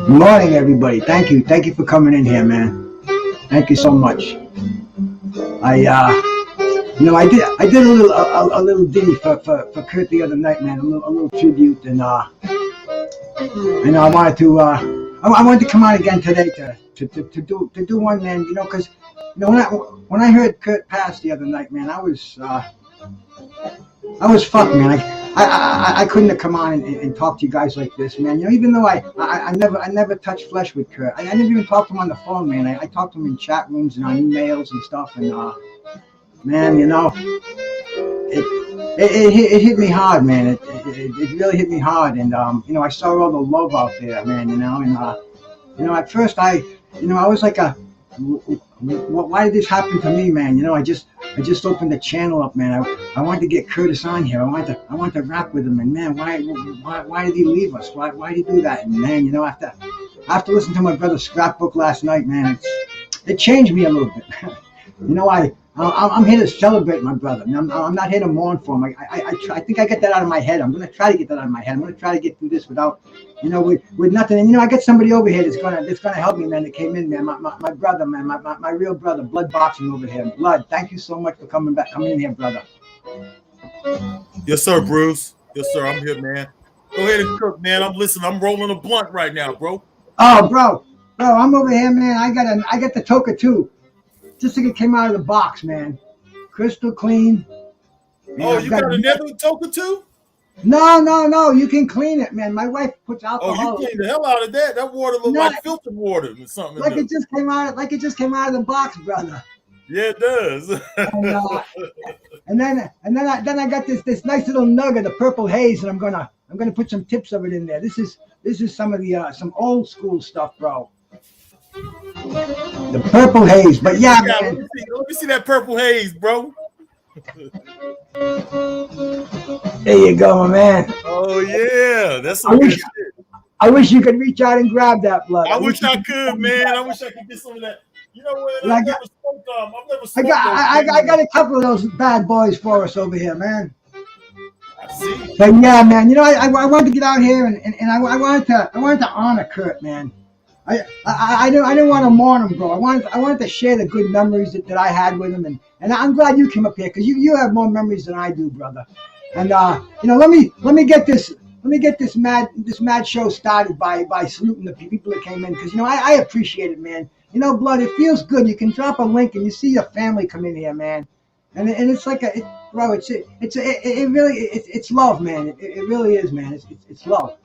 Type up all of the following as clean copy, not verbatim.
Morning, everybody. Thank you for coming in here, man. Thank you so much. I did a little ditty for Kurt the other night, man. A little tribute, and I wanted to come on again today to do one, man. You know, because when I heard Kurt pass the other night, man, I was fucked, man. I couldn't have come on and talk to you guys like this, man. You know, even though I never touched flesh with Kurt. I never even talked to him on the phone, man. I talked to him in chat rooms and on emails and stuff. And man, you know, it hit me hard, man. It really hit me hard. And you know, I saw all the love out there, man. You know, and you know, at first I was like why did this happen to me, man? You know, I just opened the channel up, man. I wanted to get Curtis on here. I wanted to rap with him, and man, why did he leave us? Why did he do that? And man, you know, after listening to my brother's scrapbook last night, man, it changed me a little bit. You know, I'm here to celebrate my brother. I'm not here to mourn for him. I think I get that out of my head. I'm gonna try to get that out of my head. I'm gonna try to get through this without, you know, with nothing. And you know, I got somebody over here that's gonna help me, man. That came in, man. My brother, man. My real brother, Blood Boxing over here. Blood, thank you so much for coming in here, brother. Yes, sir, Bruce. Yes, sir. I'm here, man. Go ahead and cook, man. I'm listening. I'm rolling a blunt right now, bro. Oh, bro, I'm over here, man. I got the Toker too. Just like it came out of the box, man. Crystal clean. Oh, you got another Toker too? No. You can clean it, man. My wife puts alcohol. Oh, you cleaned the hell out of that. That water looks like filtered water or something. Like it just came out of the box, brother. Yeah, it does. And then I got this nice little nugget of purple haze, and I'm gonna put some tips of it in there. This is some of the some old school stuff, bro. The purple haze, but yeah, man. Let me see that purple haze, bro. There you go, my man. Oh yeah, that's some good shit. I wish you could reach out and grab that, Blood. I wish I could, man. I wish I could get some of that. You know what? I've never smoked I got a couple of those bad boys for us over here, man. I see. But yeah, man. You know, I wanted to get out here and I wanted to honor Kurt, man. I didn't want to mourn him, bro. I wanted to share the good memories that I had with him, and I'm glad you came up here because you have more memories than I do, brother. And you know, let me get this mad show started by saluting the people that came in, because you know I appreciate it, man. You know, Blood, it feels good. You can drop a link and you see your family come in here, man. And it's like bro, it's love, man. It really is, man. It's love.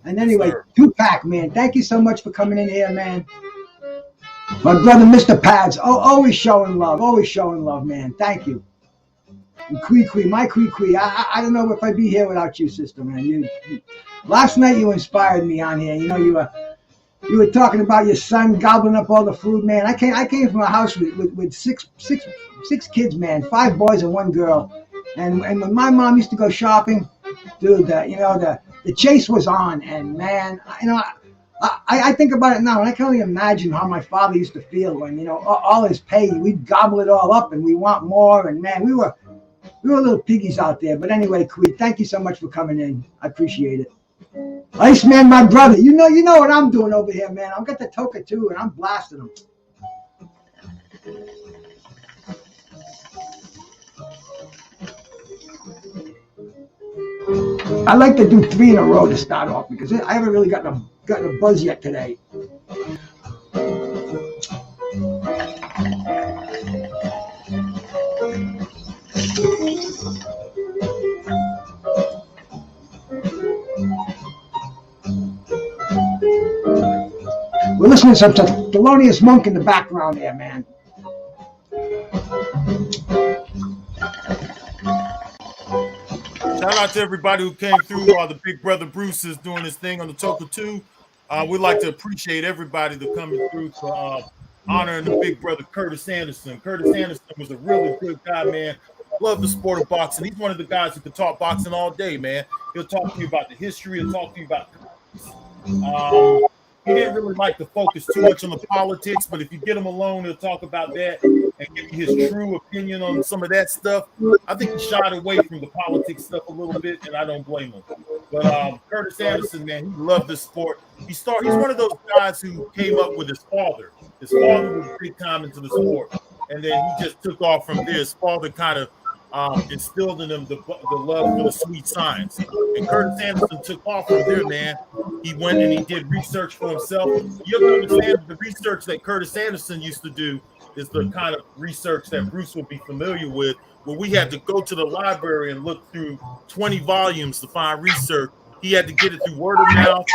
And anyway, Tupac, man, thank you so much for coming in here, man. My brother, Mr. Pads, always showing love, man. Thank you. And my Kwee, I don't know if I'd be here without you, sister, man. Last night you inspired me on here. You know, you were talking about your son gobbling up all the food, man. I came from a house with six kids, man, 5 boys and 1 girl. And when my mom used to go shopping, dude, the chase was on, and man, you know, I think about it now, and I can only imagine how my father used to feel when, you know, all his pay, we'd gobble it all up, and we want more, and man, we were little piggies out there. But anyway, Kwee, thank you so much for coming in. I appreciate it. Iceman, my brother, you know what I'm doing over here, man. I've got the Toker too, and I'm blasting them. I like to do 3 in a row to start off because I haven't really gotten a buzz yet today. We're listening to some Thelonious Monk in the background there, man. Shout out to everybody who came through. The big brother Bruce is doing his thing on the Toker too. We'd like to appreciate everybody that coming through for honoring the big brother Curtis Anderson. Curtis Anderson was a really good guy, man. Love the sport of boxing. He's one of the guys who could talk boxing all day, man. He'll talk to you about the history. He'll talk to you about. He didn't really like to focus too much on the politics, but if you get him alone, he'll talk about that and give you his true opinion on some of that stuff. I think he shied away from the politics stuff a little bit, and I don't blame him. But Curtis Anderson, man, he loved this sport. He's one of those guys who came up with his father. His father was big time into the sport, and then he just took off from there. His father kind of instilled in him the love for the sweet science. And Curtis Anderson took off from there, man. He went and he did research for himself. You have to understand the research that Curtis Anderson used to do is the kind of research that Bruce would be familiar with, where we had to go to the library and look through 20 volumes to find research. He had to get it through word of mouth.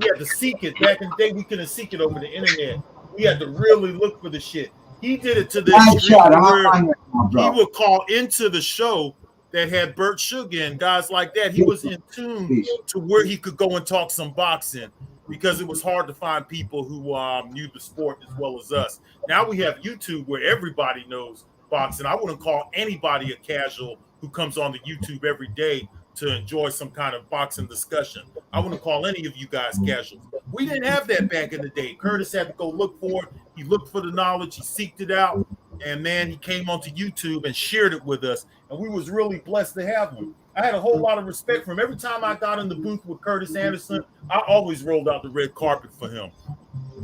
He had to seek it. Back in the day, we couldn't seek it over the internet. We had to really look for the shit. He did it to the extreme where he would call into the show that had Bert Sugar and guys like that. He was in tune to where he could go and talk some boxing because it was hard to find people who knew the sport as well as us. Now we have YouTube where everybody knows boxing. I wouldn't call anybody a casual who comes on the YouTube every day to enjoy some kind of boxing discussion. I wouldn't call any of you guys casuals. We didn't have that back in the day. Curtis had to go look for it. He looked for the knowledge. He seeked it out. And, man, he came onto YouTube and shared it with us. And we was really blessed to have him. I had a whole lot of respect for him. Every time I got in the booth with Curtis Anderson, I always rolled out the red carpet for him.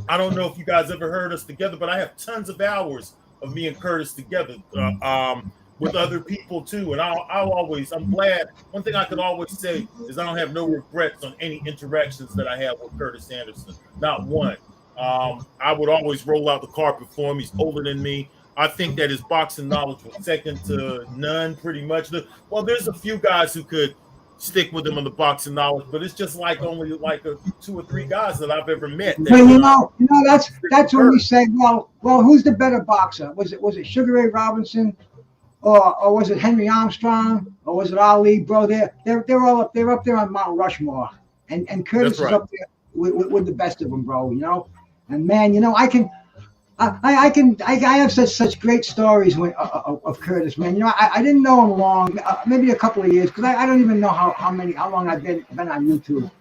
I don't know if you guys ever heard us together, but I have tons of hours of me and Curtis together with other people too. And I'm glad. One thing I could always say is I don't have no regrets on any interactions that I have with Curtis Anderson. Not one. I would always roll out the carpet for him. He's older than me. I think that his boxing knowledge was second to none, pretty much. Well, there's a few guys who could stick with him on the boxing knowledge, but it's just like only like 2 or 3 guys that I've ever met. But you know, that's when we say, well, who's the better boxer? Was it Sugar Ray Robinson, or was it Henry Armstrong, or was it Ali? Bro, they're all up. They're up there on Mount Rushmore, and Curtis is up there with the best of them, bro. You know, and man, you know, I have such great stories of Curtis, man. You know, I didn't know him long, maybe a couple of years, because I don't even know how long I've been on YouTube.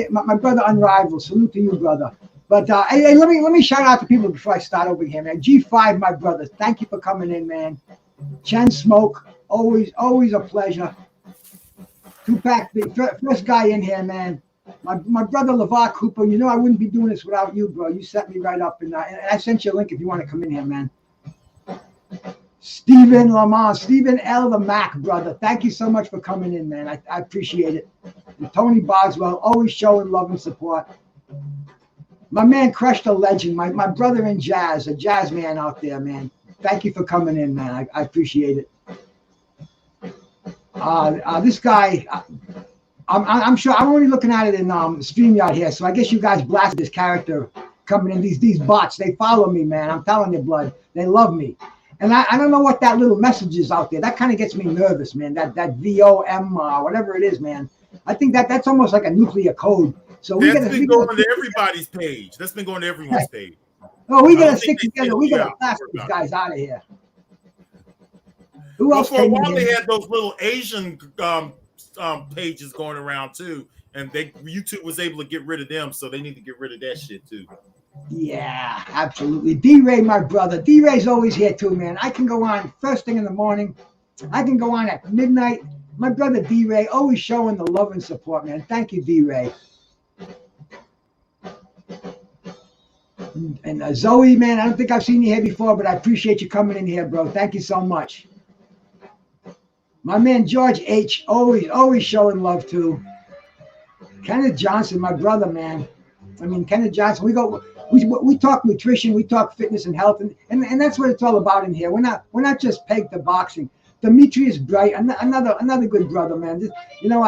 My brother Unrivaled, salute to you, brother. But hey, let me shout out to people before I start over here, man. G5, my brother, thank you for coming in, man. Chen Smoke, always a pleasure. Tupac, the first guy in here, man. My brother LeVar Cooper, you know I wouldn't be doing this without you, bro. You set me right up, and I sent you a link if you want to come in here, man. Stephen Lamont, Stephen L. the Mac, brother. Thank you so much for coming in, man. I appreciate it. And Tony Boswell, always showing love and support. My man Crush the Legend, my brother in jazz, a jazz man out there, man. Thank you for coming in, man. I appreciate it. This guy, I'm sure I'm only looking at it in StreamYard here, so I guess you guys blasted this character coming in. These bots, they follow me, man. I'm telling you, blood, they love me. And I don't know what that little message is out there. That kind of gets me nervous, man. That VOM, whatever it is, man. I think that's almost like a nuclear code. So that's been going to everybody's page. That's been going to everyone's page. Oh, we gotta stick together. We gotta blast these guys out of here. Who else? For a while, they had those little Asian pages going around too, and YouTube was able to get rid of them, so they need to get rid of that shit too. Yeah, absolutely. D-Ray, my brother. D-Ray's always here too, man. I can go on first thing in the morning. I can go on at midnight. My brother D-Ray always showing the love and support, man. Thank you, D-Ray. And Zoe, man, I don't think I've seen you here before, but I appreciate you coming in here, bro. Thank you so much. My man George H, always showing love too. Kenneth Johnson, my brother, man. I mean, Kenneth Johnson. We talk nutrition, we talk fitness and health, and that's what it's all about in here. We're not just pegged to boxing. Demetrius Bright, another good brother, man. You know,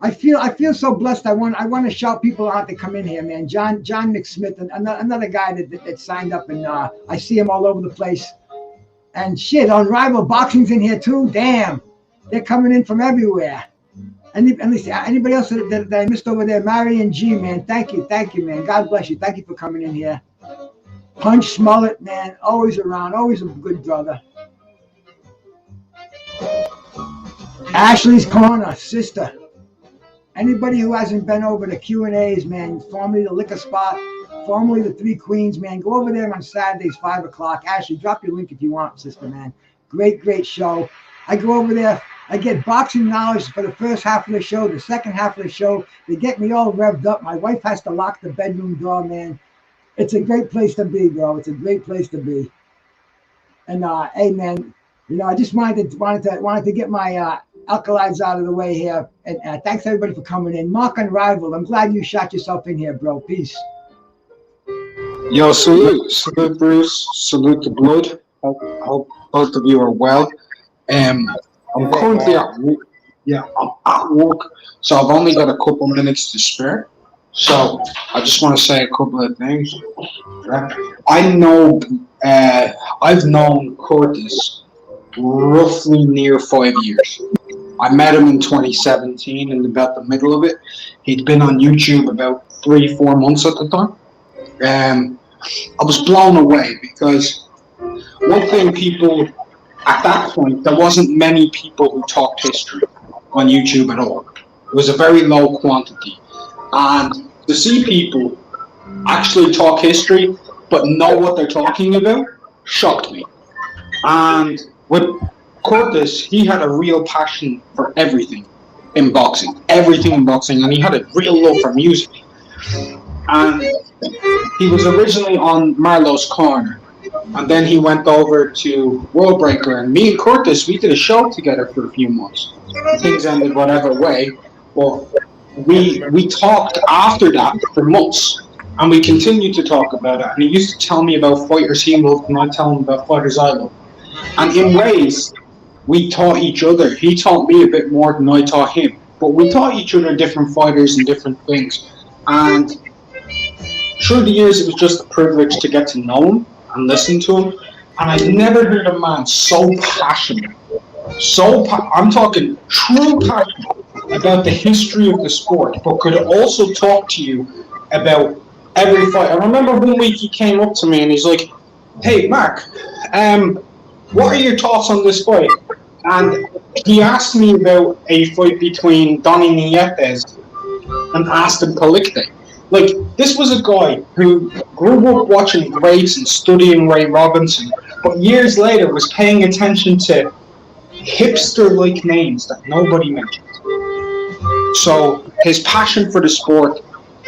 I feel so blessed. I want to shout people out to come in here, man. John McSmith, another guy that signed up, and I see him all over the place. And shit, Unrivaled Boxing's in here too. Damn, They're coming in from everywhere. At least anybody else that I missed over there, Marion G, man, thank you, man. God bless you. Thank you for coming in here. Punch Smollett, man, always around, always a good brother. Ashley's Corner, sister. Anybody who hasn't been over the Q&As, man, formerly the Liquor Spot, formerly the Three Queens, man, go over there on Saturdays, 5 o'clock. Ashley, drop your link if you want, sister, man. Great show. I go over there. I get boxing knowledge for the first half of the show. The second half of the show, they get me all revved up. My wife has to lock the bedroom door, man. It's a great place to be, bro. It's a great place to be. And hey, man, you know, I just wanted to get my alkalides out of the way here. And thanks everybody for coming in. Mark Unrivaled, I'm glad you shot yourself in here, bro. Peace. Yo, salute Bruce, salute the blood. Hope both of you are well. I'm currently at work. Yeah, I'm at work, so I've only got a couple minutes to spare. So I just want to say a couple of things. I've known Curtis roughly near 5 years. I met him in 2017, in about the middle of it. He'd been on YouTube about 3-4 months at the time. I was blown away because one thing people, at that point, there wasn't many people who talked history on YouTube at all. It was a very low quantity. And to see people actually talk history but know what they're talking about shocked me. And with Curtis, he had a real passion for everything in boxing, and he had a real love for music. And he was originally on Marlowe's Corner, and then he went over to World Breaker, and me and Curtis, we did a show together for a few months. Things ended whatever way, but we talked after that for months, and we continued to talk about it. And he used to tell me about fighters he loved, and I tell him about fighters I loved. And in ways, we taught each other. He taught me a bit more than I taught him, but we taught each other different fighters and different things. And through the years, it was just a privilege to get to know him and listen to him. And I never heard a man so passionate, I'm talking true passion about the history of the sport, but could also talk to you about every fight. I remember one week he came up to me and he's like, "Hey, Mark, what are your thoughts on this fight?" And he asked me about a fight between Donny Nietes and Aston Palicte. Like, this was a guy who grew up watching greats and studying Ray Robinson, but years later was paying attention to hipster-like names that nobody mentioned. So his passion for the sport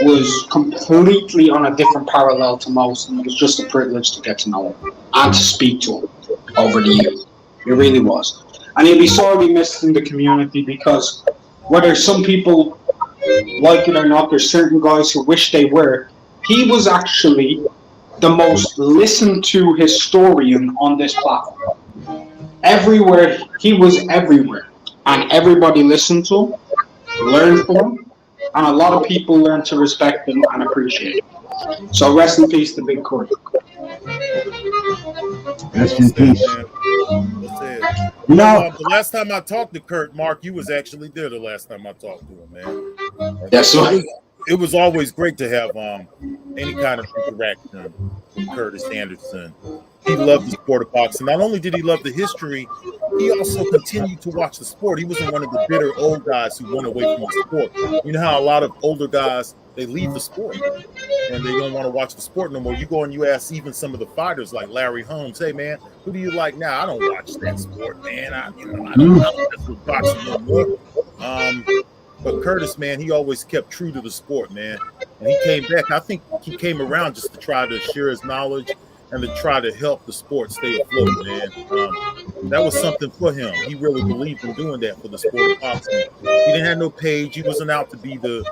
was completely on a different parallel to most, and it was just a privilege to get to know him and to speak to him over the years. It really was. And he'll be sorely missed in the community, because whether some people like it or not, there's certain guys who wish they were. He was actually the most listened to historian on this platform. Everywhere, he was everywhere. And everybody listened to him, learned from him, and a lot of people learned to respect him and appreciate him. So rest in peace to Big Kurt. Rest in peace. You know, the last time I talked to Kurt, Mark, you was actually there the last time I talked to him, man. That's right. It was always great to have any kind of interaction with Curtis Anderson. He loved the sport of boxing. Not only did he love the history, he also continued to watch the sport. He wasn't one of the bitter old guys who went away from the sport. You know how a lot of older guys, they leave the sport and they don't want to watch the sport no more. You go and you ask even some of the fighters like Larry Holmes, "Hey man, who do you like now?" "I don't watch that sport, man. I don't mess with boxing no more." But Curtis, man, he always kept true to the sport, man. And he came back. I think he came around just to try to share his knowledge and to try to help the sport stay afloat, man. That was something for him. He really believed in doing that for the sport of boxing. He didn't have no page. He wasn't out to be the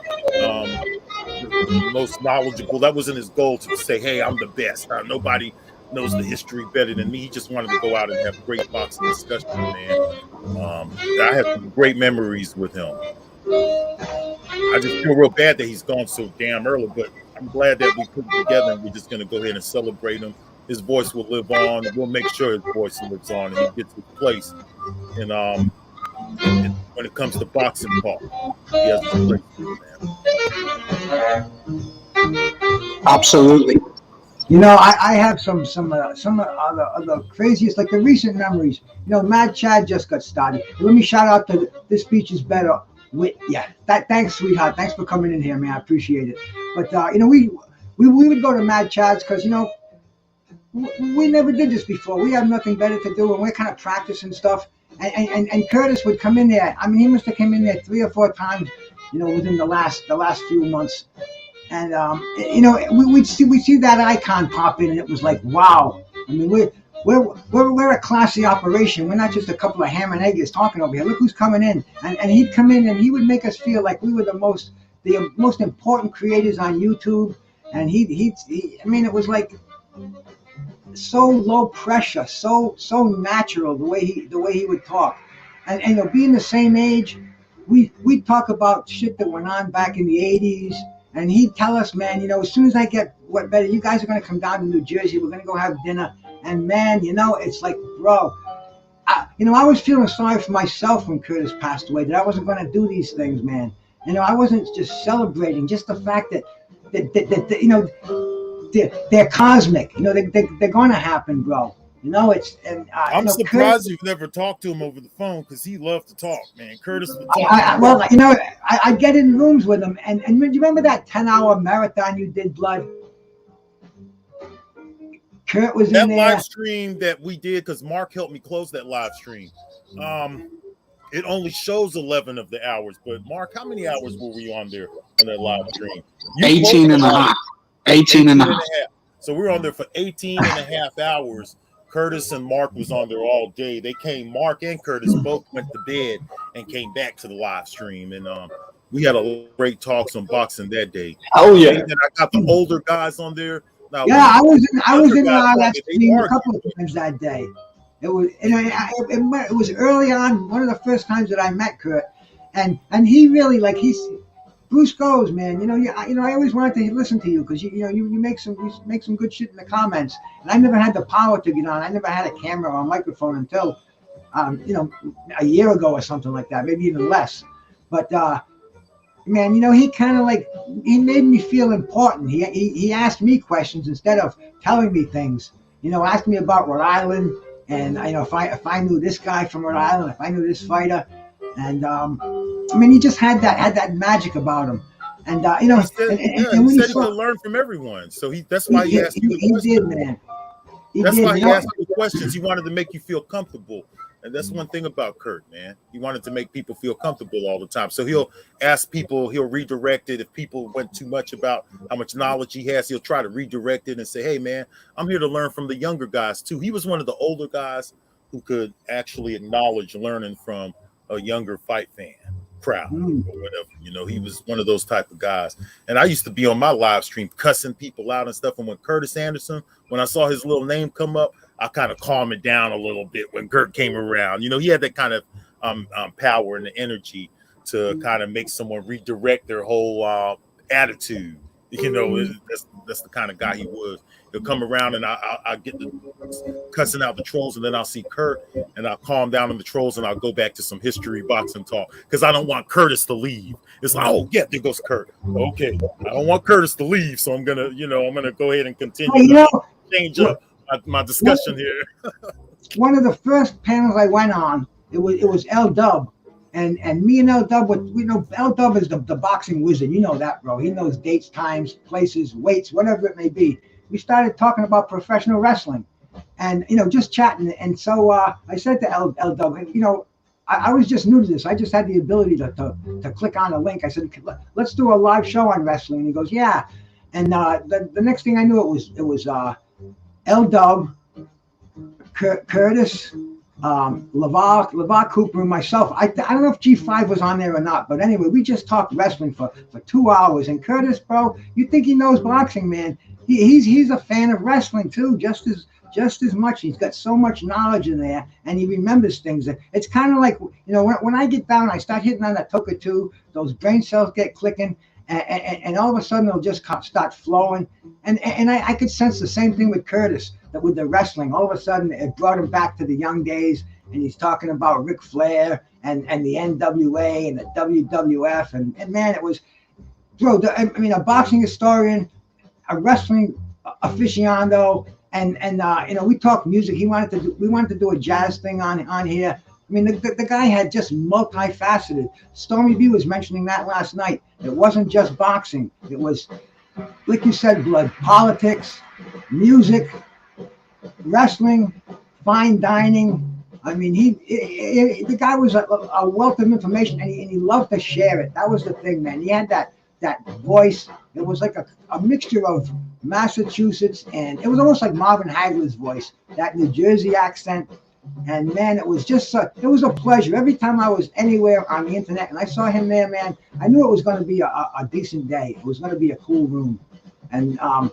most knowledgeable. That wasn't his goal, to say, "Hey, I'm the best. Nobody knows the history better than me." He just wanted to go out and have great boxing discussion, man. I have some great memories with him. I just feel real bad that he's gone so damn early, but I'm glad that we put it together and we're just going to go ahead and celebrate him. His voice will live on. We'll make sure his voice lives on and he gets his place. And when it comes to boxing talk. He has his place, man. Absolutely. You know, I have some of the craziest, like the recent memories. You know, Mad Chad just got started. Let me shout out to This Speech is Better. Thanks, sweetheart. Thanks for coming in here, man. I appreciate it. But you know, we would go to Mad Chad's because, you know, we never did this before. We have nothing better to do, and we're kind of practicing stuff. And Curtis would come in there. I mean, he must have come in there 3 or 4 times, you know, within the last few months. And you know, we'd see that icon pop in, and it was like, wow. I mean, we're a classy operation. We're not just a couple of ham and eggers talking over here. Look who's coming in, and he'd come in, and he would make us feel like we were the most important creators on YouTube. And he I mean, it was like so low pressure, so natural the way he would talk, and you know, being the same age, we'd talk about shit that went on back in the '80s. And he'd tell us, man, you know, as soon as I get better, you guys are going to come down to New Jersey. We're going to go have dinner. And, man, you know, it's like, bro, you know, I was feeling sorry for myself when Curtis passed away, that I wasn't going to do these things, man. You know, I wasn't just celebrating, just the fact that you know, they're cosmic. You know, they're going to happen, bro. You know, it's. And, I'm you know, surprised you've never talked to him over the phone because he loved to talk, man. Curtis would talk. Well, you know, I get in rooms with him, and do you remember that 10-hour marathon you did, Blood? Kurt was that in there. Live stream that we did, because Mark helped me close that live stream. It only shows 11 of the hours, but Mark, how many hours were we on there on that live stream? 18 and a half. 18 and a half. So we were on there for 18 and a half hours. Curtis and Mark was on there all day. They came, Mark and Curtis both went to bed and came back to the live stream. And we had a great talks on boxing that day. Oh, yeah. And I got the older guys on there. Now, yeah, I was in that stream a couple of times that day. It was, and it was early on, one of the first times that I met Kurt. And he really, like, Bruce goes, man. You know, I always wanted to listen to you because you make some good shit in the comments. And I never had the power to get on. I never had a camera or a microphone until, you know, a year ago or something like that, maybe even less. But man, you know, he kind of like he made me feel important. He asked me questions instead of telling me things. You know, asked me about Rhode Island, and you know, if I knew this guy from Rhode Island, if I knew this fighter. And I mean, he just had that magic about him, and you know, and when he said he could learn from everyone. So that's why he asked you the questions. He did, man. That's why he asked you the questions. He wanted to make you feel comfortable, and that's one thing about Kurt, man. He wanted to make people feel comfortable all the time. So he'll ask people, he'll redirect it. If people went too much about how much knowledge he has, he'll try to redirect it and say, "Hey, man, I'm here to learn from the younger guys too." He was one of the older guys who could actually acknowledge learning from a younger fight fan crowd or whatever. You know, he was one of those type of guys. And I used to be on my live stream cussing people out and stuff. And when Curtis Anderson, when I saw his little name come up, I kind of calmed it down a little bit when Kurt came around. You know, he had that kind of power and the energy to kind of make someone redirect their whole attitude. You know, that's the kind of guy he was. He'll come around and I get the cussing out the trolls, and then I'll see Kurt and I'll calm down on the trolls and I'll go back to some history boxing talk because I don't want Curtis to leave. It's like, oh yeah, there goes Kurt. Okay, I don't want Curtis to leave, so I'm gonna go ahead and continue to change up my discussion here. One of the first panels I went on, it was L Dub. And me and L Dub, L Dub is the boxing wizard. You know that, bro. He knows dates, times, places, weights, whatever it may be. We started talking about professional wrestling, and you know, just chatting. And so I said to L Dub, you know, I was just new to this. I just had the ability to click on a link. I said, let's do a live show on wrestling. And he goes, yeah. And the next thing I knew, it was L Dub, Curtis, LeVar Cooper, and myself. I don't know if G5 was on there or not, but anyway, we just talked wrestling for 2 hours. And Curtis, bro, you think he knows boxing, man? He's a fan of wrestling too, just as much. He's got so much knowledge in there, and he remembers things. It's kind of like, you know, when I get down, I start hitting on that Toker 2, those brain cells get clicking, and all of a sudden it'll just start flowing. And I could sense the same thing with Curtis, that with the wrestling, all of a sudden it brought him back to the young days. and he's talking about Ric Flair and the NWA and the WWF, and man, it was, bro. I mean, a boxing historian, a wrestling aficionado, and you know, we talked music. We wanted to do a jazz thing on here. I mean, the guy had just multifaceted. Stormy B was mentioning that last night. It wasn't just boxing. It was, like you said, blood, politics, music, wrestling, fine dining. I mean, the guy was a wealth of information, and he loved to share it. That was the thing, man. He had that voice. It was like a mixture of Massachusetts, and it was almost like Marvin Hagler's voice, that New Jersey accent. And man, it was just it was a pleasure. Every time I was anywhere on the internet and I saw him there, man, I knew it was going to be a decent day. It was going to be a cool room. And I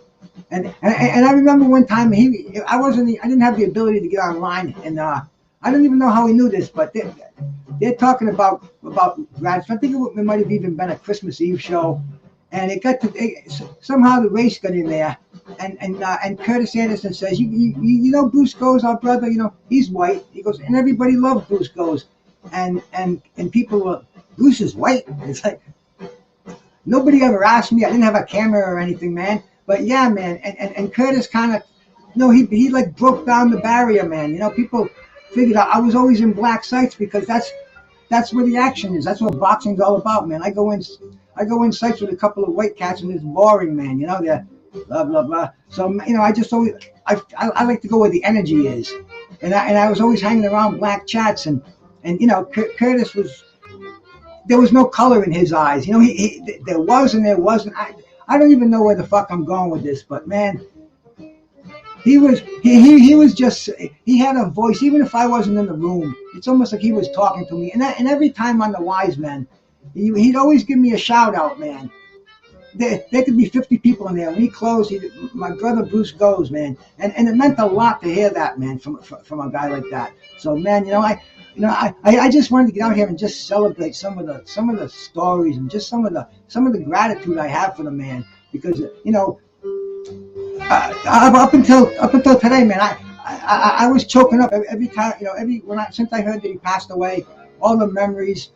remember one time I didn't have the ability to get online, and I don't even know how he knew this, but they're talking about grads. I think it might have even been a Christmas Eve show, and somehow the race got in there. And Curtis Anderson says, you know, Bruce Goes, our brother, you know, he's white. He goes, and everybody loved Bruce Goes, and people were, Bruce is white. It's like, nobody ever asked me. I didn't have a camera or anything, man. But yeah, man, and Curtis kind of, you know, he like broke down the barrier, man. You know, people figured out I was always in black sites because that's where the action is. That's what boxing's all about, man. I go in sites with a couple of white cats and it's boring, man. You know, they're blah blah blah. So you know, I just always I like to go where the energy is, and I was always hanging around black chats, and you know, Curtis there was no color in his eyes. You know, he there was and there wasn't. I don't even know where the fuck I'm going with this, but man, he was just, he had a voice. Even if I wasn't in the room, it's almost like he was talking to me. And every time on the Wise Men, he'd always give me a shout out, man. There could be 50 people in there. When he closed, my brother Bruce Goes, man, and it meant a lot to hear that, man, from a guy like that. So, man, I just wanted to get out here and just celebrate some of the stories and just some of the gratitude I have for the man, because you know, up until today, man, I was choking up every time, you know, since I heard that he passed away, all the memories,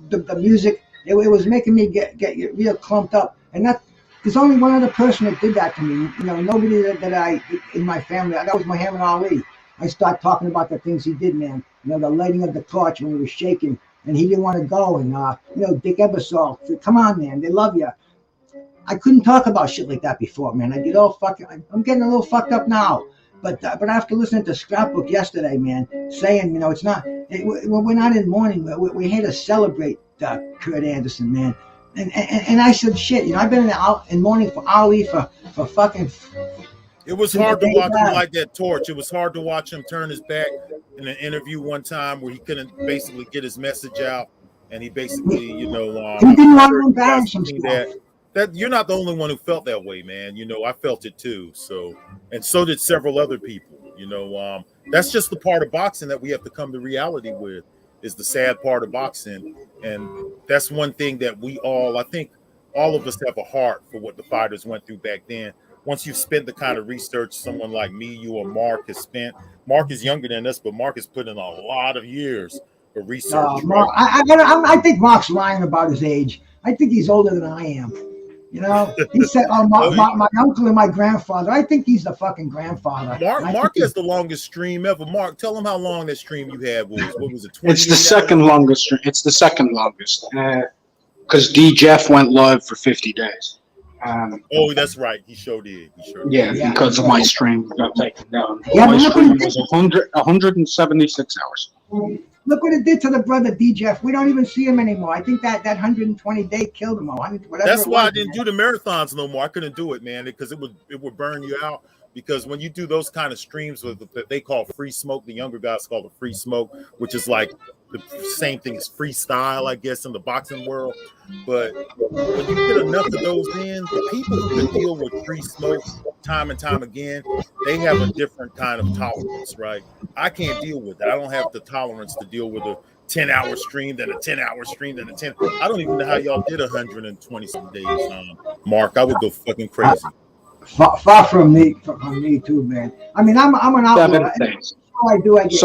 the music, it was making me get real clumped up. And there's only one other person that did that to me. You know, nobody that I in my family. That was Muhammad Ali. I start talking about the things he did, man. You know, the lighting of the torch when he was shaking and he didn't want to go. And you know, Dick Ebersol said, "Come on, man, they love you." I couldn't talk about shit like that before, man. I get all fucking. I'm getting a little fucked up now. But after listening to Scrapbook yesterday, man, saying, you know, we're not in mourning. We're here to celebrate Kurt Anderson, man. And I said, shit, you know, I've been in mourning for Ali for fucking. It was hard to watch him light that torch. It was hard to watch him turn his back in an interview one time where he couldn't basically get his message out, and he basically, you know, he didn't want to embarrass himself. That you're not the only one who felt that way, man. You know, I felt it too. So, and so did several other people. You know, that's just the part of boxing that we have to come to reality with. Is the sad part of boxing, and that's one thing that I think all of us have a heart for what the fighters went through back then. Once you've spent the kind of research someone like me, you or Mark has spent. Mark is younger than us, but Mark has put in a lot of years of research. Mark, I think Mark's lying about his age. I think he's older than I am. You know, he said, my uncle and my grandfather. I think he's the fucking grandfather. Mark has the longest stream ever. Mark, tell him how long that stream you had was. What was it? It's the second longest stream. It's the second longest. Because D. Jeff went live for 50 days. Oh, that's right. He sure did. Yeah, because of my stream got taken down. Yeah, my stream was 176 hours. Look what it did to the brother D. Jeff. We don't even see him anymore. I think that 120 day killed him. That's why I didn't do the marathons no more. I couldn't do it, man, because it would burn you out. Because when you do those kind of streams with that they call free smoke, the younger guys call it free smoke, which is like the same thing as freestyle, I guess, in the boxing world. But when you get enough of those in, the people who can deal with free smoke time and time again, they have a different kind of tolerance, right? I can't deal with that. I don't have the tolerance to deal with a 10-hour stream, then a 10-hour stream, then a 10. I don't even know how y'all did 120 some days, Mark. I would go fucking crazy. Far from me too, man. I mean, I'm an outlaw. I do. I get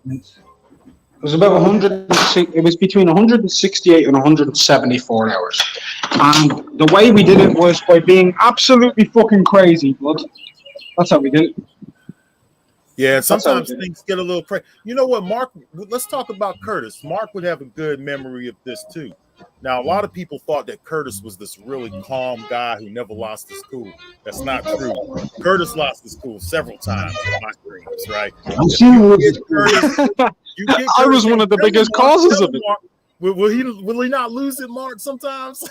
It was about 106. It was between 168 and 174 hours. And the way we did it was by being absolutely fucking crazy, blood. That's how we did it. Yeah, sometimes things get a little crazy. You know what, Mark? Let's talk about Curtis. Mark would have a good memory of this too. Now, a lot of people thought that Curtis was this really calm guy who never lost his cool. That's not true. Curtis lost his cool several times in my dreams, right? I was one of the biggest causes of it. Mark, will he not lose it, Mark, sometimes?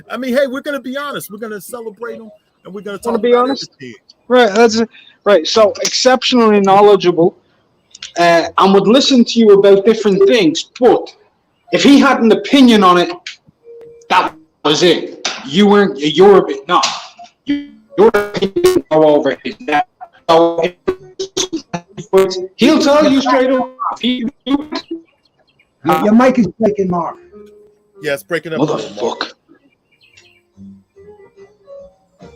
I mean, hey, we're going to be honest. We're going to celebrate him, and we're going to talk about everything. Right, that's right. So exceptionally knowledgeable, and would listen to you about different things. But if he had an opinion on it, that was it. You weren't. Your no. Your opinion go over his head. So he'll tell you straight up. Your mic is breaking, Mark. Yeah, it's breaking up. Motherfucker.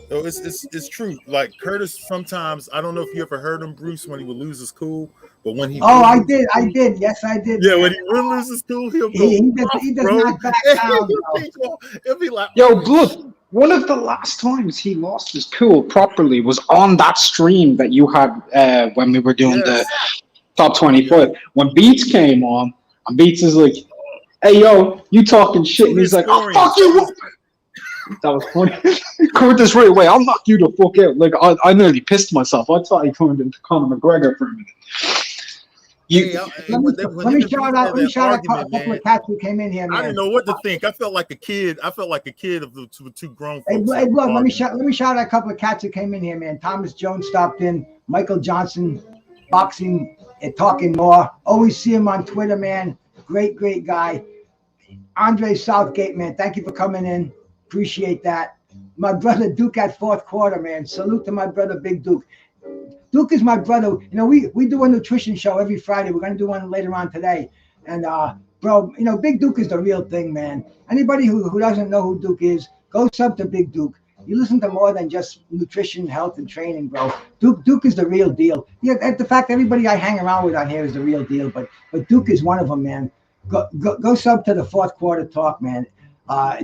So it's true. Like Curtis, sometimes I don't know if you ever heard him, Bruce, when he would lose his cool, but when he I did. Yes, I did. Yeah, when he really loses his cool, he'll go. He does not back down. He'll be like, yo, blood. One of the last times he lost his cool properly was on that stream that you had when we were doing the top 25. When Beats came on, and Beats is like, "Hey, yo, you talking shit?" And he's like, "Oh, fuck you." That was funny. Curtis right away. I'll knock you the fuck out. Like I nearly pissed myself. I thought he turned into Conor McGregor for a minute. Let me shout out a couple of cats who came in here, man. I didn't know what to think. I felt like a kid. of the two grown folks. Hey, look, let me shout out a couple of cats who came in here, man. Thomas Jones stopped in. Michael Johnson, boxing and talking more. Always see him on Twitter, man. Great guy. Andre Southgate, man. Thank you for coming in. Appreciate that. My brother Duke at fourth quarter, man. Salute to my brother Big Duke. Duke is my brother. You know, we do a nutrition show every Friday. We're gonna do one later on today. And bro, you know, Big Duke is the real thing, man. Anybody who doesn't know who Duke is, go sub to Big Duke. You listen to more than just nutrition, health, and training, bro. Duke is the real deal. Yeah, the fact everybody I hang around with on here is the real deal, but Duke is one of them, man. Go sub to the fourth quarter talk, man.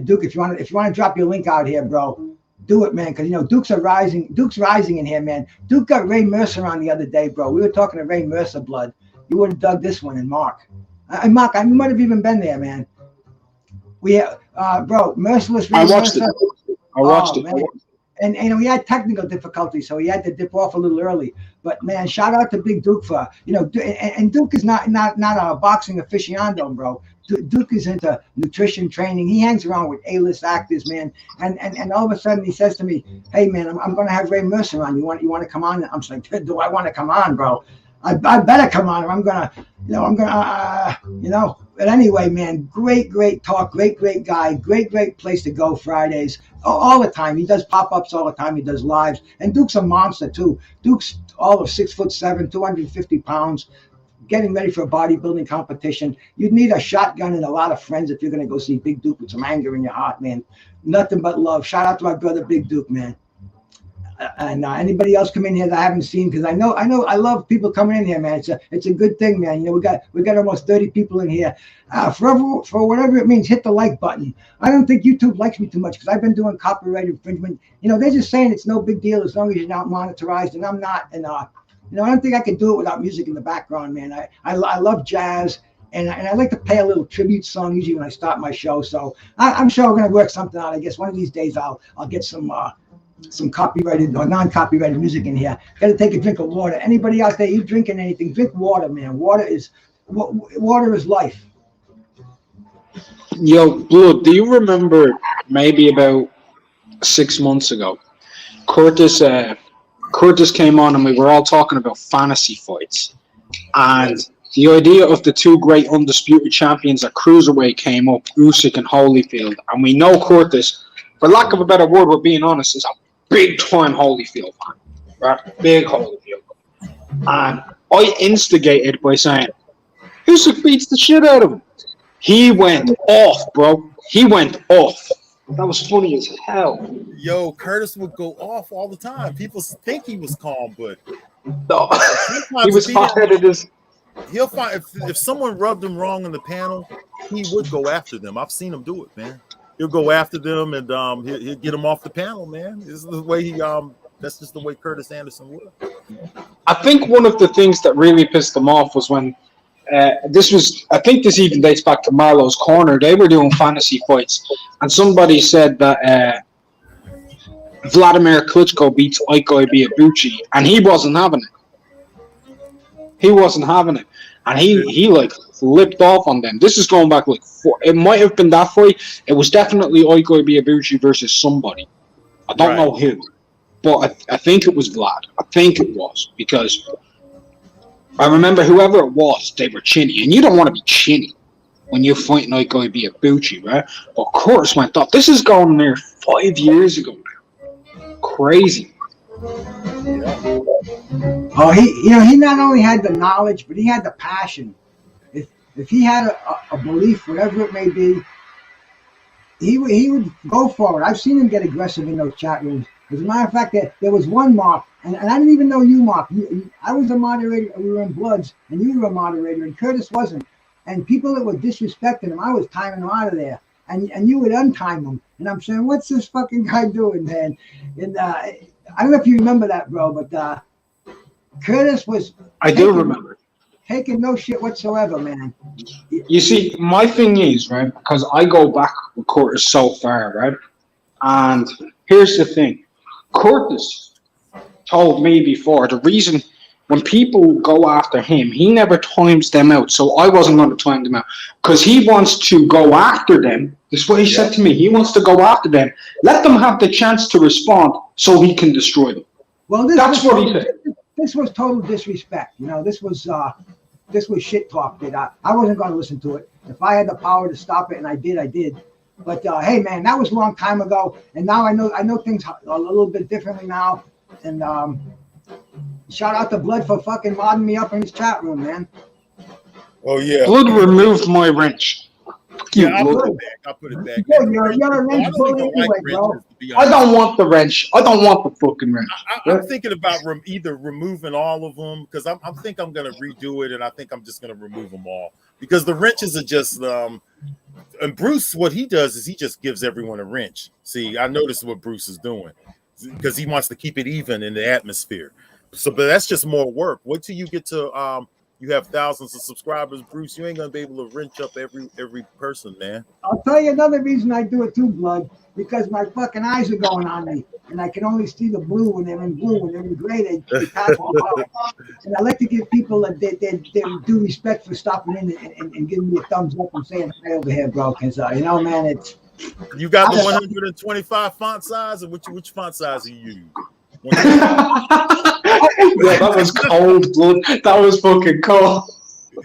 Duke, if you want to drop your link out here, bro, do it, man. Because you know Duke's rising in here, man. Duke got Ray Mercer on the other day, bro. We were talking to Ray Mercer, blood. You would have dug this one, and Mark. Mark, I might have even been there, man. We bro, Merciless Ray Mercer. I watched it. Man. And you know, he had technical difficulties, so he had to dip off a little early. But man, shout out to Big Duke for, you know, and Duke is not a boxing aficionado, bro. Duke is into nutrition training. He hangs around with A-list actors, man. And all of a sudden he says to me, "Hey, man, I'm going to have Ray Mercer on. You want to come on?" I'm like, "Do I want to come on, bro? I better come on, or I'm gonna. But anyway, man, great talk, great guy, great place to go Fridays, all the time. He does pop-ups all the time. He does lives, and Duke's a monster too. Duke's all of 6'7", 250 pounds, getting ready for a bodybuilding competition. You'd need a shotgun and a lot of friends if you're gonna go see Big Duke with some anger in your heart, man. Nothing but love. Shout out to my brother Big Duke, man. And anybody else come in here that I haven't seen, because I know I love people coming in here, man. It's a good thing, man. You know, we got almost 30 people in here. For whatever it means, hit the like button. I don't think YouTube likes me too much because I've been doing copyright infringement. You know, they're just saying it's no big deal as long as you're not monetized, and I'm not. And you know, I don't think I could do it without music in the background, man. I love jazz. And I like to play a little tribute song usually when I start my show. So I'm sure we're gonna work something out. I guess one of these days I'll get some copyrighted or non-copyrighted music in here. Got to take a drink of water. Anybody out there, you drinking anything? Drink water, man. Water is life. Yo, Blood, do you remember maybe about 6 months ago, Curtis came on and we were all talking about fantasy fights, and the idea of the two great undisputed champions at cruiserweight came up, Usyk and Holyfield, and we know Curtis, for lack of a better word, we're being honest, is a big-time Holyfield fan, right? Big Holyfield. And I instigated by saying, Usyk beats the shit out of him. He went off, bro. He went off. That was funny as hell. Yo, Curtis would go off all the time. People think he was calm, but no. He was hot-headed as... he'll find if someone rubbed him wrong in the panel, he would go after them. I've seen him do it, man. He'll go after them and he'll get them off the panel, man. This is the way that's just the way Curtis Anderson would. I think one of the things that really pissed them off was when I think this even dates back to Marlowe's Corner. They were doing fantasy fights, and somebody said that Vladimir Klitschko beats Iko Ibiabuchi, and he wasn't having it. He wasn't having it, and he like flipped off on them. This is going back like it might have been that fight. It was definitely Iko Ibiabuchi versus somebody. I don't know who, but I think it was Vlad. I think it was, because I remember whoever it was, they were chinny, and you don't want to be chinny when you're fighting Iko Ibiabuchi, right? But Curtis went off. This is going there 5 years ago now. Crazy. Oh, he not only had the knowledge, but he had the passion. If he had a belief, whatever it may be, he would go for it. I've seen him get aggressive in those chat rooms. As a matter of fact, there was one, Mark, and I didn't even know you, Mark. I was a moderator. We were in Bloods, and you were a moderator, and Curtis wasn't. And people that were disrespecting him, I was timing them out of there. And you would untime them. And I'm saying, what's this fucking guy doing, man? And I don't know if you remember that, bro, but Curtis was... I do remember. Taking no shit whatsoever, man. You see, my thing is, right, because I go back with Curtis so far, right? And here's the thing. Curtis told me before, the reason when people go after him, he never times them out. So I wasn't going to time them out because he wants to go after them. That's what he said to me. He wants to go after them. Let them have the chance to respond so he can destroy them. Well, that's what he said. This was total disrespect. This was shit talk. That I wasn't going to listen to it. If I had the power to stop it, and I did. But hey, man, that was a long time ago, and now I know things a little bit differently now. And shout out to Blood for fucking modding me up in his chat room, man. Oh yeah, Blood removed my wrench. Yeah, I'll put it back. You're a wrench bully anyway, bro. I don't want the wrench. I don't want the fucking wrench. I'm thinking about either removing all of them, because I think I'm going to redo it, and I think I'm just going to remove them all, because the wrenches are just and Bruce, what he does is he just gives everyone a wrench. See, I noticed what Bruce is doing because he wants to keep it even in the atmosphere. So, but that's just more work. Wait till you get to you have thousands of subscribers, Bruce. You ain't gonna be able to wrench up every person, man. I'll tell you another reason I do it too, Blood, because my fucking eyes are going on me, and I can only see the blue when they're in blue. When they're in gray, they pass me by. And I like to give people their due respect for stopping in and giving me a thumbs up and saying hi over here, bro. Because man, it's you got the 125 font size, and which font size do you use? Yeah, that was cold, Blood. That was fucking cold.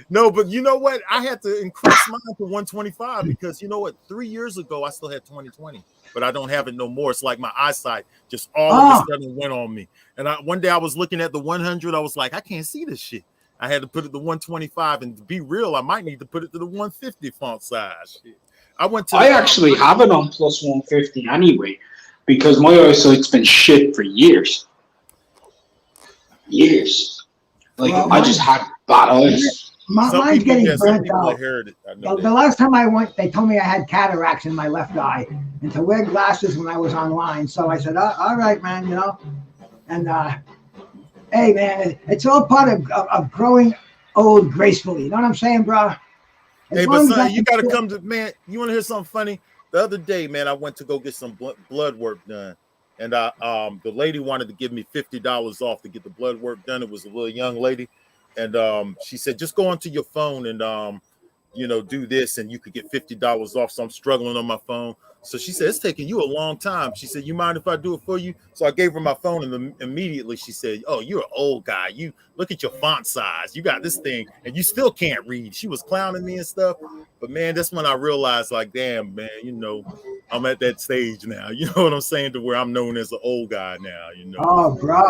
No, but you know what? I had to increase mine to 125 because you know what? 3 years ago, I still had 20/20, but I don't have it no more. It's like my eyesight just all of a sudden went on me. And one day I was looking at the 100. I was like, I can't see this shit. I had to put it to 125, and to be real, I might need to put it to the 150 font size. Shit. I actually have it on plus 150 anyway, because my eyesight's been shit for years. Like, I just had bad eyes. Mine's getting burnt out. The last time I went, they told me I had cataracts in my left eye and to wear glasses when I was online. So I said, all right, man, And hey, man, it's all part of growing old gracefully. You know what I'm saying, bro? Hey, but son, you got to come to, man, you want to hear something funny? The other day, man, I went to go get some blood work done. And the lady wanted to give me $50 off to get the blood work done. It was a little young lady. And she said, just go onto your phone and, do this and you could get $50 off. So I'm struggling on my phone. So she said, it's taking you a long time. She said, you mind if I do it for you? So I gave her my phone, and immediately she said, oh, you're an old guy. You look at your font size. You got this thing and you still can't read. She was clowning me and stuff. But man, that's when I realized, like, damn, man, I'm at that stage now. You know what I'm saying? To where I'm known as an old guy now, Oh, bro.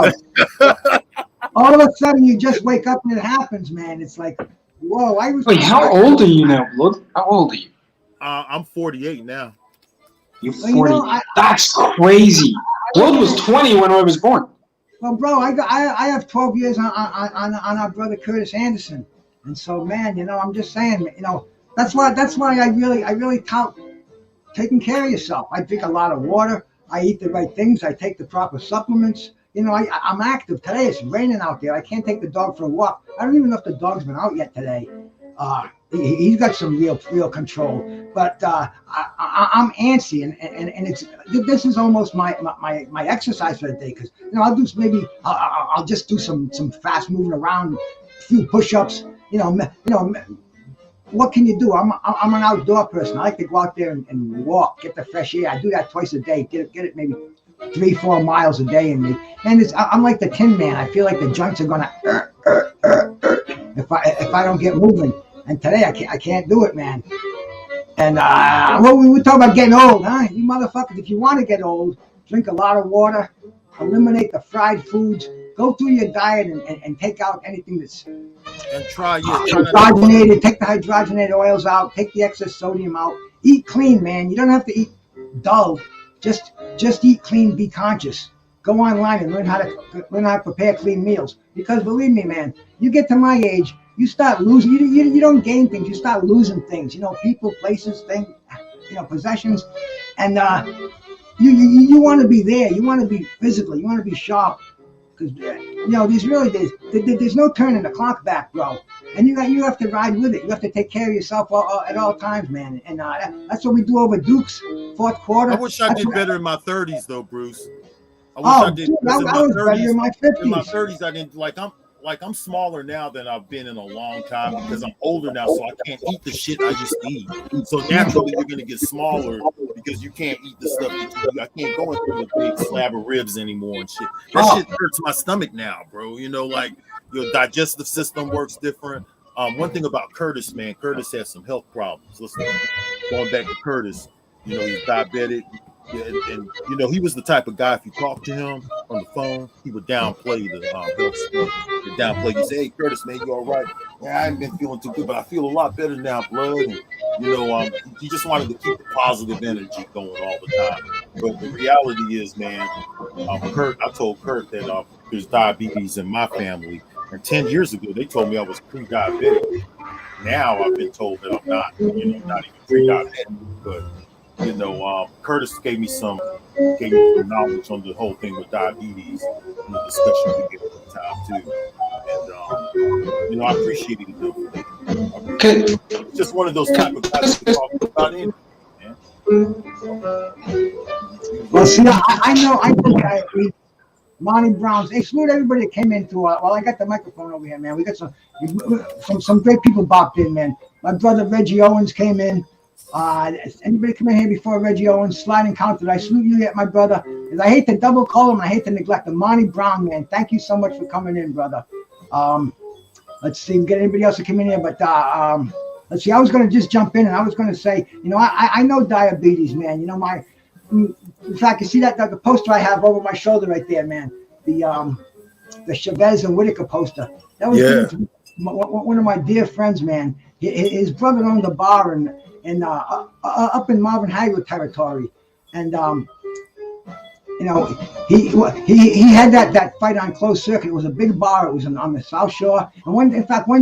All of a sudden you just wake up and it happens, man. It's like, whoa. Wait, how old are you now, Blood? How old are you? I'm 48 now. You're 40. That's crazy. Blood was 20 when I was born. Well, bro, I have 12 years on our brother Curtis Anderson, And so, man, I'm just saying, that's why I really tout taking care of yourself. I drink a lot of water. I eat the right things. I take the proper supplements. I'm active. Today it's raining out there. I can't take the dog for a walk. I don't even know if the dog's been out yet today. He's got some real control. But I'm antsy, and this is almost my exercise for the day, because I'll do I'll just do some fast moving around, a few push-ups. What can you do? I'm an outdoor person. I like to go out there and walk, get the fresh air. I do that twice a day. Get it maybe 3-4 miles a day in me. And I'm like the Tin Man. I feel like the joints are gonna if I don't get moving. And today I can't do it, man. And we were talking about getting old, huh? You motherfuckers, if you want to get old, drink a lot of water, eliminate the fried foods, go through your diet and take out anything that's hydrogenated. Take the hydrogenated oils out. Take the excess sodium out. Eat clean, man. You don't have to eat dull. Just eat clean. Be conscious. Go online and learn how to prepare clean meals. Because believe me, man, you get to my age, you start losing. You don't gain things. You start losing things. People, places, things, possessions, and you want to be there. You want to be physical. You want to be sharp. Because there's no turning the clock back, bro. And you have to ride with it. You have to take care of yourself at all times, man. And that's what we do over Duke's fourth quarter. I wish I did better in my 30s, though, Bruce. I wish I did. Dude, I was better in my 50s. In my 30s, I didn't I'm smaller now than I've been in a long time, because I'm older now, so I can't eat the shit I used to eat. So naturally, you're gonna get smaller because you can't eat the stuff that you do. I can't go into a big slab of ribs anymore and shit. That shit hurts my stomach now, bro. Your digestive system works different. One thing about Curtis, man, Curtis has some health problems. Listen, going back to Curtis, he's diabetic. Yeah, and he was the type of guy, if you talk to him on the phone, he would downplay the health stuff. He'd downplay. You say, "Hey, Curtis, man, you all right?" Yeah, I haven't been feeling too good, but I feel a lot better now, blood. And he just wanted to keep the positive energy going all the time. But the reality is, man, I told Kurt that there's diabetes in my family, and 10 years ago they told me I was pre-diabetic. Now I've been told that I'm not, not even pre-diabetic, but. Curtis gave me some knowledge on the whole thing with diabetes and the discussion we get at the time too. And I appreciated it. Okay. It's just one of those type of guys to talk about anything, man. Well, see, I know Monty Brown's. Hey, salute everybody that came into. Well, I got the microphone over here, man. We got some great people bopped in, man. My brother Reggie Owens came in. Anybody come in here before Reggie Owens? Sliding counter. I salute you yet, my brother. Because I hate to double call him. I hate to neglect him. Monty Brown, man. Thank you so much for coming in, brother. Let's see. We get anybody else to come in here, but let's see. I was going to just jump in, and I was going to say, I know diabetes, man. In fact, you see that the poster I have over my shoulder right there, man. The Chavez and Whitaker poster. That was one of my dear friends, man. His brother owned a bar and up in Marvin Hagler territory, and he had that fight on closed circuit. It was a big bar. It was on the South Shore. And one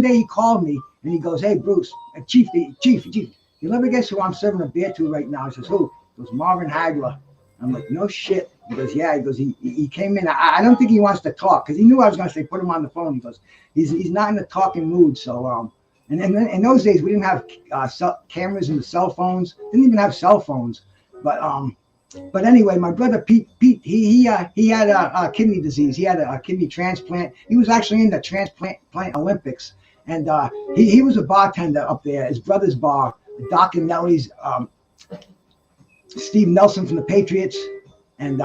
day he called me and he goes, "Hey Bruce, Chief, you'll ever guess who I'm serving a beer to right now?" He says, "Who?" He goes, "Marvin Hagler." I'm like, "No shit." He goes, "Yeah." He goes, he came in. I don't think he wants to talk, because he knew I was going to say put him on the phone. He goes, he's not in the talking mood. So and in those days we didn't have cameras and the cell phones. Didn't even have cell phones. But anyway, my brother Pete, he had a kidney disease. He had a kidney transplant. He was actually in the transplant Olympics, and he was a bartender up there. His brother's bar, Doc and Nelly's, Steve Nelson from the Patriots. And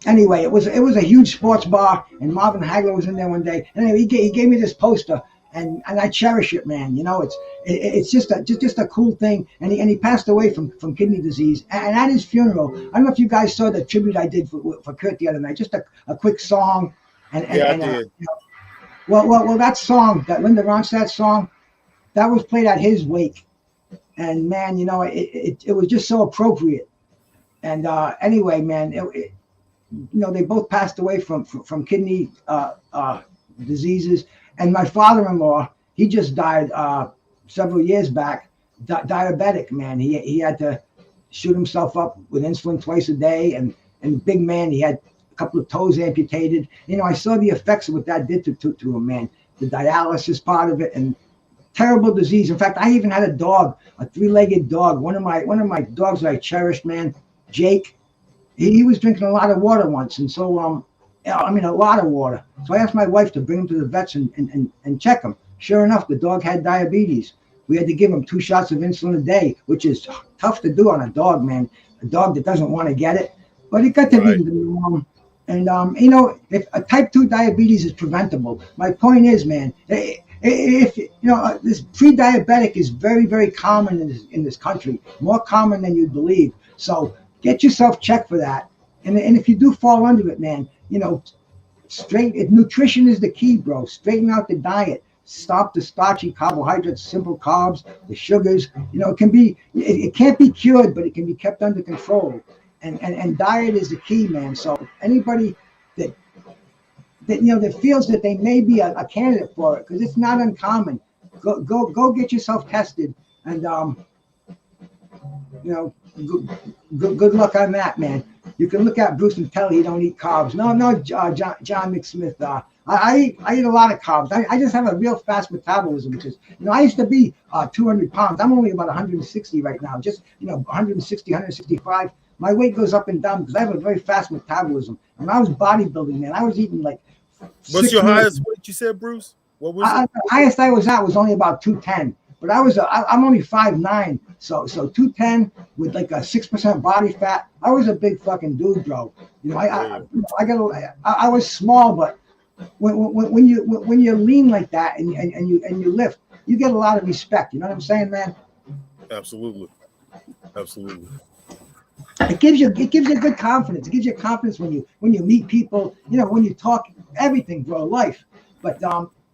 anyway, it was a huge sports bar, and Marvin Hagler was in there one day. And anyway, he gave me this poster. And I cherish it, man. It's just a cool thing. And he passed away from kidney disease. And at his funeral, I don't know if you guys saw the tribute I did for Kurt the other night. Just a quick song. I did. Well, that song, that Linda Ronstadt song, that was played at his wake. And man, it was just so appropriate. And anyway, man, they both passed away from kidney diseases. And my father-in-law, he just died several years back. Diabetic, man. He had to shoot himself up with insulin twice a day, and big man, he had a couple of toes amputated. You know, I saw the effects of what that did to him, man. The dialysis part of it, and terrible disease. In fact, I even had a dog, a 3-legged dog. One of my dogs that I cherished, man, Jake. He was drinking a lot of water once, and so I mean a lot of water. So I asked my wife to bring him to the vets and check him. Sure enough, the dog had diabetes. We had to give him 2 shots of insulin a day, which is tough to do on a dog, man. A dog that doesn't want to get it, but it got to be the norm. And you know, if a type 2 diabetes is preventable, my point is, man, if you know, this pre-diabetic is very, very common in this country, more common than you'd believe. So get yourself checked for that. And if you do fall under it, man, you know, nutrition is the key, bro. Straighten out the diet. Stop the starchy carbohydrates, simple carbs, the sugars. You know, it can't be cured, but it can be kept under control. And diet is the key, man. So anybody that you know that feels that they may be a candidate for it, because it's not uncommon, go get yourself tested, and you know, good luck on that, man. You can look at Bruce and tell he don't eat carbs. No, John McSmith. I eat a lot of carbs. I just have a real fast metabolism because, you know, I used to be 200 pounds. I'm only about 160 right now. Just, you know, 160, 165. My weight goes up and down because I have a very fast metabolism. When I was bodybuilding, man, I was eating like. What's your highest weight? You said, Bruce? What was it? The highest I was at was only about 210. But I'm only 5'9", so 210 with like a 6% body fat. I was a big fucking dude, bro. You know, I was small, but when you're lean like that and you lift, you get a lot of respect. You know what I'm saying, man? Absolutely. It gives you good confidence. It gives you confidence when you meet people. You know, when you talk, everything, bro, life. But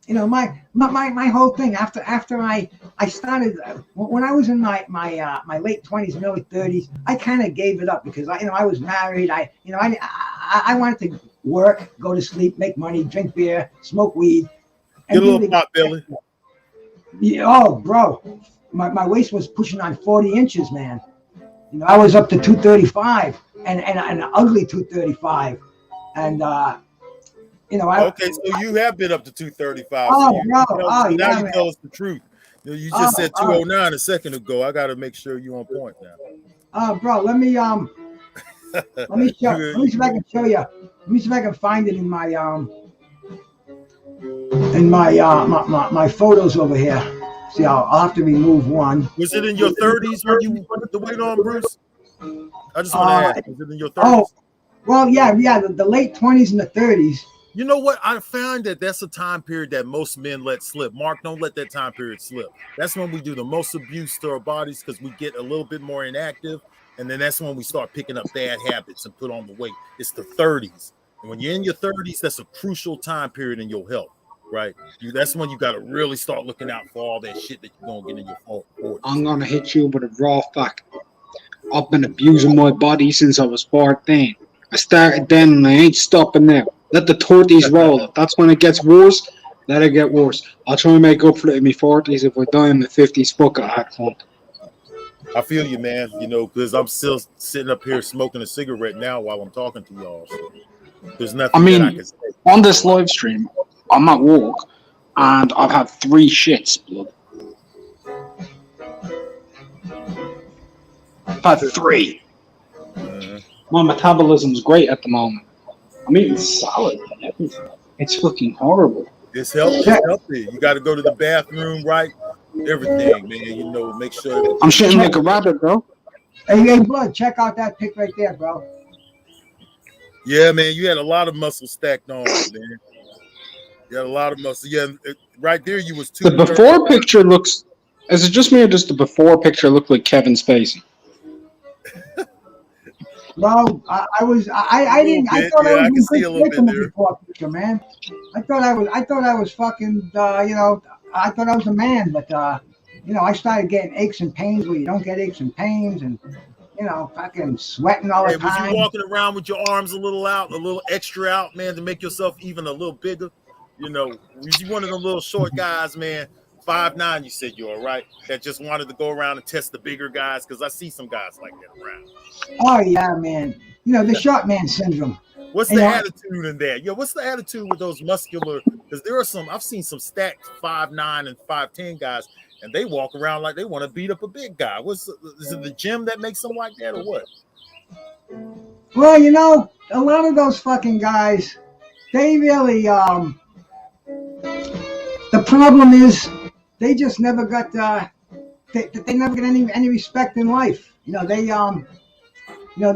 you know, my whole thing after I started when I was in my late 20s and early 30s, I kind of gave it up because I was married. I wanted to work, go to sleep, make money, drink beer, smoke weed. Get a little pot belly. Yeah, oh, bro, my waist was pushing on 40 inches, man. You know, I was up to 235 and an ugly 235, and you know, okay, so you have been up to 235. Oh, so no. Now you tell us the truth. You just said 209 a second ago. I got to make sure you're on point now. Bro, let me see if I can show you. Let me see if I can find it in my photos over here. See, I'll have to remove one. Was it in your 30s when you put the weight on, Bruce? I just want to ask. Was it in your 30s? Oh, well, yeah, the late 20s and the 30s. You know what? I found that's a time period that most men let slip. Mark, don't let that time period slip. That's when we do the most abuse to our bodies because we get a little bit more inactive. And then that's when we start picking up bad habits and put on the weight. It's the 30s. And when you're in your 30s, that's a crucial time period in your health, right? That's when you got to really start looking out for all that shit that you're going to get in your 40s. I'm going to hit you with a raw fact. I've been abusing my body since I was 14. I started then and I ain't stopping now. Let the 30s roll. If that's when it gets worse, let it get worse. I'll try and make up for it in my 40s. If I die in my 50s, fuck it, I had fun. I feel you, man, you know, because I'm still sitting up here smoking a cigarette now while I'm talking to y'all. So there's nothing that I can say. On this live stream, I'm at work, and I've had 3 shits, blood. I've had 3. My metabolism's great at the moment. I'm eating salad and everything. It's fucking horrible. It's healthy. You got to go to the bathroom, right? Everything, man. You know, make sure. I'm shitting like a rabbit, bro. Hey, blood, check out that pic right there, bro. Yeah, man. You had a lot of muscle stacked on, man. You had a lot of muscle. Yeah, right there, you was too. The before picture looks. Is it just me or does the before picture look like Kevin Spacey? Bro, I thought I was in good shape in the before picture, man. I thought I was fucking, you know, I thought I was a man, but you know, I started getting aches and pains where you don't get aches and pains, and you know, fucking sweating all the time. Was you walking around with your arms a little out, a little extra out, man, to make yourself even a little bigger? You know, was you one of the little short guys, man, 5'9", you said you are, right? That just wanted to go around and test the bigger guys, because I see some guys like that around. Oh yeah, man. You know, the short man syndrome. What's the attitude in that? Yo, what's the attitude with those muscular? Because there are some, I've seen some stacked 5'9" and 5'10" guys, and they walk around like they want to beat up a big guy. Is it the gym that makes them like that, or what? Well, you know, a lot of those fucking guys, they really, the problem is they just never got, they never got any respect in life. You know, they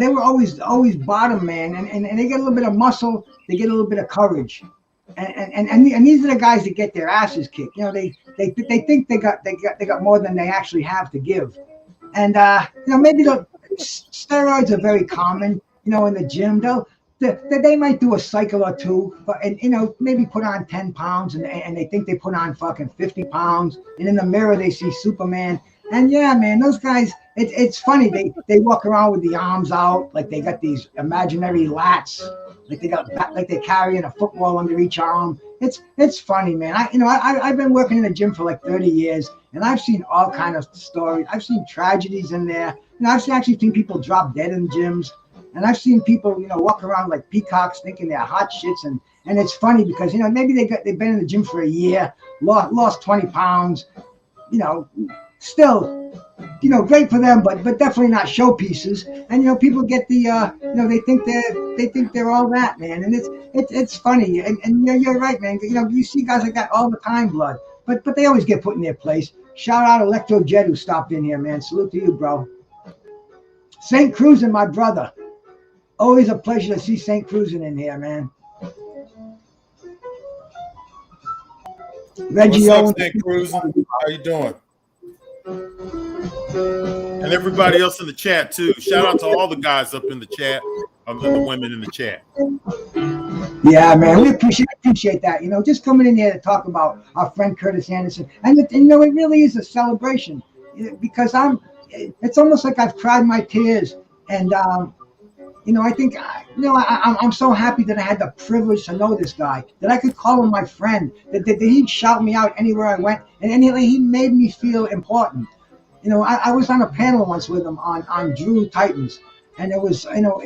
were always bottom, man, and they get a little bit of muscle, they get a little bit of courage, and these are the guys that get their asses kicked. You know, they think they got more than they actually have to give, and you know, maybe the steroids are very common. You know, in the gym, they might do a cycle or two, but and you know, maybe put on 10 pounds, and they think they put on fucking 50 pounds, and in the mirror they see Superman. And yeah, man, those guys, it's funny. They walk around with the arms out, like they got these imaginary lats, like they're carrying a football under each arm. It's funny, man. I've been working in the gym for like 30 years, and I've seen all kind of stories. I've seen tragedies in there. You know, I've actually seen people drop dead in gyms, and I've seen people, you know, walk around like peacocks, thinking they're hot shits. And it's funny because, you know, maybe they've been in the gym for a year, lost 20 pounds, you know. Still, you know, great for them, but definitely not showpieces. And you know, people get the, you know, they think they're all that, man. And it's funny. And you know, you're right, man. You know, you see guys like that all the time, blood. But they always get put in their place. Shout out Electro Jet who stopped in here, man. Salute to you, bro. St. Cruisin', my brother. Always a pleasure to see St. Cruisin' in here, man. Reggie What's up, St. Cruisin'? How you doing? And everybody else in the chat too. Shout out to all the guys up in the chat, and the women in the chat. Yeah, man, we appreciate that. You know, just coming in here to talk about our friend Curtis Anderson, and you know, it really is a celebration because it's almost like I've cried my tears, and you know, I think, you know, I'm so happy that I had the privilege to know this guy, that I could call him my friend, that he'd shout me out anywhere I went, and he made me feel important. You know, I was on a panel once with him on Drew Titans, and it was, you know,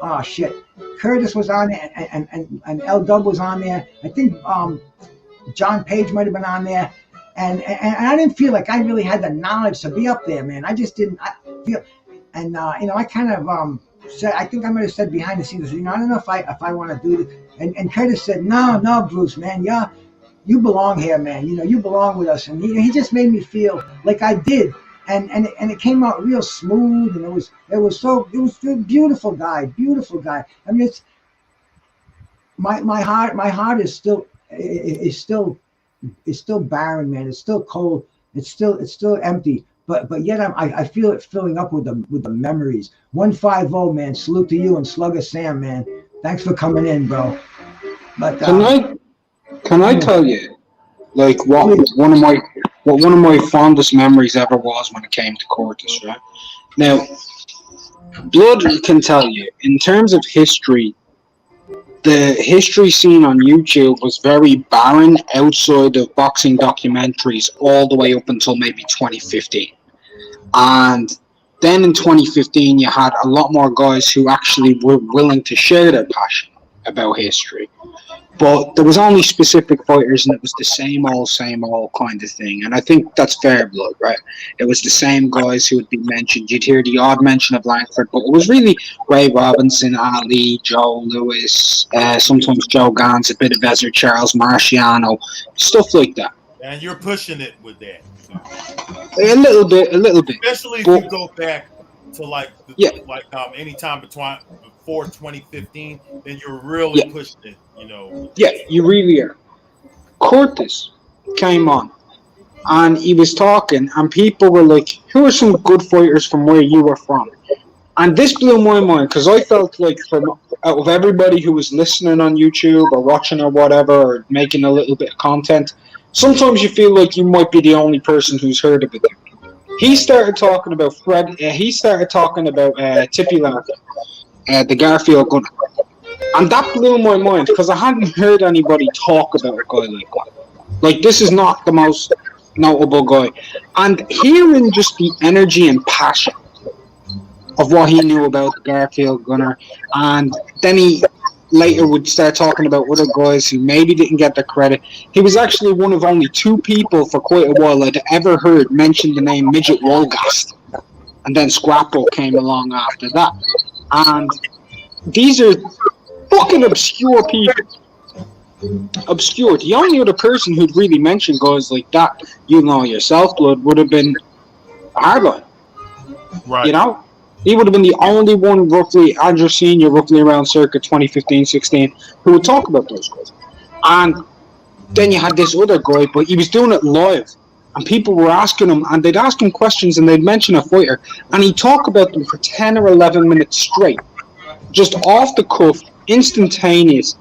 oh shit, Curtis was on there, and L Dub was on there. I think John Page might have been on there, and I didn't feel like I really had the knowledge to be up there, man. I just didn't feel, and you know, I kind of said, I think I might have said behind the scenes, you know, I don't know if I want to do this. And Curtis said, no, Bruce, man, yeah, you belong here, man. You know, you belong with us. And he just made me feel like I did. And it came out real smooth, and it was a beautiful guy. I mean, it's my heart is still barren, man. It's still cold. It's still empty. But yet I feel it filling up with the memories. 150, man. Salute to you and Slugger Sam, man. Thanks for coming in, bro. But can I tell you, like, what one of my fondest memories ever was when it came to Curtis, right? Now, Blood can tell you, in terms of history, the history scene on YouTube was very barren outside of boxing documentaries all the way up until maybe 2015. And then in 2015, you had a lot more guys who actually were willing to share their passion about history. But there was only specific fighters, and it was the same old kind of thing. And I think that's fair, Blood, right? It was the same guys who would be mentioned. You'd hear the odd mention of Langford, but it was really Ray Robinson, Ali, Joe Louis, sometimes Joe Gans, a bit of Ezra Charles, Marciano, stuff like that. And you're pushing it with that. A little bit. Especially if you go back to any time before 2015, then you're really pushing it, you know. Yeah, you really are. Curtis came on, and he was talking, and people were like, who are some good fighters from where you were from? And this blew my mind, because I felt like out of everybody who was listening on YouTube or watching or whatever, or making a little bit of content, sometimes you feel like you might be the only person who's heard of it. He started talking about Tippy Larkin, the Garfield gunner. And that blew my mind, because I hadn't heard anybody talk about a guy like that. Like, this is not the most notable guy. And hearing just the energy and passion of what he knew about the Garfield gunner, and then he later would start talking about other guys who maybe didn't get the credit. He was actually one of only two people for quite a while I'd ever heard mention the name Midget Wolgast. And then Scrapple came along after that. And these are fucking obscure people. Obscure. The only other person who'd really mentioned guys like that, you know yourself, Blood, would have been Hardline. Right. You know? He would have been the only one, roughly, Andrew Sr., roughly around circa 2015-16, who would talk about those guys. And then you had this other guy, but he was doing it live. And people were asking him, and they'd ask him questions, and they'd mention a fighter, and he'd talk about them for 10 or 11 minutes straight. Just off the cuff, instantaneous.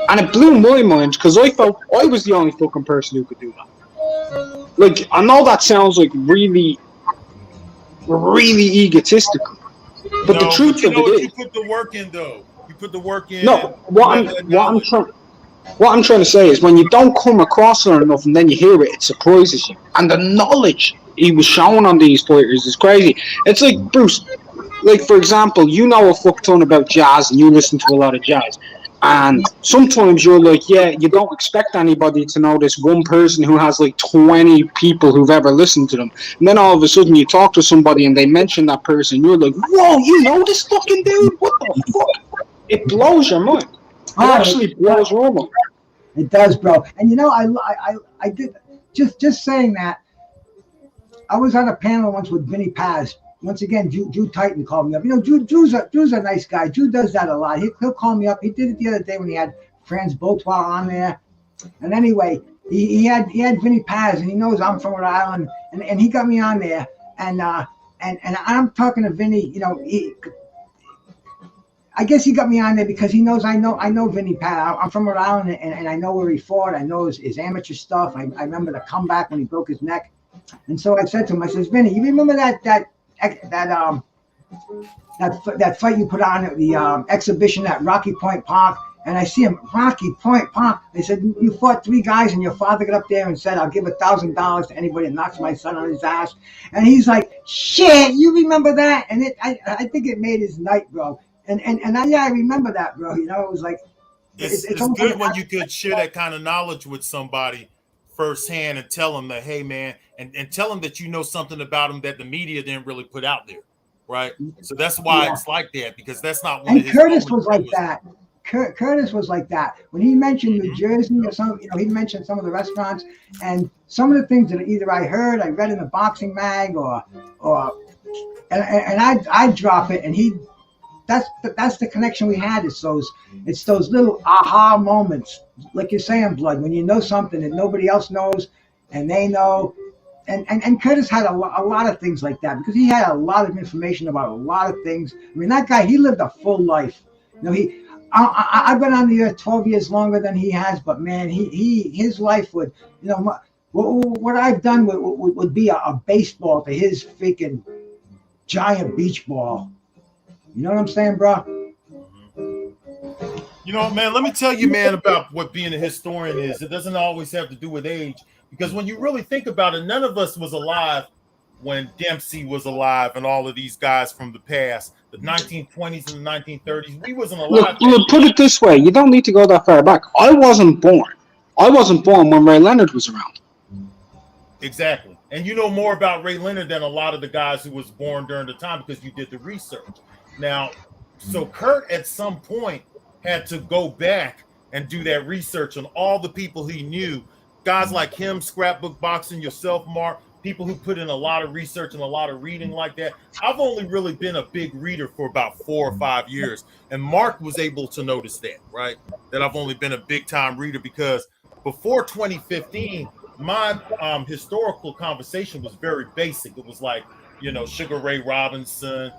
And it blew my mind, because I felt I was the only fucking person who could do that. Like, I know that sounds like really egotistical. But the truth of it is, you put the work in, though. You put the work in. No, what I'm trying to say is, when you don't come across it enough and then you hear it, it surprises you. And the knowledge he was showing on these fighters is crazy. It's like, Bruce, like, for example, you know a fuck ton about jazz and you listen to a lot of jazz. And sometimes you're like, yeah, you don't expect anybody to know this one person who has like 20 people who've ever listened to them. And then all of a sudden you talk to somebody and they mention that person. You're like, whoa, you know this fucking dude? What the fuck? It blows your mind. It actually blows your mind. It does, bro. And you know, I did, just saying that, I was on a panel once with Vinny Paz. Once again, Drew Titan called me up. You know, Drew's a nice guy. Drew does that a lot. He'll call me up. He did it the other day when he had Franz Botois on there. And anyway, he had Vinny Paz, and he knows I'm from Rhode Island, and he got me on there. And I'm talking to Vinny. You know, I guess he got me on there because he knows I know Vinny Paz. I'm from Rhode Island, and I know where he fought. I know his amateur stuff. I remember the comeback when he broke his neck. And so I said to him, I says, Vinny, you remember that fight you put on at the exhibition at Rocky Point Park? And I see him, Rocky Point Park. They said, you fought 3 guys and your father got up there and said, I'll give $1,000 to anybody that knocks my son on his ass. And he's like, shit, you remember that? And I think it made his night, bro. And I remember that, bro. You know, it was like, it's good when you could share that kind of knowledge with somebody firsthand and tell them that, hey, man, and tell them that you know something about them that the media didn't really put out there, right? So that's why it's like that, because that's not one of his. Curtis was like that. Curtis was like that when he mentioned New Jersey or some. You know, he mentioned some of the restaurants and some of the things that either I heard, I read in the boxing mag, and I'd drop it, and he. That's the connection we had. It's those little aha moments, like you're saying, Blood, when you know something that nobody else knows, and they know. And Curtis had a lot of things like that because he had a lot of information about a lot of things. I mean, that guy, he lived a full life. You know, I've been on the earth 12 years longer than he has, but man, his life would, you know, what I've done would be a baseball to his freaking giant beach ball. You know what I'm saying, bro? You know, man, let me tell you, man, about what being a historian is. It doesn't always have to do with age, because when you really think about it, none of us was alive when Dempsey was alive and all of these guys from the past, the 1920s and the 1930s. We wasn't alive. Look, put it this way. You don't need to go that far back. I wasn't born. I wasn't born when Ray Leonard was around. Exactly. And you know more about Ray Leonard than a lot of the guys who was born during the time because you did the research. Now, so Kurt at some point had to go back and do that research on all the people he knew, guys like him, Scrapbook Boxing, yourself, Mark, people who put in a lot of research and a lot of reading like that. I've only really been a big reader for about 4 or 5 years, and Mark was able to notice that, right? That I've only been a big time reader because before 2015, my historical conversation was very basic. It was like, you know, Sugar Ray Robinson,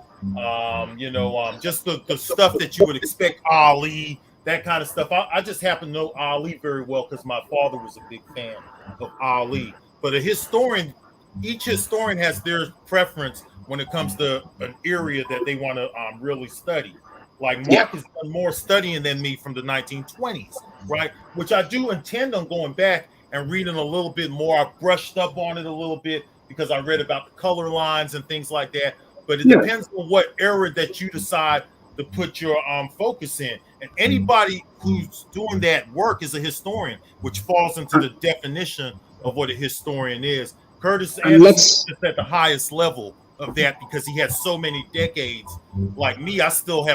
just the stuff that you would expect, Ali, that kind of stuff. I just happen to know Ali very well because my father was a big fan of Ali. But a historian, each historian has their preference when it comes to an area that they want to really study. Like Mark has done more studying than me from the 1920s, right? Which I do intend on going back and reading a little bit more. I brushed up on it a little bit because I read about the color lines and things like that. But it depends on what era that you decide to put your focus in. And anybody who's doing that work is a historian, which falls into the definition of what a historian is. Curtis Anderson is at the highest level of that because he has so many decades. Like me, I'm still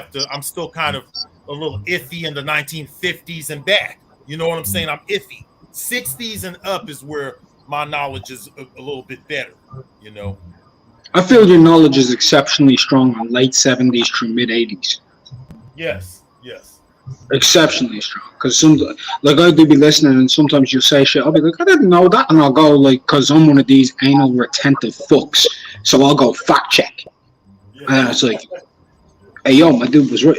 kind of a little iffy in the 1950s and back. You know what I'm saying? I'm iffy. 60s and up is where my knowledge is a little bit better, you know. I feel your knowledge is exceptionally strong on late 70s through mid 80s. Yes. Exceptionally strong. Because I do be listening, and sometimes you say shit, I'll be like, I didn't know that, and I'll go like, because I'm one of these anal retentive fucks, so I'll go fact check, and it's like, hey yo, my dude was right.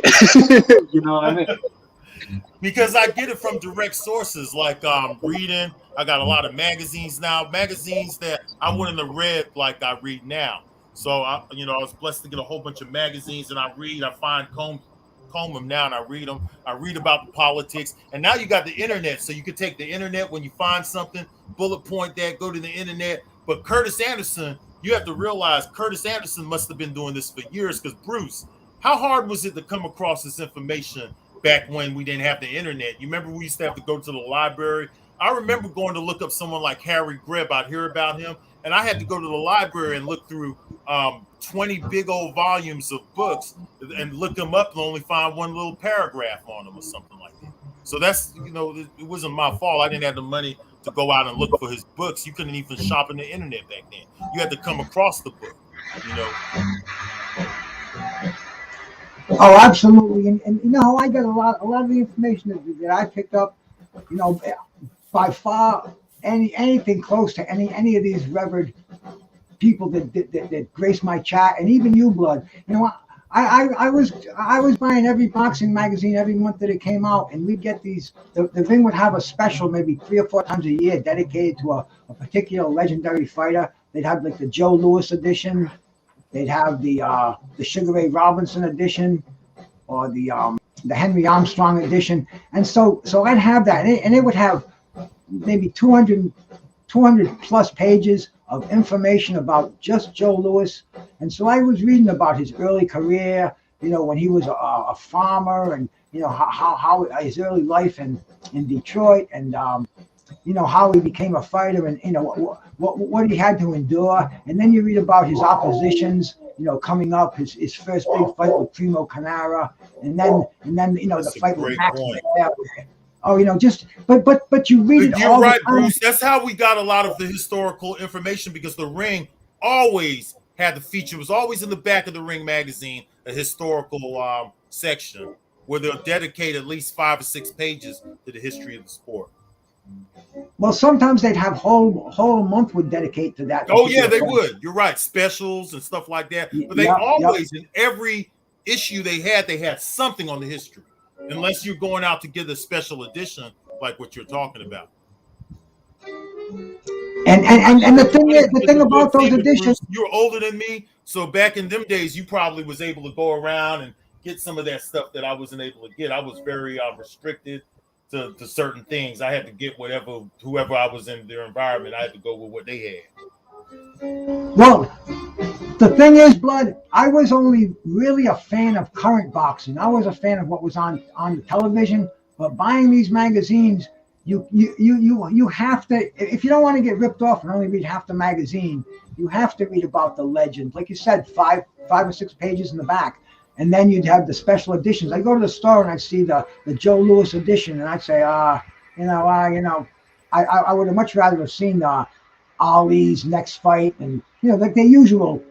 You know what I mean? Because I get it from direct sources, like reading. I got a lot of magazines now, magazines that I wouldn't have read like I read now. So I was blessed to get a whole bunch of magazines, and I comb them now, and I read them. I read about the politics, and now you got the internet, so you can take the internet when you find something, bullet point that, go to the internet. But Curtis Anderson, you have to realize Curtis Anderson must have been doing this for years. Because Bruce, how hard was it to come across this information back when we didn't have the internet? You remember we used to have to go to the library. I remember going to look up someone like Harry Greb. I'd hear about him, and I had to go to the library and look through 20 big old volumes of books and look them up and only find one little paragraph on them or something like that. So that's, it wasn't my fault. I didn't have the money to go out and look for his books. You couldn't even shop on the internet back then. You had to come across the book, Oh, absolutely. And I got a lot of the information that I picked up, by far anything close to any of these revered people that grace my chat, and even you, Blood. I was buying every boxing magazine every month that it came out, and we'd get these. The thing would have a special maybe 3 or 4 times a year dedicated to a particular legendary fighter. They'd have like the Joe Louis edition. They'd have the Sugar Ray Robinson edition, or the Henry Armstrong edition. And so I'd have that, and it would have maybe 200 plus pages of information about just Joe Louis. And so I was reading about his early career, when he was a farmer, and how his early life in Detroit, and how he became a fighter, and what he had to endure. And then you read about his oppositions, coming up, his first big fight with Primo Canara, and then the fight with Max Baer. Oh, but you read it. You're right, Bruce. That's how we got a lot of the historical information, because the Ring always had the feature. It was always in the back of the Ring magazine, a historical section where they'll dedicate at least 5 or 6 pages to the history of the sport. Well, sometimes they'd have whole month would dedicate to that. Oh yeah, they would. You're right, specials and stuff like that. But they always, in every issue they had something on the history. Unless you're going out to get a special edition like what you're talking about. And the thing about those editions, you're older than me, so back in them days, you probably was able to go around and get some of that stuff that I wasn't able to get. I was very restricted to certain things. I had to get whoever I was in their environment, I had to go with what they had. Well, the thing is, Blood, I was only really a fan of current boxing. I was a fan of what was on the television. But buying these magazines, you have to, if you don't want to get ripped off and only read half the magazine, you have to read about the legend. Like you said, 5 or 6 pages in the back. And then you'd have the special editions. I go to the store and I see the Joe Louis edition, and I'd say, I would have much rather have seen Ali's next fight, and like the usual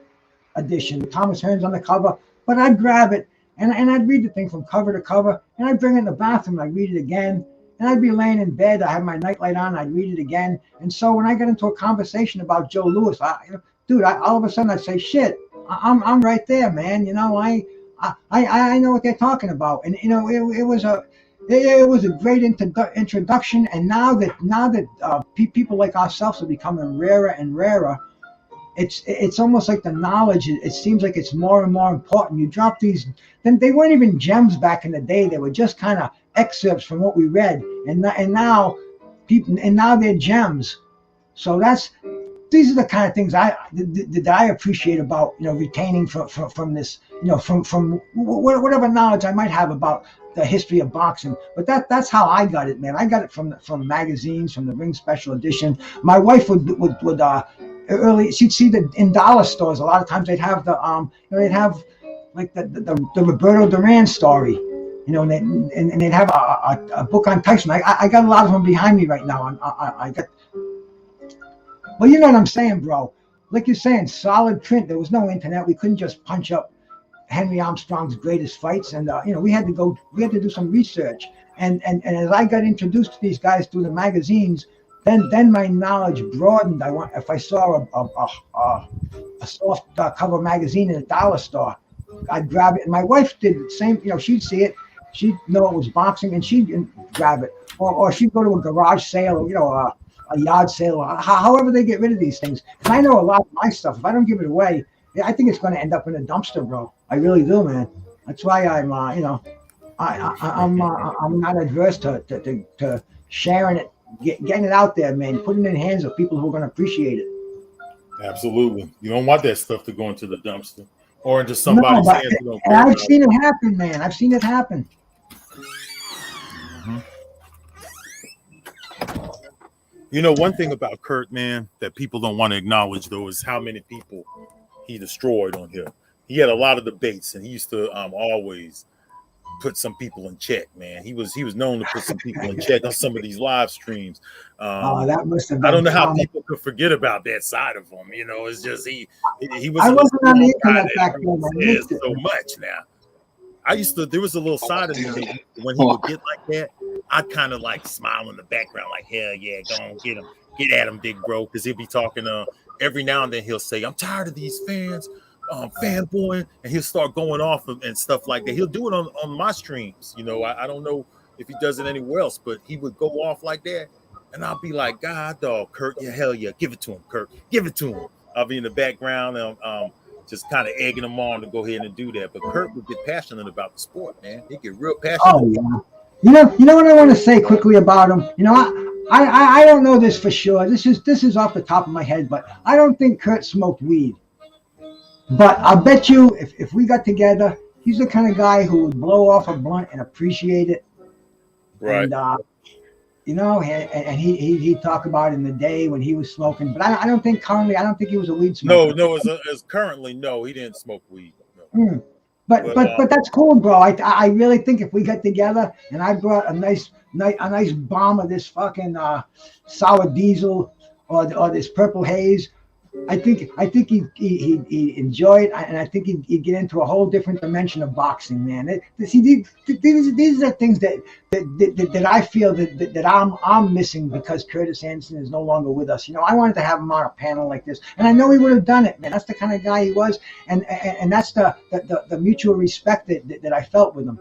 edition, Thomas Hearns on the cover. But I'd grab it and I'd read the thing from cover to cover, and I'd bring it in the bathroom and I'd read it again. And I'd be laying in bed, I had my nightlight on, I'd read it again. And so when I got into a conversation about Joe Louis, all of a sudden I'd say, shit, I'm right there, man. I know what they're talking about, and it was a great introduction. And now that people like ourselves are becoming rarer and rarer, it's almost like the knowledge. It seems like it's more and more important. You drop these, then they weren't even gems back in the day. They were just kind of excerpts from what we read, and now people, and now they're gems. So these are the kind of things that I appreciate about, retaining from this, from whatever knowledge I might have about the history of boxing. But that's how I got it, man. I got it from magazines, from the Ring Special Edition. My wife would early, she'd see that in dollar stores a lot of times they'd have they'd have like the Roberto Duran story, and they'd have a book on Tyson. I got a lot of them behind me right now. I got. Well, you know what I'm saying, bro. Like you're saying, solid print. There was no internet. We couldn't just punch up Henry Armstrong's greatest fights, and we had to do some research. And as I got introduced to these guys through the magazines, then my knowledge broadened. If I saw a soft cover magazine in a dollar store, I'd grab it. And my wife did the same. She'd see it, she'd know it was boxing, and she'd grab it, or she'd go to a garage sale, or a yard sale, however they get rid of these things. Because I know a lot of my stuff. If I don't give it away, I think it's going to end up in a dumpster, bro. I really do, man. That's why I'm not adverse to sharing it, getting it out there, man. Putting it in the hands of people who are going to appreciate it. Absolutely. You don't want that stuff to go into the dumpster or into somebody's hands. And I've seen it happen, man. I've seen it happen. Mm-hmm. One thing about Kurt, man, that people don't want to acknowledge, though, is how many people he destroyed on here. He had a lot of debates, and he used to always put some people in check, man. He was known to put some people in check on some of these live streams. That must have been. I don't know how people could forget about that side of him. It's just he was. I wasn't on the internet back then. So much now. There was a little side of me when he would get like that, I'd kind of like smile in the background, like, hell yeah, go on, get him, get at him, big bro. Because he'll be talking, every now and then he'll say, I'm tired of these fans, fanboying, and he'll start going off and stuff like that. He'll do it on my streams. I don't know if he does it anywhere else, but he would go off like that. And I'll be like, God, dog, Kurt, yeah, hell yeah, give it to him, Kurt, give it to him. I'll be in the background, just kind of egging him on to go ahead and do that. But Kurt would get passionate about the sport, man. He'd get real passionate. Oh, yeah. You know what I want to say quickly about him? I don't know this for sure. This is off the top of my head, but I don't think Kurt smoked weed. But I'll bet you if we got together, he's the kind of guy who would blow off a blunt and appreciate it. Right. And he'd talk about it in the day when he was smoking. But I don't think he was a weed smoker. No, as currently, no, he didn't smoke weed. No. But that's cool, bro. I really think if we got together and I brought a nice bomb of this fucking sour diesel or this purple haze, I think he'd enjoy it, and I think he'd get into a whole different dimension of boxing, man. These are things that I feel that I'm missing because Curtis Anderson is no longer with us. I wanted to have him on a panel like this, and I know he would have done it, man. That's the kind of guy he was, and that's the mutual respect that I felt with him.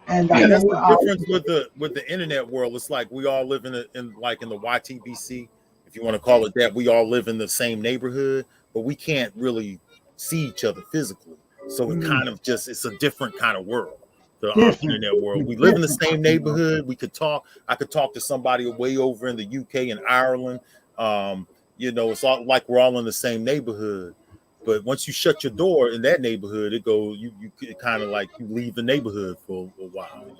And that's the difference with the internet world. It's like we all live in the YTBC. If you want to call it that, we all live in the same neighborhood, but we can't really see each other physically. So it kind of it's a different kind of world, the internet world. We live in the same neighborhood. We could talk. I could talk to somebody way over in the UK and Ireland. It's all like we're all in the same neighborhood. But once you shut your door in that neighborhood, it goes. You kind of like you leave the neighborhood for a while.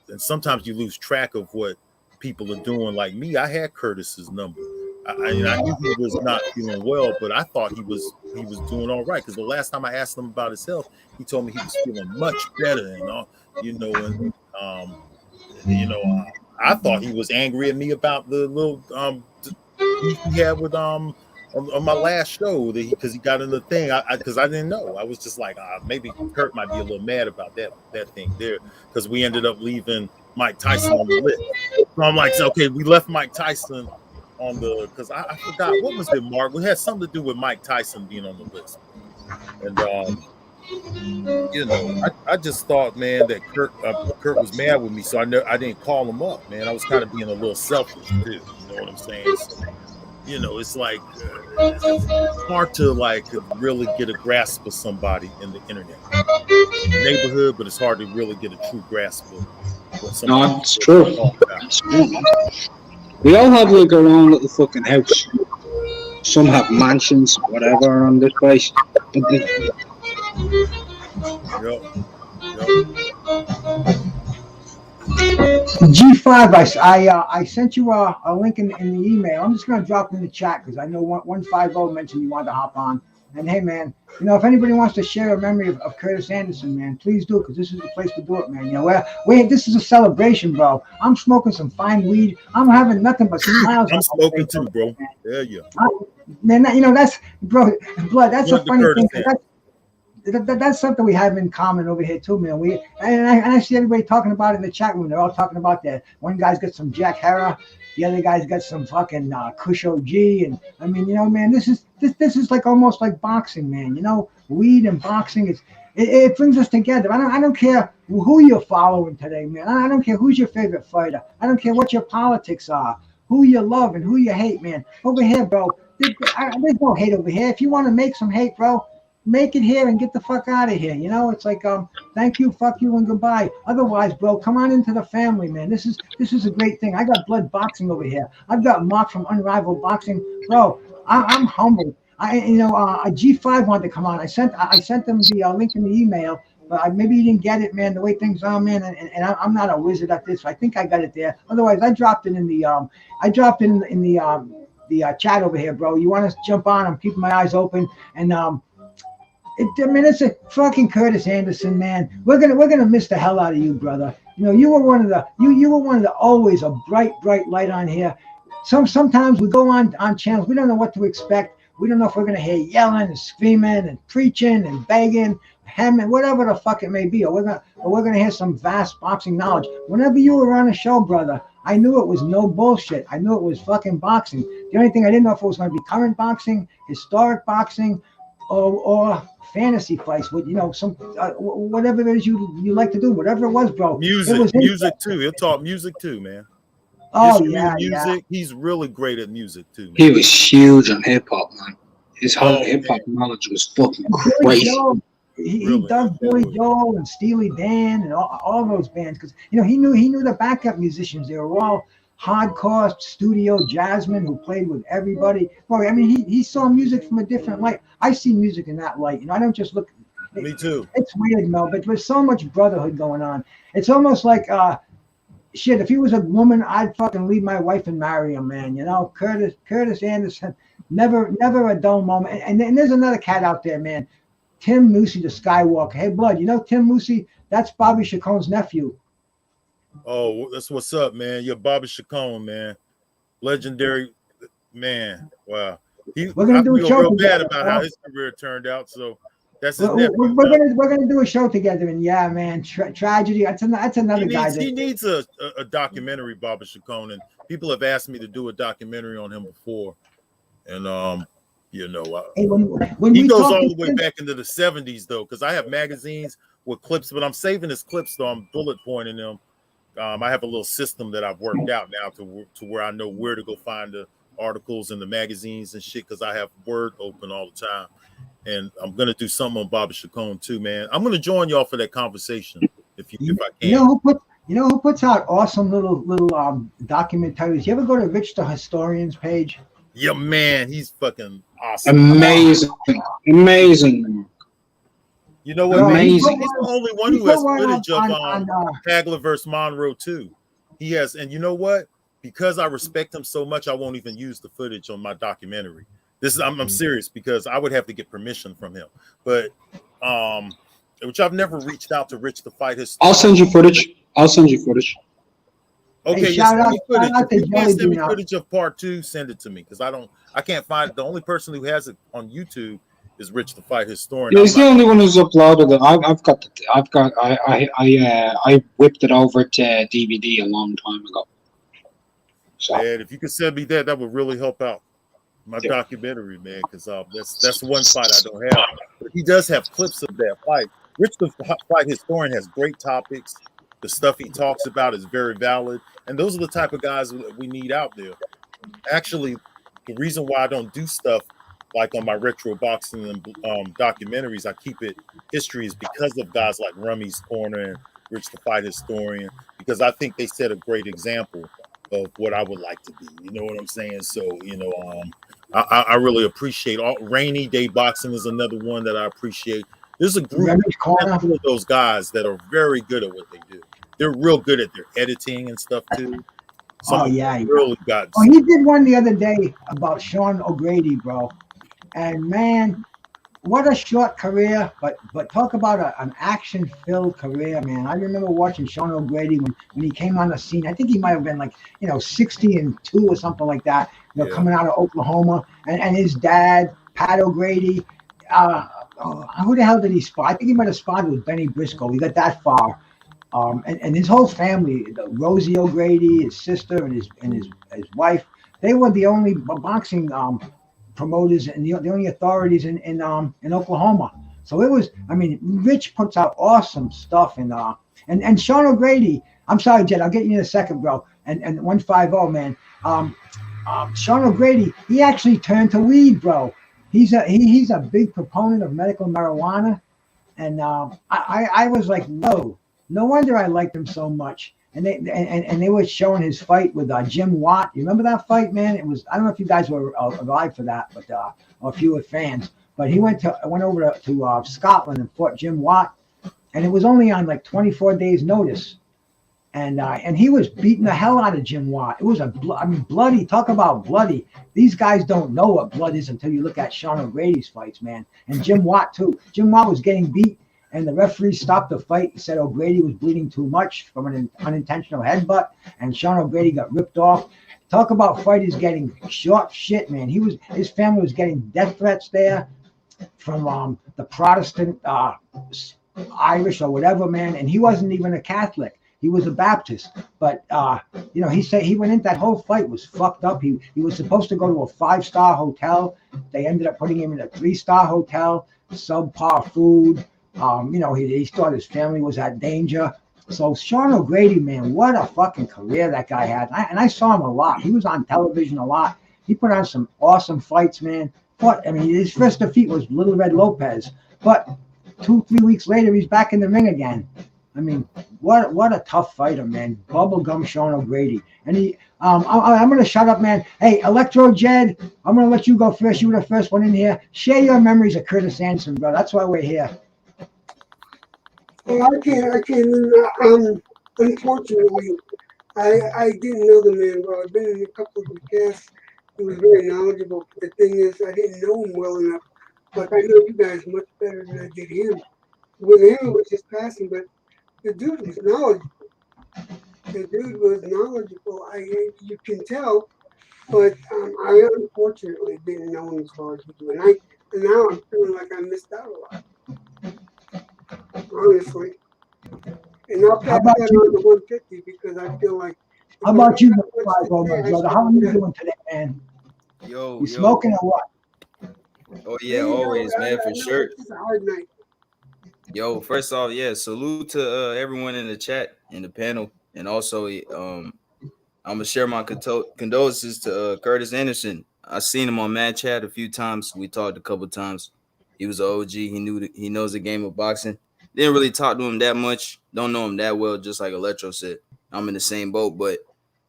And sometimes you lose track of what people are doing. Like me, I had Curtis's number. I knew he was not feeling well, but I thought he was doing all right, because the last time I asked him about his health, he told me he was feeling much better, I thought he was angry at me about the little beef he had with on my last show because he got in the thing. Because I didn't know. I was just like, maybe Kurt might be a little mad about that thing there, because we ended up leaving Mike Tyson on the list. So I'm like, okay, we left Mike Tyson on because I forgot, what was it, Mark? We had something to do with Mike Tyson being on the list. And I just thought, man, that Kurt was mad with me, so I didn't call him up, man. I was kind of being a little selfish too. You know what I'm saying? So, it's like it's hard to like really get a grasp of somebody in the internet neighborhood, but it's hard to really get a true grasp of No, it's true. It's true, man. We all have like our own little fucking house. Some have mansions, whatever, on this place. But Yep. G5, I sent you a link in the email. I'm just gonna drop it in the chat because I know 150 mentioned you wanted to hop on. And hey, man, if anybody wants to share a memory of Curtis Anderson, man, please do, because this is the place to do it, man. This is a celebration, bro. I'm smoking some fine weed. I'm having nothing but smiles. I'm smoking too, bro. Yeah. Man, that's, bro, blood. That's a funny thing. That's something we have in common over here too, man. I see everybody talking about it in the chat room. They're all talking about that. One guy's got some Jack Hera, the other guy's got some fucking Kush OG, and I mean, man, this is like almost like boxing, man. Weed and boxing, it brings us together. I don't care who you're following today, man. I don't care who's your favorite fighter. I don't care what your politics are, who you love and who you hate, man. Over here, bro, there's no hate over here. If you want to make some hate, bro, make it here and get the fuck out of here. It's like thank you, fuck you, and goodbye. Otherwise, bro, come on into the family, man. This is a great thing. I got blood boxing over here. I've got Mark from Unrivaled Boxing, bro. I'm humbled. A G5 wanted to come on. I sent them the link in the email, but maybe you didn't get it, man. The way things are, man, and I'm not a wizard at this, so I think I got it there. Otherwise, I dropped it in the chat over here, bro. You want to jump on? I'm keeping my eyes open, and it's a fucking Curtis Anderson, man. We're gonna miss the hell out of you, brother. You were one of the always a bright light on here. Sometimes we go on channels, we don't know what to expect. We don't know if we're gonna hear yelling and screaming and preaching and begging, hemming, whatever the fuck it may be, or we're gonna hear some vast boxing knowledge. Whenever you were on a show, brother, I knew it was no bullshit. I knew it was fucking boxing. The only thing I didn't know if it was gonna be current boxing, historic boxing, or fantasy fights with some whatever it is you like to do, whatever it was, bro. Music too. He'll talk music too, man. Music. Yeah. He's really great at music too, man. He was huge on hip hop, man. His whole hip hop knowledge was fucking crazy. He dug Billy Joel and Steely Dan and all those bands because he knew the backup musicians. They were all hardcore studio jazzmen who played with everybody. Boy, I mean, he saw music from a different light. I see music in that light. I don't just look. Me too. It's weird, Mel, but there's so much brotherhood going on. It's almost like shit. If he was a woman, I'd fucking leave my wife and marry him, man. Curtis Anderson, never a dull moment. And there's another cat out there, man. Tim Moosey, the Skywalker. Hey, blood, Tim Moosey? That's Bobby Chacon's nephew. Oh, that's what's up, man. You're Bobby Chacon, man. Legendary, man. Wow. We're gonna do a show real bad about how his career turned out. So that's his nephew. We're gonna do a show together, and yeah, man. Tragedy. That's another guy. He needs a documentary, Bobby Chacon, and people have asked me to do a documentary on him before, and he goes all the way back into the 70s though, because I have magazines with clips, but I'm saving his clips though. I'm bullet pointing them. I have a little system that I've worked out now to where I know where to go find the articles and the magazines and shit, because I have Word open all the time. And I'm gonna do something on Bobby Chacon too, man. I'm gonna join y'all for that conversation if I can. You know who puts out awesome little documentaries? You ever go to Rich the Historian's page? Yeah, man, he's fucking awesome. Amazing. You know what? Amazing. He's the only one who has footage of Hagler versus Monroe too. He has, and you know what? Because I respect him so much, I won't even use the footage on my documentary. I'm serious, because I would have to get permission from him. But which I've never reached out to Rich to fight his. I'll send you footage. Okay, send me footage. If you can't send me footage of part 2, send it to me, because I can't find it. The only person who has it on YouTube is Rich the Fight Historian. He's the only one who's uploaded it. I whipped it over to DVD a long time ago. So, man, if you could send me that would really help out my documentary, man, because that's one fight I don't have. But he does have clips of that fight. Rich the Fight Historian has great topics. The stuff he talks about is very valid, and those are the type of guys that we need out there. Actually, the reason why I don't do stuff like on my retro boxing and documentaries, I keep it history, is because of guys like Rummy's Corner and Rich the Fight Historian, because I think they set a great example of what I would like to be. You know what I'm saying? So, I really appreciate Rainy Day Boxing is another one that I appreciate. There's a group of those guys that are very good at what they do. They're real good at their editing and stuff too. Really got. Oh, he did one the other day about Sean O'Grady, bro. And man, what a short career, but talk about an action-filled career, man. I remember watching Sean O'Grady when he came on the scene. I think he might have been like 60-2 or something like that. Coming out of Oklahoma, and his dad, Pat O'Grady. Who the hell did he spot? I think he might have spotted with Benny Briscoe. He got that far. And his whole family, Rosie O'Grady, his sister, and his wife, they were the only boxing promoters and the only authorities in Oklahoma. So it was, Rich puts out awesome stuff and Sean O'Grady. I'm sorry, Jed, I'll get you in a second, bro. And 150, man. Sean O'Grady, he actually turned to weed, bro. He's a big proponent of medical marijuana, and I was like, whoa. No wonder I liked him so much. And they were showing his fight with Jim Watt. You remember that fight, man? It was, I don't know if you guys were alive for that, but or if you were fans. But he went over to Scotland and fought Jim Watt, and it was only on like 24 days notice. And he was beating the hell out of Jim Watt. It was bloody. Talk about bloody. These guys don't know what blood is until you look at Sean O'Grady's fights, man. And Jim Watt too. Jim Watt was getting beat. And the referee stopped the fight. He said O'Grady was bleeding too much from an unintentional headbutt, and Sean O'Grady got ripped off. Talk about fighters getting short shit, man. His family was getting death threats there from the Protestant Irish or whatever, man. And he wasn't even a Catholic. He was a Baptist. But he said he went in, that whole fight was fucked up. He was supposed to go to a 5-star hotel. They ended up putting him in a 3-star hotel, subpar food. He thought his family was at danger. So Sean O'Grady, man, what a fucking career that guy had. And I saw him a lot. He was on television a lot. He put on some awesome fights, man. His first defeat was Little Red Lopez. But 2-3 weeks later, he's back in the ring again. What a tough fighter, man. Bubblegum Sean O'Grady. And I'm going to shut up, man. Hey, Electro Jed, I'm going to let you go first. You were the first one in here. Share your memories of Curtis Anderson, bro. That's why we're here. Well, I can't. Unfortunately, I didn't know the man well. I've been in a couple of podcasts. He was very knowledgeable. But the thing is, I didn't know him well enough. But I know you guys much better than I did him. With him, it was just passing. But the dude was knowledgeable. You can tell. But I unfortunately didn't know him as well as you do. And now I'm feeling like I missed out a lot. Honestly. And I'll pass that on to 150 because I feel like. How about you, my brother? How are you doing today, man? You smoking or what? Oh yeah, always, man, for sure. It's a hard night. Yo, first off, salute to everyone in the chat in the panel, and also I'm gonna share my condolences to Curtis Anderson. I seen him on Mad Chat a few times. We talked a couple times. He was an OG. He knows the game of boxing. Didn't really talk to him that much. Don't know him that well. Just like Electro said, I'm in the same boat. But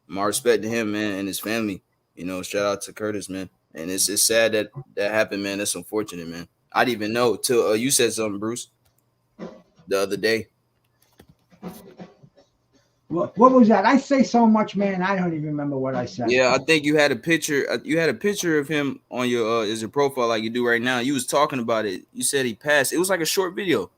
my respect to him, man, and his family. Shout out to Curtis, man. And it's sad that happened, man. That's unfortunate, man. I didn't even know till you said something, Bruce, the other day. What was that? I say so much, man. I don't even remember what I said. Yeah, I think you had a picture. You had a picture of him on your profile, like you do right now. You was talking about it. You said he passed. It was like a short video,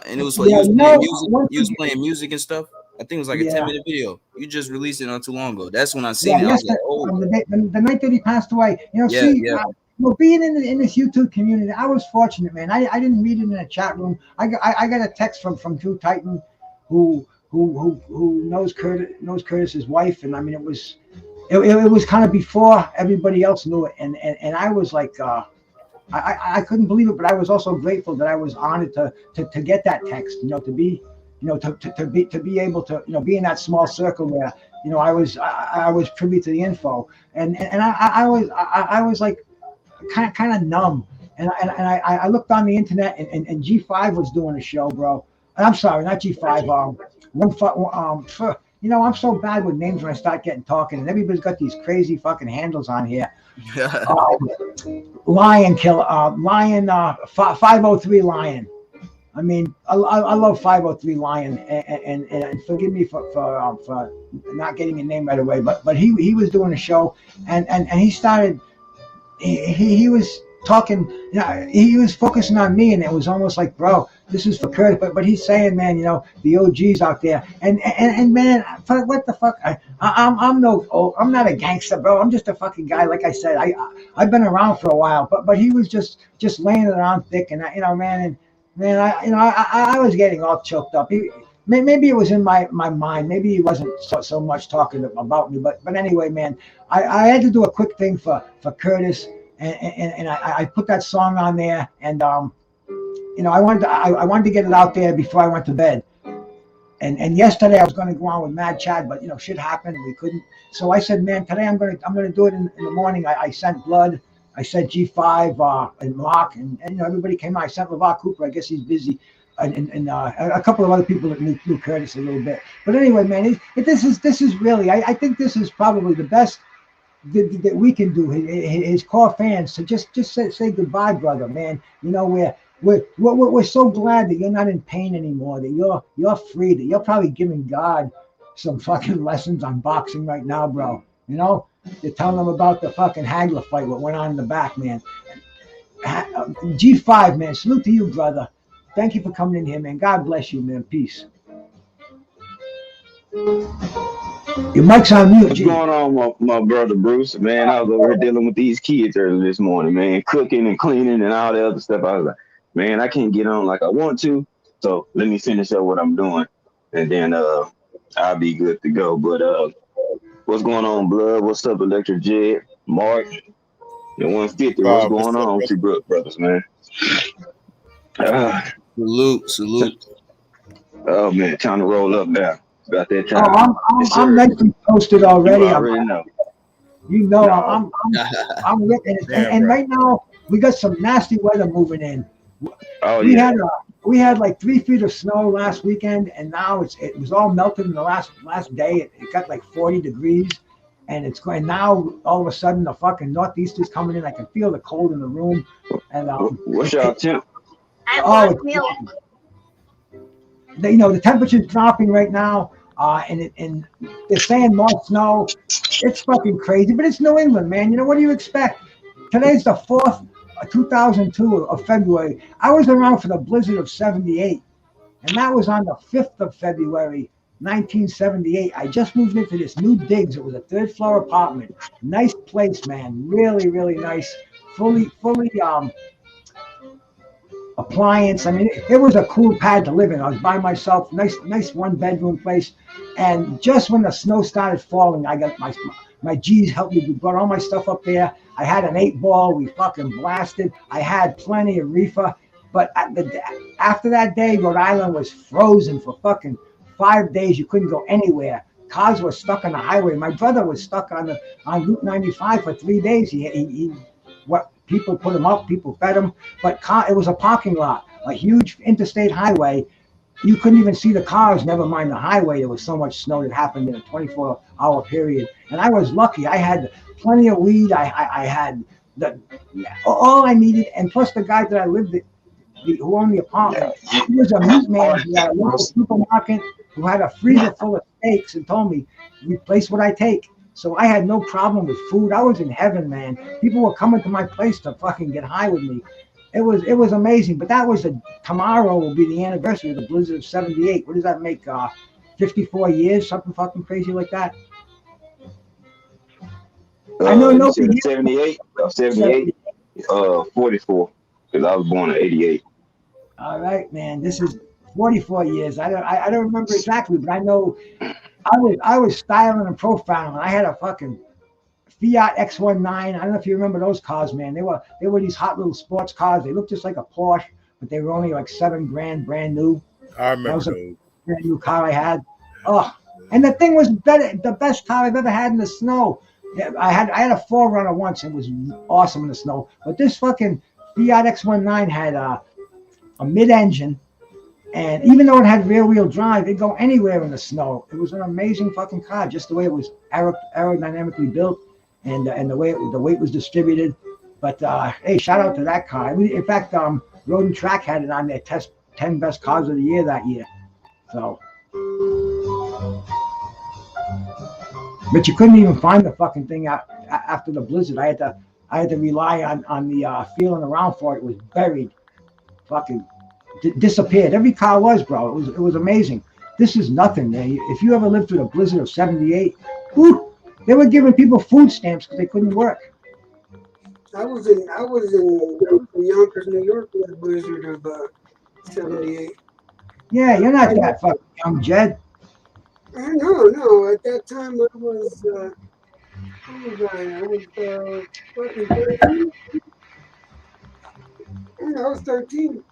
and it was like you was playing music and stuff. I think it was like a 10-minute video. You just released it not too long ago. That's when I seen it. I was like, oh. The night that he passed away. Being in this YouTube community, I was fortunate, man. I didn't read it in a chat room. I got a text from Drew Titan, who knows Curtis's wife, and it was kind of before everybody else knew it, and I was like, I couldn't believe it, but I was also grateful that I was honored to get that text, to be able to be in that small circle where I was privy to the info, and I was like kind of numb, and I looked on the internet, and G5 was doing a show, bro. I'm sorry, not G5. I'm so bad with names when I start getting talking, and everybody's got these crazy fucking handles on here. Lion Killer, Lion, 503 Lion. I mean, I love 503 Lion, and forgive me for not getting a name right away, but he was doing a show, and he started, he was talking, he was focusing on me, and it was almost like, bro, this is for Kurt, but he's saying, man, the OGs out there, and man, what the fuck, I'm not a gangster, bro. I'm just a fucking guy. Like I said, I've been around for a while, but he was just laying it on thick, and man, I was getting all choked up. Maybe it was in my mind. Maybe he wasn't so much talking about me, but anyway, man, I had to do a quick thing for Curtis, and I put that song on there, and I wanted to get it out there before I went to bed. And yesterday I was going to go on with Mad Chad, but shit happened and we couldn't. So I said, man, today I'm gonna do it in the morning. I sent Blood, I sent G5 and Mark, and everybody came out. I sent LeVar Cooper. I guess he's busy, and a couple of other people that knew Curtis a little bit. But anyway, man, this is really. I think this is probably the best that we can do. His core fans to just say goodbye, brother, man. We're so glad that you're not in pain anymore. That you're free. That you're probably giving God some fucking lessons on boxing right now, bro. You're telling them about the fucking Hagler fight, what went on in the back, man. G5, man, salute to you, brother. Thank you for coming in here, man. God bless you, man. Peace. Your mic's on mute, What's G. going on, my brother Bruce? Man, I was over here dealing with these kids early this morning, man, cooking and cleaning and all the other stuff. I was like, man, I can't get on like I want to, so let me finish up what I'm doing, and then I'll be good to go. But what's going on, Blood? What's up, Electric Jet? Mark, the 150. What's going on with you brothers, man? Salute. Oh man, time to roll up now. About that time. I'm mentally posted already. You already know. No. I'm ripping it. And right now we got some nasty weather moving in. Oh we had like 3 feet of snow last weekend, and now it was all melted in the last day. It got like 40 degrees, and it's going now. All of a sudden, the fucking northeast is coming in. I can feel the cold in the room. And what's your temp? The temperature's dropping right now, and they're saying more snow. It's fucking crazy, but it's New England, man. What do you expect? Today's the 4th, 2002 of February. I was around for the blizzard of '78, and that was on the 5th of February, 1978. I just moved into this new digs. It was a 3rd floor apartment. Nice place, man. Really, really nice. Fully appliance. I mean, it was a cool pad to live in. I was by myself. Nice 1-bedroom place. And just when the snow started falling, I got my G's helped me. We brought all my stuff up there. I had an 8-ball. We fucking blasted. I had plenty of reefer. But after that day, Rhode Island was frozen for fucking 5 days. You couldn't go anywhere. Cars were stuck on the highway. My brother was stuck on Route 95 for 3 days. People put him up, people fed him, but it was a parking lot, a huge interstate highway. You couldn't even see the cars, never mind the highway. There was so much snow that happened in a 24-hour period. And I was lucky. I had plenty of weed. I had all I needed. And plus the guy that I lived with, who owned the apartment, he was a meat man. He had a local supermarket who had a freezer full of steaks and told me, replace what I take. So I had no problem with food. I was in heaven, man. People were coming to my place to fucking get high with me. It was amazing. But tomorrow will be the anniversary of the blizzard of '78. What does that make? 54 years, something fucking crazy like that. I know nobody. 78, 44. Because I was born in '88. All right, man. This is 44 years. I don't remember exactly, but I know. I was styling and profiling. I had a fucking Fiat X19. I don't know if you remember those cars, man. They were these hot little sports cars. They looked just like a Porsche, but they were only like $7,000 brand new. I remember that was those. a brand new car I had. Oh, and the thing was the best car I've ever had in the snow. I had a 4Runner once. It was awesome in the snow. But this fucking Fiat X19 had a mid-engine, And even though it had rear-wheel drive, it'd go anywhere in the snow. It was an amazing fucking car, just the way it was aerodynamically built, and the way the weight was distributed. But hey, shout out to that car. In fact, Road and Track had it on their test 10 best cars of the year that year. So, but you couldn't even find the fucking thing after the blizzard. I had to rely on the feeling around for it. It was buried, fucking disappeared. Every car was, bro. It was amazing. This is nothing, man. If you ever lived through the blizzard of '78, they were giving people food stamps because they couldn't work. I was in Yonkers, New York, with the blizzard of '78. Yeah, you're not that fucking young, Jed. No. At that time, I was. What was I? I was fucking 13. Yeah, I was 13.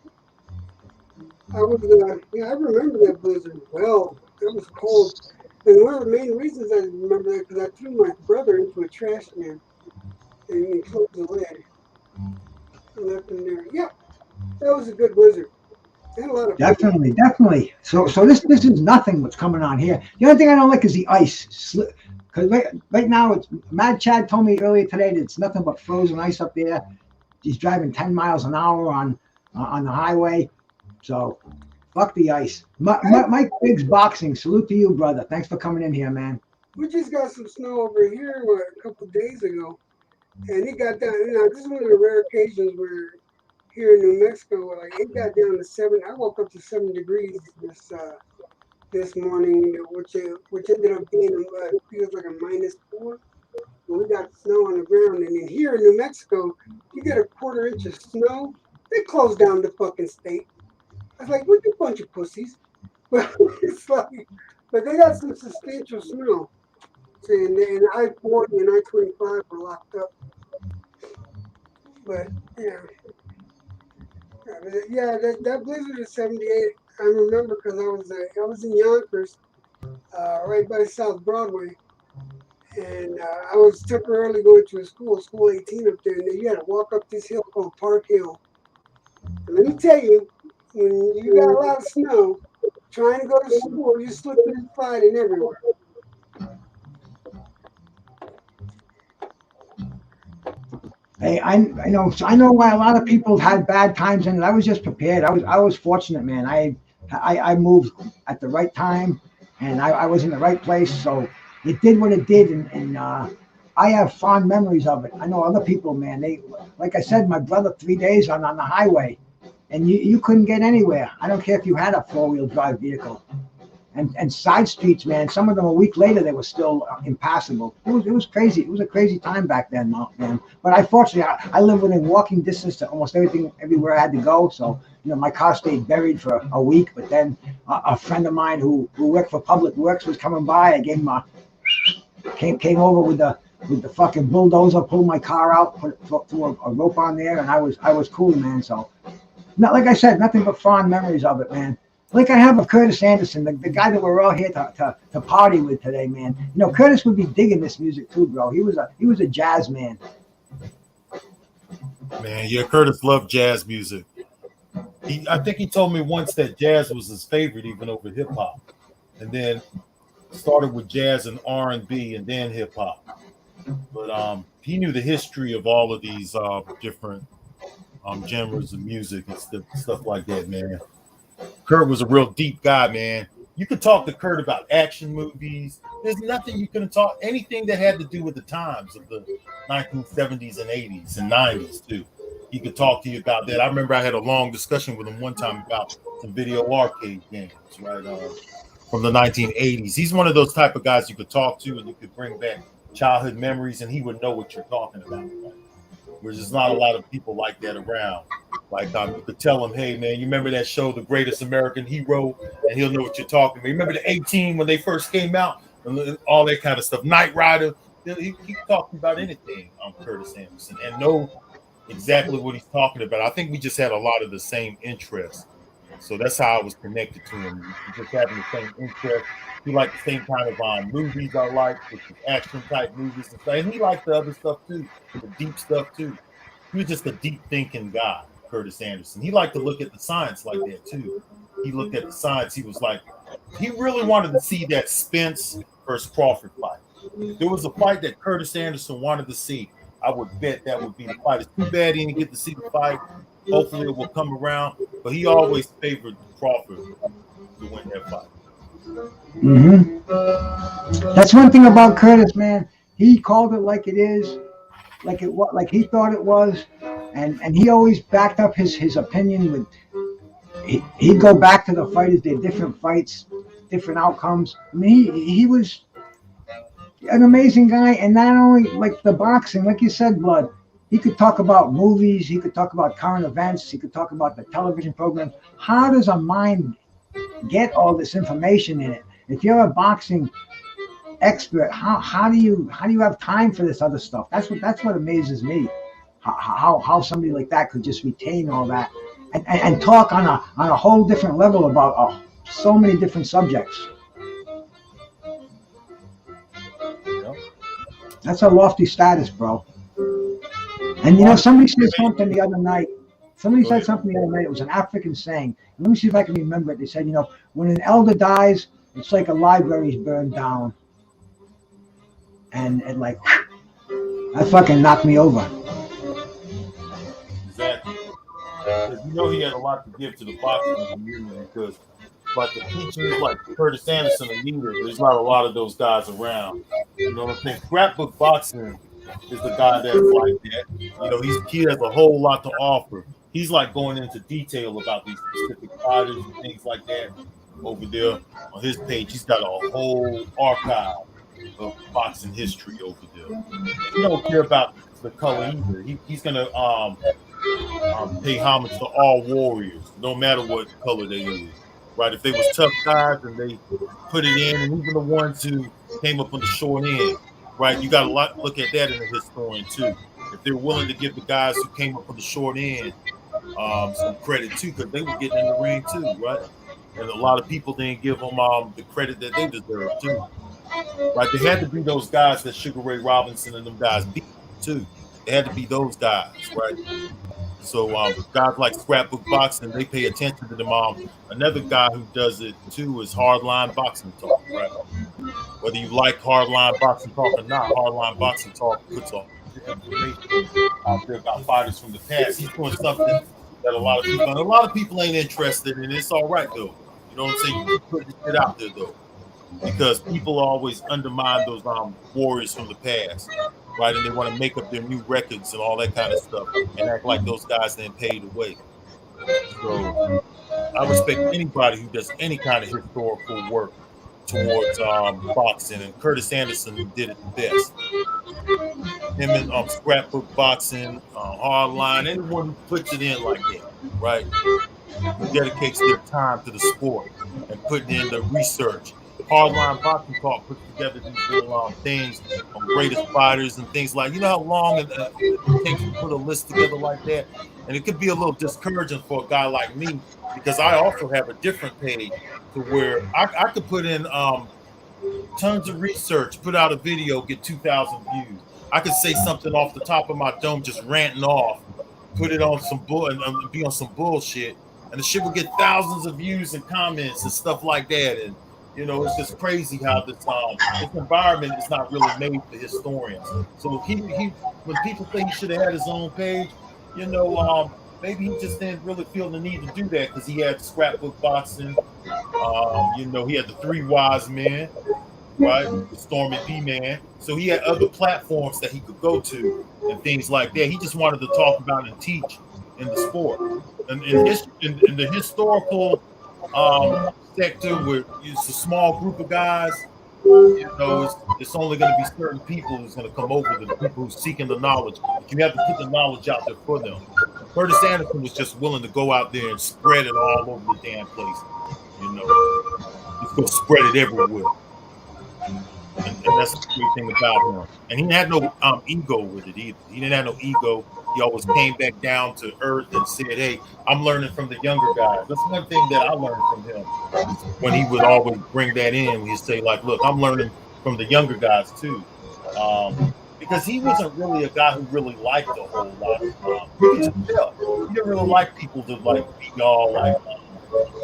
I remember that blizzard well. It was cold. And one of the main reasons I remember that because I threw my brother into a trash can and he closed the lid and left him there. Yep, that was a good blizzard. Had a lot of Definitely. So this is nothing what's coming on here. The only thing I don't like is the ice. Because right now, it's Mad Chad told me earlier today that it's nothing but frozen ice up there. He's driving 10 miles an hour on the highway. So, fuck the ice. Mike Biggs Boxing, salute to you, brother. Thanks for coming in here, man. We just got some snow over here a couple of days ago. And it got down, this is one of the rare occasions where here in New Mexico, like it got down to 7. I woke up to 7 degrees this morning, which ended up being feels like a -4. When we got snow on the ground, and then here in New Mexico, you get a quarter inch of snow, they close down the fucking state. I was like, what you bunch of pussies? But it's like, but they got some substantial snow. And I-40 and I-25 were locked up. But that blizzard of '78, I remember because I was in Yonkers, right by South Broadway, and I was temporarily going to a school 18 up there, and then you had to walk up this hill called Park Hill. And let me tell you, when you got a lot of snow, trying to go to school, you slipping and sliding everywhere. Hey, I know why a lot of people had bad times in it. I was just prepared. I was fortunate, man. I moved at the right time, and I was in the right place. So it did what it did, and I have fond memories of it. I know other people, man. They, like I said, my brother 3 days on the highway, and you couldn't get anywhere. I don't care if you had a 4-wheel drive vehicle. And side streets, man. Some of them a week later they were still impassable. It was crazy. It was a crazy time back then, man. But I lived within walking distance to almost everywhere I had to go. So my car stayed buried for a week. But then a friend of mine who worked for Public Works was coming by. I gave him came over with the fucking bulldozer, pulled my car out, threw a rope on there, and I was cool, man. So, not like I said, nothing but fond memories of it, man. Like I have of Curtis Anderson, the guy that we're all here to party with today, man. Curtis would be digging this music too, bro. He was a jazz man. Man, yeah, Curtis loved jazz music. I think he told me once that jazz was his favorite, even over hip hop, and then started with jazz and R&B, and then hip hop. But he knew the history of all of these different genres of music and stuff like that, man. Kurt was a real deep guy, man. You could talk to Kurt about action movies. There's nothing you couldn't talk, anything that had to do with the times of the 1970s and 80s and 90s too. He could talk to you about that. I remember I had a long discussion with him one time about some video arcade games, right, from the 1980s. He's one of those type of guys you could talk to and you could bring back childhood memories and he would know what you're talking about. Right? There's just not a lot of people like that around. Like you could tell him, hey man, you remember that show, The Greatest American Hero, and he'll know what you're talking about. Remember the 18 when they first came out, and all that kind of stuff. Knight Rider, he talking about anything on Curtis Anderson and know exactly what he's talking about. I think we just had a lot of the same interests, so that's how I was connected to him. We just having the same interest. He liked the same kind of movies I like, which is action type movies and stuff. And he liked the other stuff too, the deep stuff too. He was just a deep thinking guy. Curtis Anderson. He liked to look at the science like that too. he looked at the signs. He was like, he really wanted to see that Spence versus Crawford fight. If there was a fight that Curtis Anderson wanted to see, I would bet that would be the fight. It's too bad he didn't get to see the fight. Hopefully it will come around, but he always favored Crawford to win that fight. Mm-hmm. That's one thing about Curtis, man. He called it like it is, like he thought it was, and he always backed up his opinion with. He'd go back to the fighters, their different fights, different outcomes. I mean, he was an amazing guy, and not only like the boxing, like you said, Blood. He could talk about movies. He could talk about current events. He could talk about the television programs. How does a mind get all this information in it? If you're a boxing expert, how do you have time for this other stuff? That's what amazes me. How somebody like that could just retain all that and talk on a whole different level about so many different subjects. That's a lofty status, bro. And you know, somebody said something the other night. It was an African saying. Let me see if I can remember it. They said, you know, when an elder dies, it's like a library's burned down. And like, that fucking knocked me over. Exactly. Because you know he had a lot to give to the boxing community because like the teachers like Curtis Anderson and Neither, there's not a lot of those guys around. You know what I'm saying? Scrapbook boxing is the guy that's like that. You know, he has a whole lot to offer. He's like going into detail about these specific fighters and things like that over there on his page. He's got a whole archive of boxing history over there. He don't care about the color either. He's gonna pay homage to all warriors, no matter what color they is. Right? If they was tough guys and they put it in, and even the ones who came up on the short end, right? You got to look at that in the historian too. If they're willing to give the guys who came up on the short end some credit too, because they were getting in the ring too, right? And a lot of people didn't give them the credit that they deserve too. Right? They had to be those guys that Sugar Ray Robinson and them guys beat too. They had to be those guys, right? So guys like Scrapbook Boxing, they pay attention to them. Another guy who does it too is Hardline Boxing Talk, right? Whether you like Hardline Boxing Talk or not, Hardline Boxing Talk puts on information out there about fighters from the past. He's doing something that a lot of people ain't interested in. It's all right though. You know what I'm saying? You keep putting it out there though, because people always undermine those warriors from the past. Right, and they want to make up their new records and all that kind of stuff and act like those guys didn't pay away. So I respect anybody who does any kind of historical work towards boxing, and Curtis Anderson did it the best. Him and Scrapbook Boxing, Hardline, anyone who puts it in like that, right? Who dedicates their time to the sport and putting in the research. Hardline Boxing Talk puts together these little things on greatest fighters and things like, you know how long it takes to put a list together like that? And it could be a little discouraging for a guy like me because I also have a different page to where I could put in tons of research, put out a video, get 2,000 views. I could say something off the top of my dome, just ranting off, put it on some and be on some bullshit, and the shit would get thousands of views and comments and stuff like that. And you know, it's just crazy how this environment is not really made for historians. So he when people think he should have had his own page, you know, maybe he just didn't really feel the need to do that because he had Scrapbook Boxing. You know, he had the Three Wise Men, right? The Stormy B-Man. So he had other platforms that he could go to and things like that. He just wanted to talk about and teach in the sport. And in the historical sector where it's a small group of guys, you know, it's only going to be certain people who's going to come over, the people who's seeking the knowledge. But you have to put the knowledge out there for them. Curtis Anderson was just willing to go out there and spread it all over the damn place. You know, just go spread it everywhere. And that's the great thing about him. And he had no ego with it either. He didn't have no ego. He always came back down to earth and said, hey, I'm learning from the younger guys. That's one thing that I learned from him. When he would always bring that in, he'd say, like, look, I'm learning from the younger guys too. Because he wasn't really a guy who really liked a whole lot. You could just tell. He didn't really like people to like be all like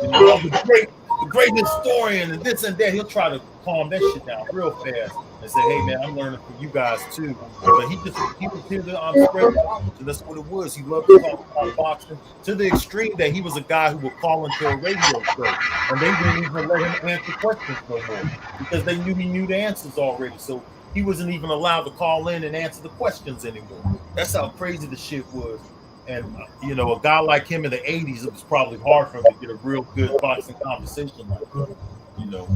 You know, I'm the great historian and this and that. He'll try to calm that shit down real fast and say, "Hey man, I'm learning from you guys too." But he was here to spread knowledge, and that's what it was. He loved to talk about boxing to the extreme that he was a guy who would call into a radio show, and they wouldn't even let him answer questions no more because they knew he knew the answers already. So he wasn't even allowed to call in and answer the questions anymore. That's how crazy the shit was. And you know, a guy like him in the '80s, it was probably hard for him to get a real good boxing conversation like that. You know,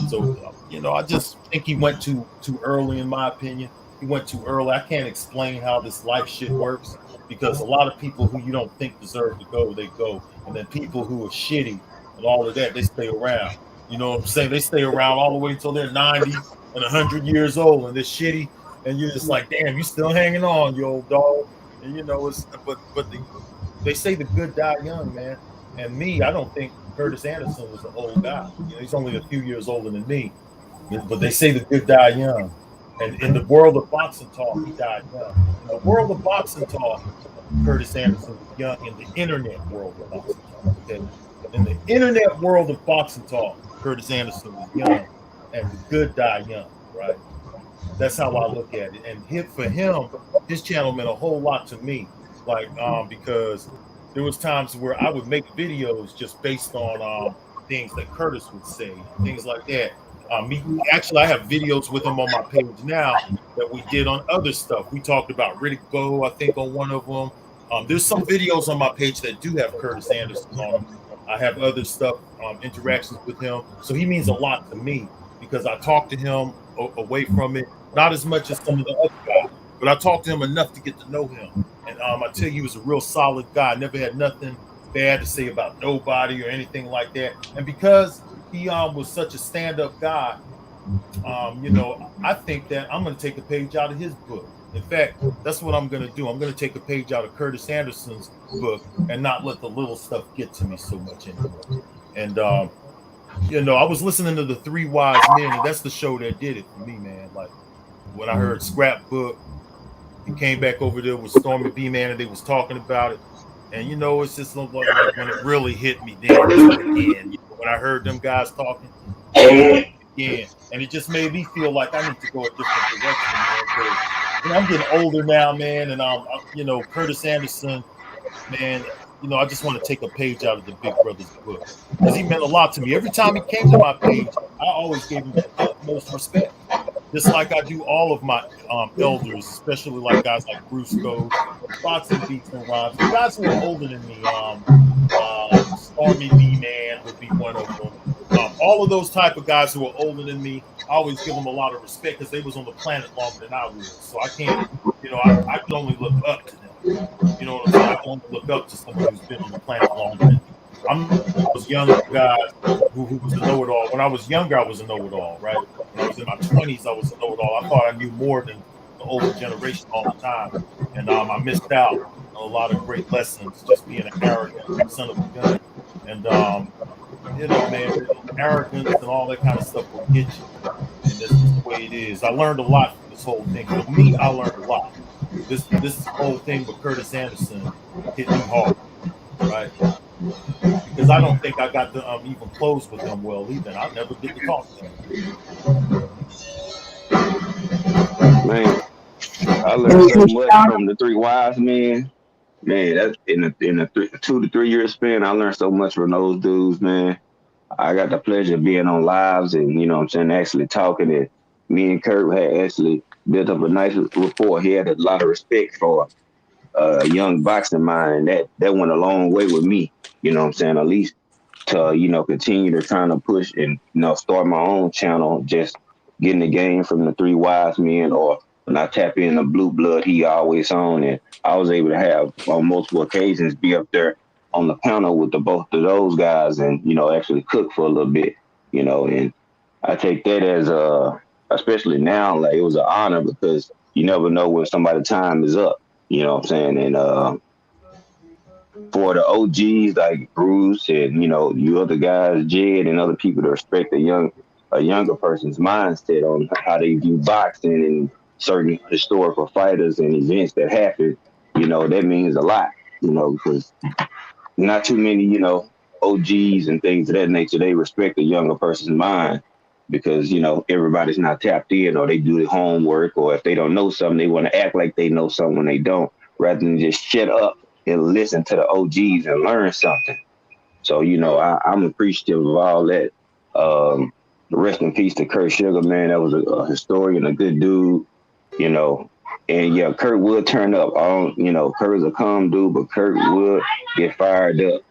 so you know, I just think he went too early, in my opinion. He went too early. I can't explain how this life shit works because a lot of people who you don't think deserve to go, they go, and then people who are shitty and all of that, they stay around. You know what I'm saying? They stay around all the way until they're 90 and 100 years old, and they're shitty, and you're just like, damn, you still hanging on, you old dog. And you know, they say the good die young, man. And me, I don't think Curtis Anderson was an old guy. You know, he's only a few years older than me. But they say the good die young. And in the world of boxing talk, he died young. In the world of boxing talk, Curtis Anderson was young. In the internet world of boxing talk, okay? In the internet world of boxing talk, Curtis Anderson was young, and the good die young, right? That's how I look at it. And for him, his channel meant a whole lot to me. Like, because there was times where I would make videos just based on things that Curtis would say, things like that. Actually, I have videos with him on my page now that we did on other stuff. We talked about Riddick Bowe, I think, on one of them. There's some videos on my page that do have Curtis Anderson on them. I have other stuff, interactions with him. So he means a lot to me because I talk to him away from it. Not as much as some of the other guys, but I talked to him enough to get to know him. And I tell you, he was a real solid guy. Never had nothing bad to say about nobody or anything like that. And because he was such a stand-up guy, you know, I think that I'm going to take a page out of his book. In fact, that's what I'm going to do. I'm going to take a page out of Curtis Anderson's book and not let the little stuff get to me so much anymore. And you know, I was listening to the Three Wise Men, and that's the show that did it for me, man. Like, when I heard Scrapbook, he came back over there with Stormy B Man, and they was talking about it. And you know, it's just like when it really hit me then again. You know, when I heard them guys talking again, and it just made me feel like I need to go a different direction, man. You know, I'm getting older now, man, and you know, Curtis Anderson, man. You know, I just want to take a page out of the Big Brother's book because he meant a lot to me. Every time he came to my page, I always gave him the utmost respect. Just like I do all of my elders, especially like guys like Bruce Code, Boxing Beats and Rhymes, the guys who are older than me. Stormy B Man would be one of them. All of those type of guys who are older than me, I always give them a lot of respect because they was on the planet longer than I was. So I can't, you know, I can only look up to them. You know what I'm saying? I can only look up to someone who's been on the planet longer than me. I was younger guy who was a know-it-all. When I was younger, I was a know-it-all, right? When I was in my 20s, I was a know-it-all. I thought I knew more than the older generation all the time. And I missed out on a lot of great lessons just being an arrogant son of a gun. And, you know, man, arrogance and all that kind of stuff will get you. And that's just the way it is. I learned a lot from this whole thing. For me, I learned a lot. This whole thing with Curtis Anderson hit me hard, right? Because I don't think I got to even close with him well either. I never get to talk to him. Man, I learned so much from the Three Wise Men. Man, that's in a 2 to 3 year span. I learned so much from those dudes, man. I got the pleasure of being on lives and, you know what I'm saying, actually talking. And me and Kurt had actually built up a nice rapport. He had a lot of respect for a young boxing mind, and that went a long way with me, you know what I'm saying, at least to, you know, continue to trying to push and, you know, start my own channel, just getting the game from the Three Wise Men, or when I tap in the Blue Blood, he always on, and I was able to have on multiple occasions be up there on the panel with the both of those guys and, you know, actually cook for a little bit, you know, and I take that as especially now, like, it was an honor because you never know when somebody's time is up, you know what I'm saying? And for the OGs like Bruce and, you know, you other guys, Jed and other people to respect a younger person's mindset on how they view boxing and certain historical fighters and events that happen, you know, that means a lot, you know, because not too many, you know, OGs and things of that nature, they respect the younger person's mind because, everybody's not tapped in, or they do the homework, or if they don't know something, they want to act like they know something when they don't, rather than just shut up and listen to the OGs and learn something. So, I'm appreciative of all that. Rest in peace to Kurt Sugar, man. That was a historian, a good dude, you know. And yeah, Kurt would turn up. Kurt's a calm dude, but Kurt would get fired up,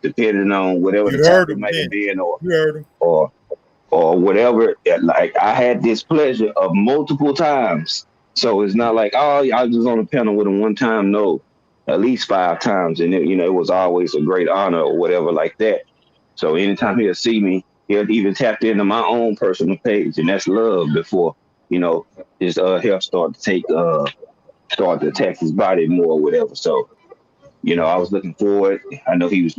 depending on whatever the You heard topic him, might have man. been, You heard him. or whatever. Like, I had this pleasure of multiple times. So it's not like, oh, I was just on the panel with him one time. No, at least 5 times. And it was always a great honor or whatever like that. So anytime he'll see me, he'll even tap into my own personal page, and that's love before, his health start to attack his body more or whatever. So, I was looking forward. I know he was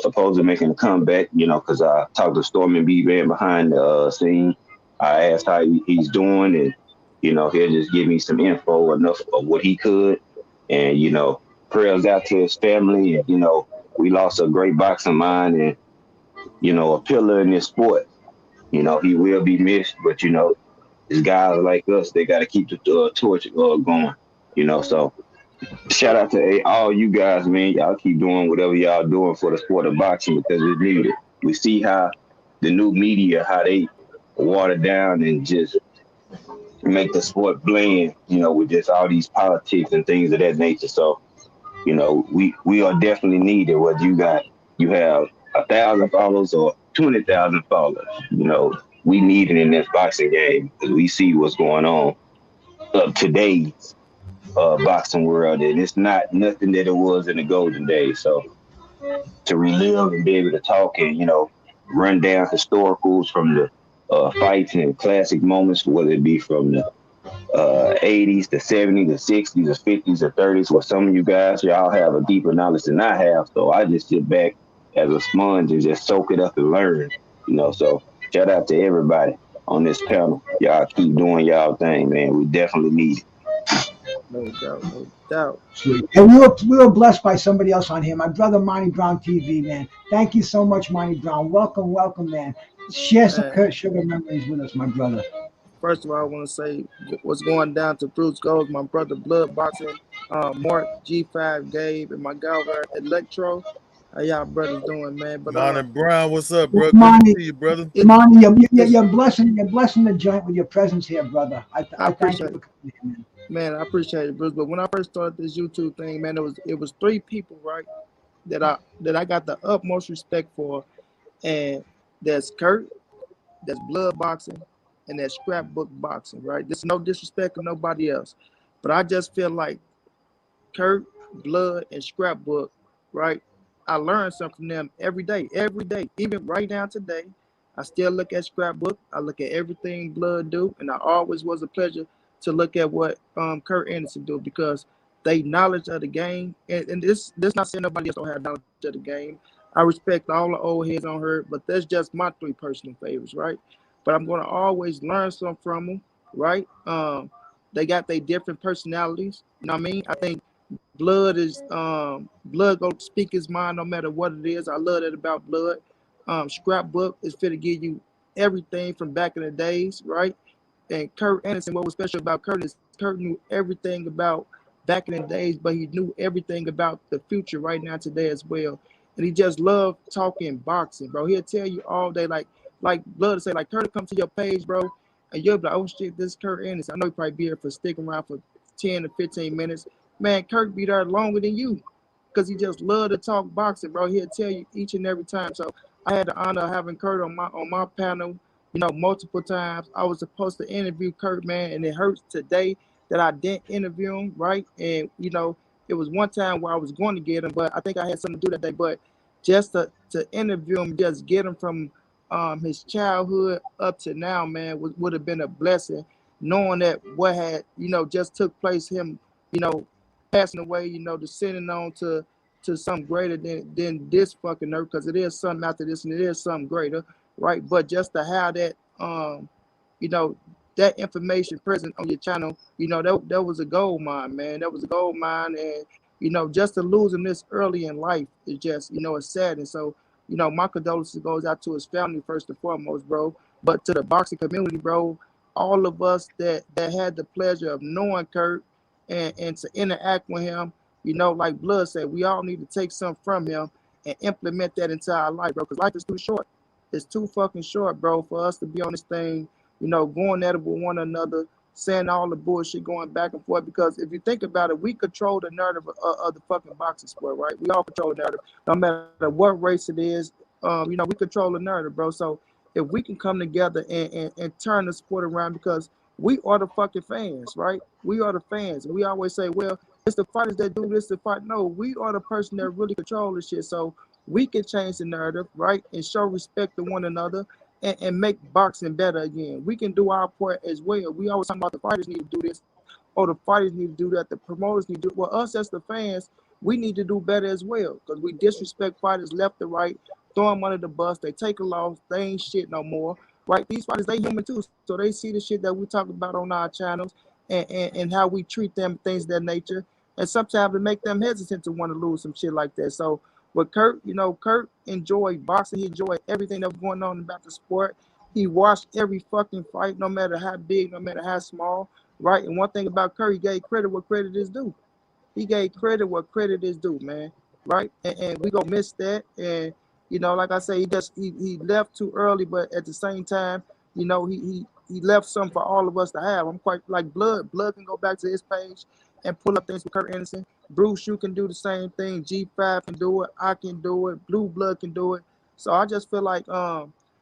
supposedly making a comeback, because I talked to Stormy B Man behind the scene. I asked how he's doing, and, he'll just give me some info enough of what he could. And, prayers out to his family. And, we lost a great boxing mind and, a pillar in this sport. He will be missed, but, these guys like us, they got to keep the torch going, so shout out to all you guys, man. Y'all keep doing whatever y'all doing for the sport of boxing because it's needed. We see how the new media, how they water down and just make the sport bland, with just all these politics and things of that nature. So, we are definitely needed. Whether you have 1,000 followers or 20,000 followers, we need it in this boxing game because we see what's going on of today's boxing world, and it's not nothing that it was in the golden days. So to relive and be able to talk and run down historicals from the fights and classic moments, whether it be from the 80s, the 70s, the 60s, the 50s, the 30s, where some of you guys, y'all have a deeper knowledge than I have. So I just sit back as a sponge and just soak it up and learn, So shout out to everybody on this panel. Y'all keep doing y'all thing, man. We definitely need it. No doubt, no doubt. Sweet. And we were blessed by somebody else on here, my brother Monty Brown TV, man. Thank you so much, Monty Brown. Welcome, man. Share some Man, Kurt Sugar memories with us, my brother. first of all, I want to say what's going down to Bruce Gold, my brother Blood Boxing, Mark G5 Gabe, and my guy over at Electro. How y'all brothers doing, man? But Monty Brown, what's up, bro? Good Monty, to see you, brother. Monty, you're blessing the joint with your presence here, brother. I thank you for coming here, man. Man, I appreciate it, Bruce. But when I first started this YouTube thing, man, it was 3 people, right, that I got the utmost respect for, and that's Kurt, that's Blood Boxing, and that's Scrapbook Boxing, right? This is no disrespect to nobody else, but I just feel like Kurt, Blood, and Scrapbook, right? I learned something from them every day, even right now today. I still look at Scrapbook. I look at everything Blood do, and I always was a pleasure to look at what Kurt Anderson do because they knowledge of the game, and this not saying nobody else don't have knowledge of the game. I respect all the old heads on her, but that's just my 3 personal favorites, right? But I'm gonna always learn something from them, right? They got their different personalities. You know what I mean? I think Blood is Blood gonna speak his mind no matter what it is. I love that about Blood. Scrapbook is fit to give you everything from back in the days, right? And Kurt Anderson, what was special about Kurt is Kurt knew everything about back in the days, but he knew everything about the future right now today as well. And he just loved talking boxing, bro. He'll tell you all day, like Blood to say, like Kurt come to your page, bro, and you'll be like, oh shit, this is Kurt Anderson. I know he probably be here for sticking around for 10 to 15 minutes. Man, Kurt be there longer than you because he just love to talk boxing, bro. He'll tell you each and every time. So I had the honor of having Kurt on my panel, multiple times. I was supposed to interview Kurt, man, and it hurts today that I didn't interview him, right? And it was one time where I was going to get him, but I think I had something to do that day. But just to interview him, just get him from his childhood up to now, man, would have been a blessing. Knowing that what had just took place, him passing away, descending on to something greater than this fucking earth, because it is something after this and it is something greater, right? But just to have that that information present on your channel, that was a gold mine, man. That was a gold mine. And just to lose him this early in life is just, it's sad. And so, my condolences goes out to his family first and foremost, bro. But to the boxing community, bro, all of us that had the pleasure of knowing Kurt and to interact with him, like Blood said, we all need to take something from him and implement that into our life, bro, because life is too short. It's too fucking short, bro, for us to be on this thing, going at it with one another, saying all the bullshit, going back and forth. Because if you think about it, we control the narrative of the fucking boxing sport, right? We all control the narrative, no matter what race it is. We control the narrative, bro. So if we can come together and turn the sport around, because we are the fucking fans, right? We are the fans. We always say, well, it's the fighters that do this to fight. No, we are the person that really control this shit. So we can change the narrative, right? And show respect to one another and make boxing better again. We can do our part as well. We always talk about the fighters need to do this, or the fighters need to do that, the promoters need to do it. Well, us as the fans, we need to do better as well, because we disrespect fighters left and right, throw them under the bus, they take a loss, they ain't shit no more, right? These fighters, they human too, so they see the shit that we talk about on our channels and how we treat them, things of that nature, and sometimes it make them hesitant to want to lose some shit like that. So with Kurt, Kurt enjoyed boxing. He enjoyed everything that was going on about the sport. He watched every fucking fight, no matter how big, no matter how small, right? And one thing about Kurt, he gave credit where credit is due. He gave credit where credit is due, man, right? And we gonna miss that. And like I say, he left too early, but at the same time, he left something for all of us to have. I'm quite like Blood. Blood can go back to his page and pull up things with Kurt Anderson. Bruce, you can do the same thing. G5 can do it. I can do it. Blue Blood can do it. So I just feel like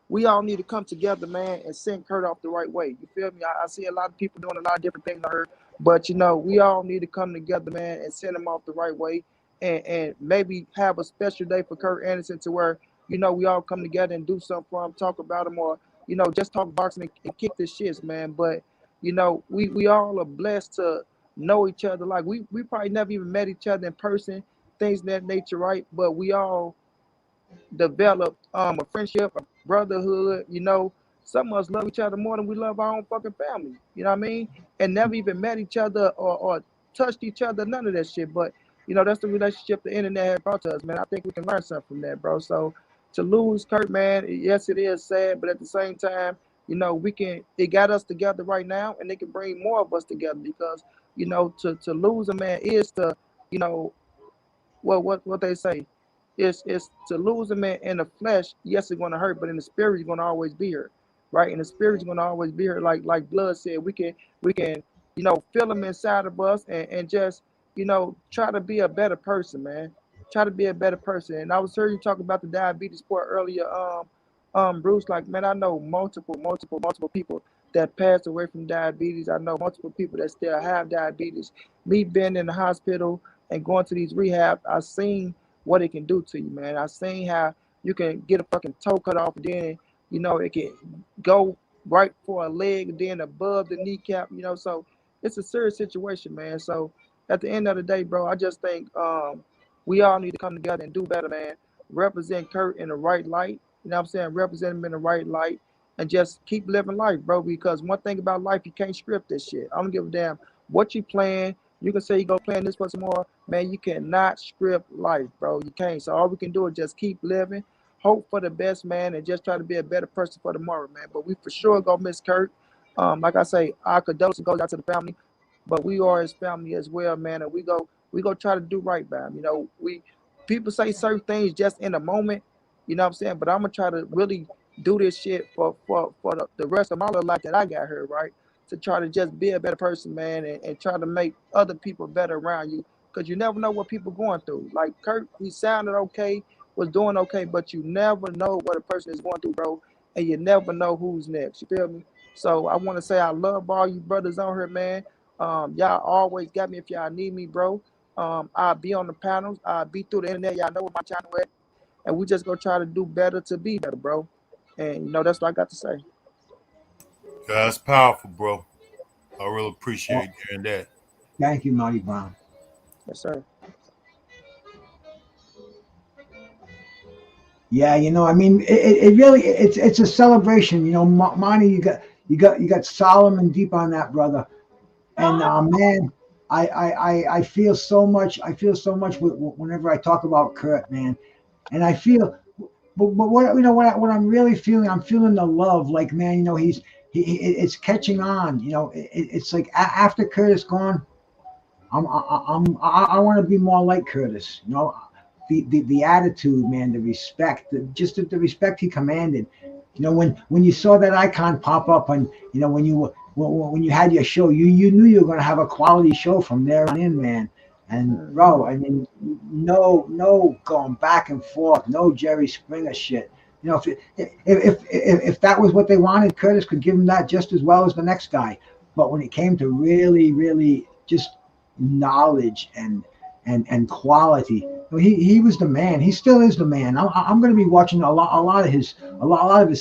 we all need to come together, man, and send Kurt off the right way. You feel me? I see a lot of people doing a lot of different things on her, but we all need to come together, man, and send him off the right way, and maybe have a special day for Kurt Anderson to where we all come together and do something for him, talk about him, or just talk boxing and kick the shits, man. But we all are blessed to know each other. Like we probably never even met each other in person, things of that nature, right? But we all develop a friendship, a brotherhood. Some of us love each other more than we love our own fucking family. You know what I mean? And never even met each other or touched each other, none of that shit. But that's the relationship the internet has brought to us, man. I think we can learn something from that, bro. So to lose Kurt, man, yes, it is sad, but at the same time, it got us together right now, and it can bring more of us together, because to lose a man is to, what they say, is to lose a man in the flesh. Yes, it's going to hurt, but in the spirit, you're going to always be here, right? In the spirit, you're going to always be here. Like Blood said, we can feel him inside of us and just try to be a better person, man. Try to be a better person. And I was hearing you talk about the diabetes part earlier, Bruce. Like, man, I know multiple people that passed away from diabetes. I know multiple people that still have diabetes. Me being in the hospital and going to these rehab, I've seen what it can do to you, man. I've seen how you can get a fucking toe cut off, and then it can go right for a leg, and then above the kneecap. So it's a serious situation, man. So at the end of the day, bro, I just think we all need to come together and do better, man. Represent Kurt in the right light. You know what I'm saying? Represent him in the right light, and just keep living life, bro. Because one thing about life, you can't script this shit. I don't give a damn what you plan. You can say you go plan this for some more, man. You cannot script life, bro. You can't. So all we can do is just keep living, hope for the best, man, and just try to be a better person for tomorrow, man. But we for sure gonna miss Kurt. Like I say, our condolences goes out to the family, but we are his family as well, man. And we go try to do right by him. People say certain things just in a moment, you know what I'm saying? But I'm gonna try to really do this shit for the rest of my little life that I got here, right? To try to just be a better person, man, and try to make other people better around you, because you never know what people going through. Like Kurt, he sounded okay, was doing okay, but you never know what a person is going through, bro, and you never know who's next. You feel me? So I want to say I love all you brothers on here, man. Y'all always got me if y'all need me, bro. I'll be on the panels. I'll be through the internet. Y'all know what my channel is. And we just gonna try to do better to be better, bro. And that's what I got to say. That's powerful, bro. I really appreciate hearing that. Thank you, Marty Brown. Yes, sir. Yeah, I mean, it really it's a celebration. Monty, you got Solomon deep on that, brother. And man, I feel so much. I feel so much whenever I talk about Kurt, man, and I feel. But what what I'm really feeling, I'm feeling the love. Like, man, it's catching on. It's like after Curtis gone, I want to be more like Curtis. The attitude, man, the respect, just the respect he commanded. When you saw that icon pop up, and when you had your show, you knew you were going to have a quality show from there on in, man. And bro, I mean, no going back and forth, no Jerry Springer shit. If that was what they wanted, Curtis could give him that just as well as the next guy. But when it came to really, really just knowledge and quality, he was the man. He still is the man. I'm going to be watching a lot of his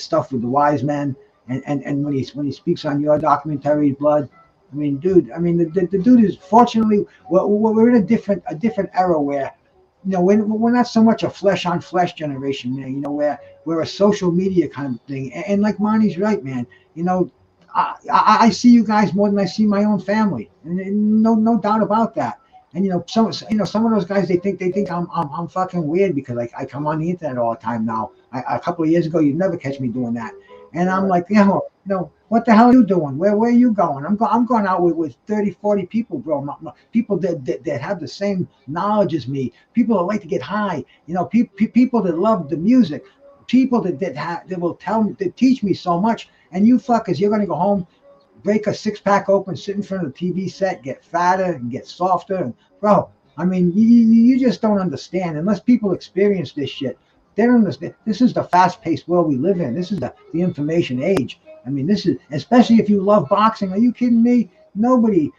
stuff with the Wise Men, and when he speaks on your documentary, Blood. I mean, dude. I mean, the dude is, fortunately, we're in a different era where, we're not so much a flesh on flesh generation, man. We're a social media kind of thing. And like Monty's right, man. I see you guys more than I see my own family, and no doubt about that. And some of those guys, they think I'm fucking weird because I come on the internet all the time now. A couple of years ago, you'd never catch me doing that. And I'm like, what the hell are you doing? Where are you going? I'm going out with 30, 40 people, bro. People that have the same knowledge as me. People that like to get high. People that love the music. People that will teach me so much. And you fuckers, you're gonna go home, break a 6-pack open, sit in front of the TV set, get fatter and get softer. And bro, I mean, you just don't understand unless people experience this shit. They don't understand. This is the fast-paced world we live in. This is the information age. I mean, this is, especially if you love boxing. Are you kidding me? Nobody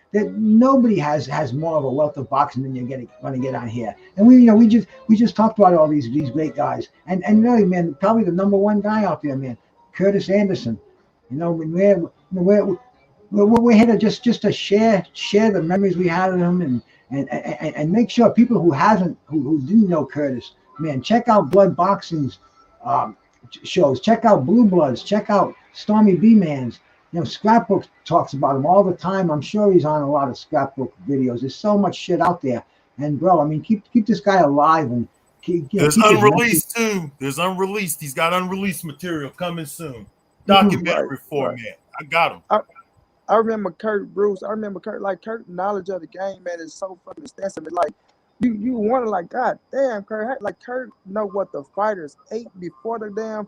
has more of a wealth of boxing than you're going to get on here. And we just talked about all these great guys. And really, man, probably the number one guy out there, man, Curtis Anderson. We're here to just to share the memories we had of him, and make sure people who do know Curtis, man, check out Blood Boxing's shows, check out Blue Bloods, check out Stormy B Man's. Scrapbook talks about him all the time. I'm sure he's on a lot of Scrapbook videos. There's so much shit out there, and bro, I mean, keep this guy alive and there's unreleased too. There's unreleased. He's got unreleased material coming soon. Documentary for man. I got him. I remember Kurt Bruce. I remember Kurt. Like, Kurt knowledge of the game, man, is so fucking extensive. It's like you wonder, like, God damn, Kurt. Like, Kurt know what the fighters ate before the damn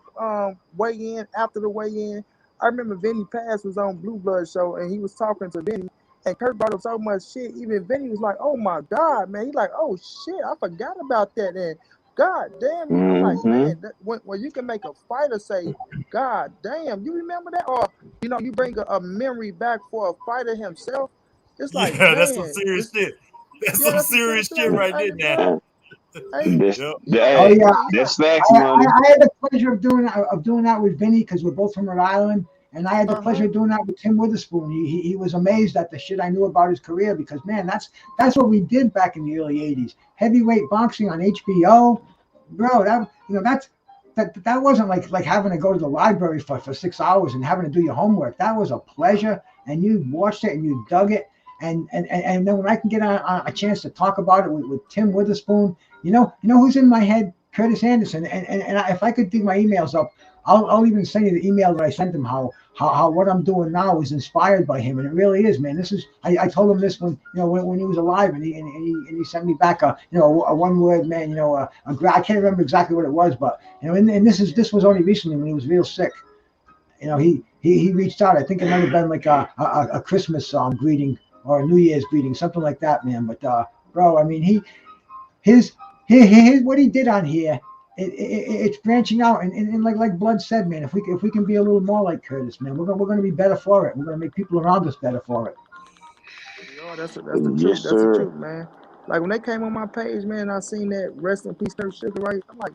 weigh in, after the weigh in. I remember Vinny Paz was on Blue Blood show, and he was talking to Vinny, and Kurt brought up so much shit. Even Vinny was like, "Oh my God, man!" He's like, "Oh shit, I forgot about that." And God damn, I'm like, man, when you can make a fighter say, "God damn," you remember that, or you bring a memory back for a fightor himself. It's like, yeah, man, that's some serious shit. That's some serious shit right there, now. That's facts, money. I had the pleasure of doing that with Vinny, because we're both from Rhode Island, and I had the pleasure of doing that with Tim Witherspoon. He was amazed at the shit I knew about his career, because man, that's what we did back in the early '80s. Heavyweight boxing on HBO, bro. That wasn't like having to go to the library for 6 hours and having to do your homework. That was a pleasure, and you watched it and you dug it. And then when I can get a chance to talk about it with Tim Witherspoon, you know who's in my head? Curtis Anderson. And if I could dig my emails up, I'll even send you the email that I sent him. How what I'm doing now is inspired by him, and it really is, man. This is I told him this when he was alive, and he sent me back a one word, man. I can't remember exactly what it was, but and this was only recently when he was real sick. He reached out. I think it might have been like a Christmas greeting or a New Year's greeting, something like that, man. But bro, I mean, his what he did on here, it's branching out, and like Blood said, man, if we can be a little more like Curtis, man, we're gonna be better for it. We're gonna make people around us better for it. That's the truth. That's the truth, man. Like, when they came on my page, man, I seen that rest in peace Kurt Sugar, right? I'm like,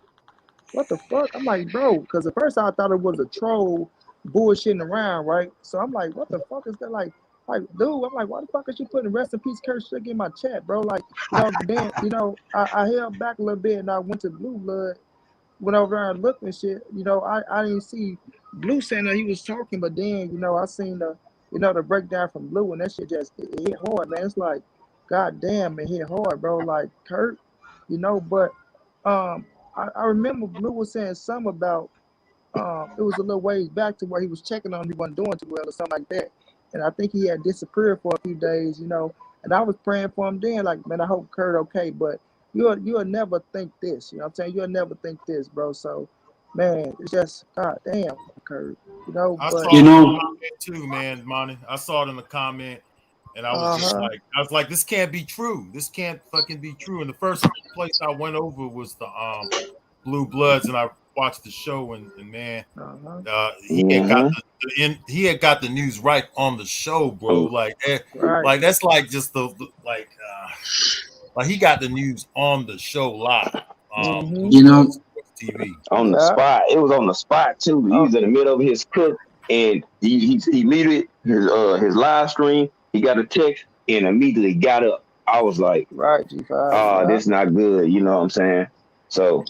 what the fuck? I'm like, bro, because at first I thought it was a troll bullshitting around, right? So I'm like, what the fuck is that? Like, dude, I'm like, why the fuck is you putting rest in peace Kurt Sugar in my chat, bro? Like, then, I held back a little bit, and I went to Blue Blood, went over there and looked and shit. I didn't see Blue saying that he was talking, but then, I seen the breakdown from Blue, and that shit just it hit hard, man. It's like, God damn, it hit hard, bro. Like Kurt, but I remember Blue was saying something about it was a little ways back to where he was checking on him, he wasn't doing too well or something like that. And I think he had disappeared for a few days, and I was praying for him then, like, man, I hope Kurt okay, but you'll never think this, you know what I'm saying? You'll never think this, bro. So man, it's just God damn, Kurt, I but saw it in the comment too, man, Monty. I saw it in the comment, and I was just like, this can't be true. This can't fucking be true. And the first place I went over was the Blue Bloods, and I watched the show, and man, he had got the news right on the show, bro. Like that's like just like he got the news on the show live. TV on the spot. It was on the spot too. He was in the middle of his cook, and he muted his live stream. He got a text and immediately got up. I was like, this is not good. You know what I'm saying? So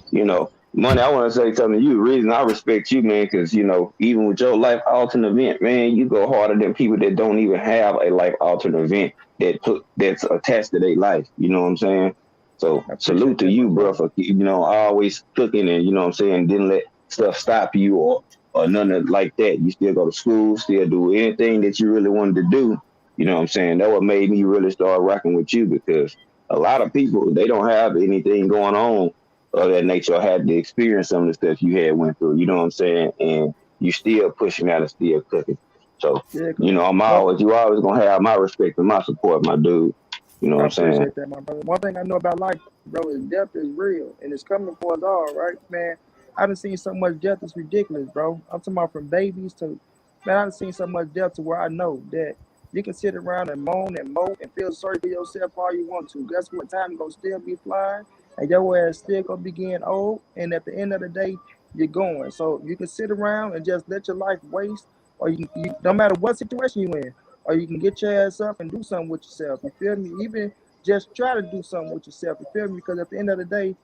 Money, I want to say something to you. The reason I respect you, man, because even with your life altering event, man, you go harder than people that don't even have a life altering event that's attached to their life. You know what I'm saying? So salute to you, bro, for always cooking and what I'm saying, didn't let stuff stop you or nothing like that. You still go to school, still do anything that you really wanted to do. You know what I'm saying? That what made me really start rocking with you, because a lot of people, they don't have anything going on of that nature or had to experience some of the stuff you had went through. You know what I'm saying? And you still pushing out and still cooking. So, you always gonna have my respect and my support, my dude. You know what I'm saying? I appreciate that, my brother. One thing I know about life, bro, is death is real and it's coming for us all, right, man? I done seen so much death, it's ridiculous, bro. I'm talking about from babies to, man, I done seen so much death to where I know that you can sit around and moan and mope and feel sorry for yourself all you want to. Guess what? Time gonna still be flying and your ass still gonna be getting old, and at the end of the day, you're going. So you can sit around and just let your life waste, or you no matter what situation you in, or you can get your ass up and do something with yourself. You feel me? Even just try to do something with yourself. You feel me? Because at the end of the day,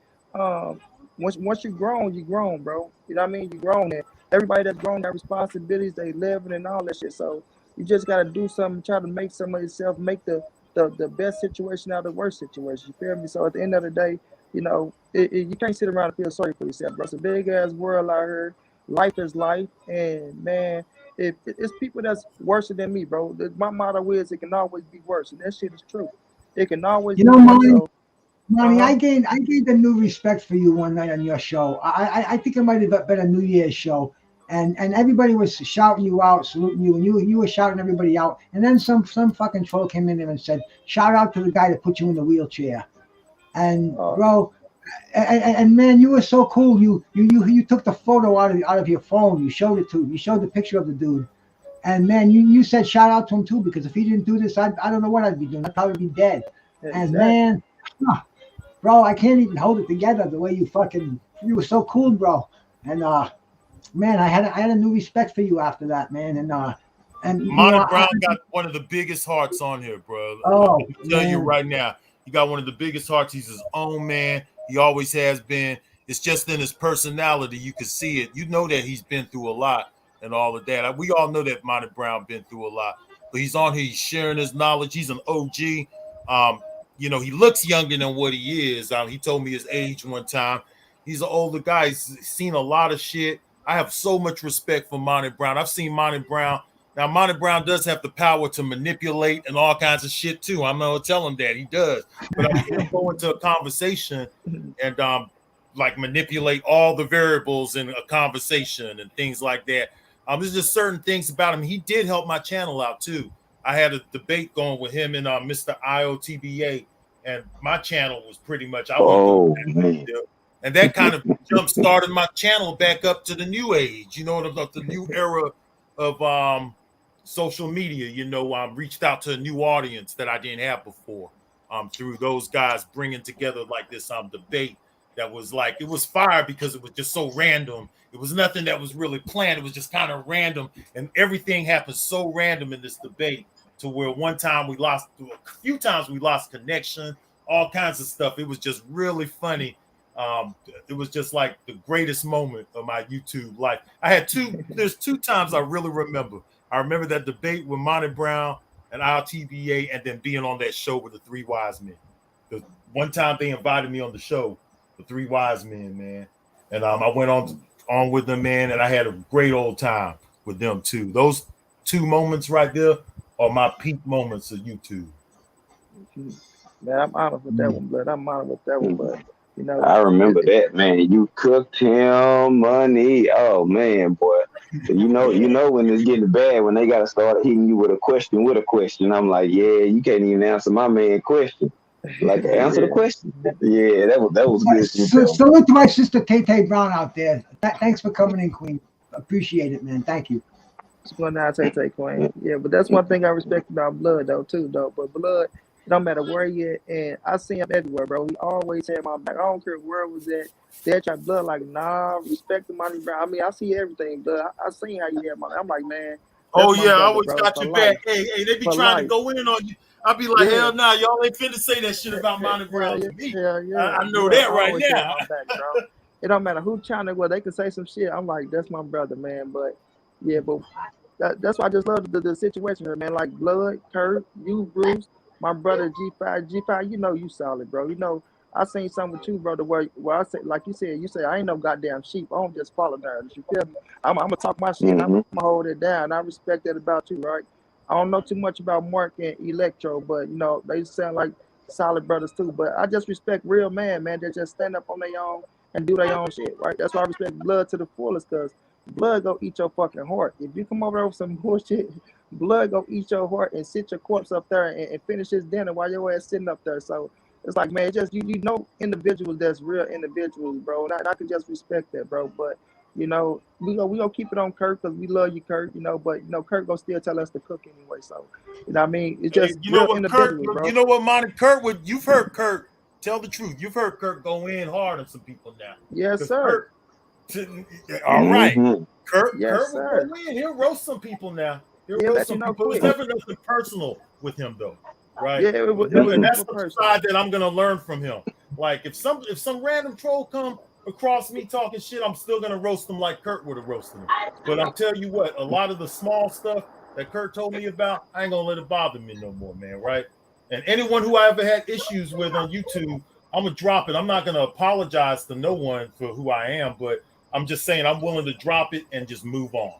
once you're grown, bro. You know what I mean? You're grown, and everybody that's grown got responsibilities. They living and all that shit. So you just gotta do something. Try to make some of yourself. Make the best situation out of the worst situation. You feel me? So at the end of the day, you can't sit around and feel sorry for yourself, bro. It's a big ass world out here. Life is life, and man, if it's people that's worse than me, bro. My motto is it can always be worse, and that shit is true. It can always be worse. Money, I gained a new respect for you one night on your show. I think it might have been a New Year's show, and everybody was shouting you out, saluting you, and you were shouting everybody out. And then some fucking troll came in there and said, "Shout out to the guy that put you in the wheelchair." And bro, and man, you were so cool. You took the photo out of your phone. You showed the picture of the dude. And man, you said shout out to him too, because if he didn't do this, I don't know what I'd be doing. I'd probably be dead. Exactly. And man, bro, I can't even hold it together the way you were so cool, bro. And man, I had a new respect for you after that, man. And Monty Brown got one of the biggest hearts on here, bro. Let me tell you right now. He got one of the biggest hearts. He's his own man. He always has been. It's just in his personality. You can see it. You know that he's been through a lot and all of that. We all know that Monty Brown been through a lot. But he's on here. He's sharing his knowledge. He's an OG. He looks younger than what he is. He told me his age one time. He's an older guy. He's seen a lot of shit. I have so much respect for Monty Brown. I've seen Monty Brown. Now, Monty Brown does have the power to manipulate and all kinds of shit, too. I'm going to tell him that. He does. But I've seen him go into a conversation and, manipulate all the variables in a conversation and things like that. There's just certain things about him. He did help my channel out, too. I had a debate going with him and Mr. IOTBA, and my channel was pretty much, and that kind of jump-started my channel back up to the new age, the new era of social media, reached out to a new audience that I didn't have before through those guys bringing together like this debate that was like, it was fire because it was just so random. It was nothing that was really planned. It was just kind of random, and everything happened so random in this debate to where a few times we lost connection, all kinds of stuff. It was just really funny. It was just like the greatest moment of my YouTube life. There's two times I really remember. I remember that debate with Monty Brown, an RTBA, and then being on that show with the Three Wise Men. The one time they invited me on the show, the Three Wise Men, man, and I went on with them, man, and I had a great old time with them too. Those two moments right there are my peak moments of YouTube. Man, I'm honored with that one, but I'm honored with that one, but you know. I remember that, man. You cooked him money. Oh man, boy. So you know when it's getting bad, when they gotta start hitting you with a question. I'm like, yeah, you can't even answer my man question. Like, answer the question. Yeah, that was good. Salute to my sister Tay Brown out there. Thanks for coming in, Queen. Appreciate it, man. Thank you. Just going down, Tay Queen. Yeah, but that's one thing I respect about Blood though too, though. But Blood, it don't matter where he at, and I see him everywhere, bro. He always had my back. I don't care where it was at. They try Blood like, nah, respect the money, bro. I mean, I see everything, Blood. I seen how you had money. I'm like, man. Oh yeah, brother, I always bro, got your back. Hey, they be trying to go in on you. I be like, hell nah, y'all ain't finna say that shit about Monty Brown to me. I know that right now. Back, bro. It don't matter who trying to, well, they can say some shit. I'm like, that's my brother, man. But yeah, but that's why I just love the situation here, man. Like Blood, Kurt, you, Bruce, my brother G5, you know you solid, bro. You know, I seen something with you, brother, where I said, like you said, I ain't no goddamn sheep. I don't just follow nerds. You feel me? I'm gonna talk my shit. I'm gonna hold it down. I respect that about you, right? I don't know too much about Mark and Electro, but you know, they sound like solid brothers too. But I just respect real man that just stand up on their own and do their own shit, right? That's why I respect Blood to the fullest, because Blood go eat your fucking heart. If you come over there with some bullshit, Blood go eat your heart and sit your corpse up there and finish his dinner while your ass sitting up there. So it's like, man, just you know individuals that's real individuals, bro. And I can just respect that, bro. But you know, we gonna keep it on Kurt because we love you, Kurt. You know, but you know, Kurt gonna still tell us to cook anyway. So you know, what I mean, it's just you know what, Kurt. Bro. You know what, Monty Kurt would. You've heard Kurt tell the truth. You've heard Kurt go in hard on some people now. Yes, sir. All right, Kurt. Yes, Kurt sir. will go in. He'll roast some people now. He'll Yeah, roast some you know, people. It's never nothing personal with him though, right? Yeah, and that's the side that I'm gonna learn from him. Like if some random troll come across me talking shit, I'm still gonna roast them like Kurt would have roasted him. But I'll tell you what, a lot of the small stuff that Kurt told me about, I ain't gonna let it bother me no more, man. Right? And anyone who I ever had issues with on YouTube, I'm gonna drop it. I'm not gonna apologize to no one for who I am, but I'm just saying I'm willing to drop it and just move on.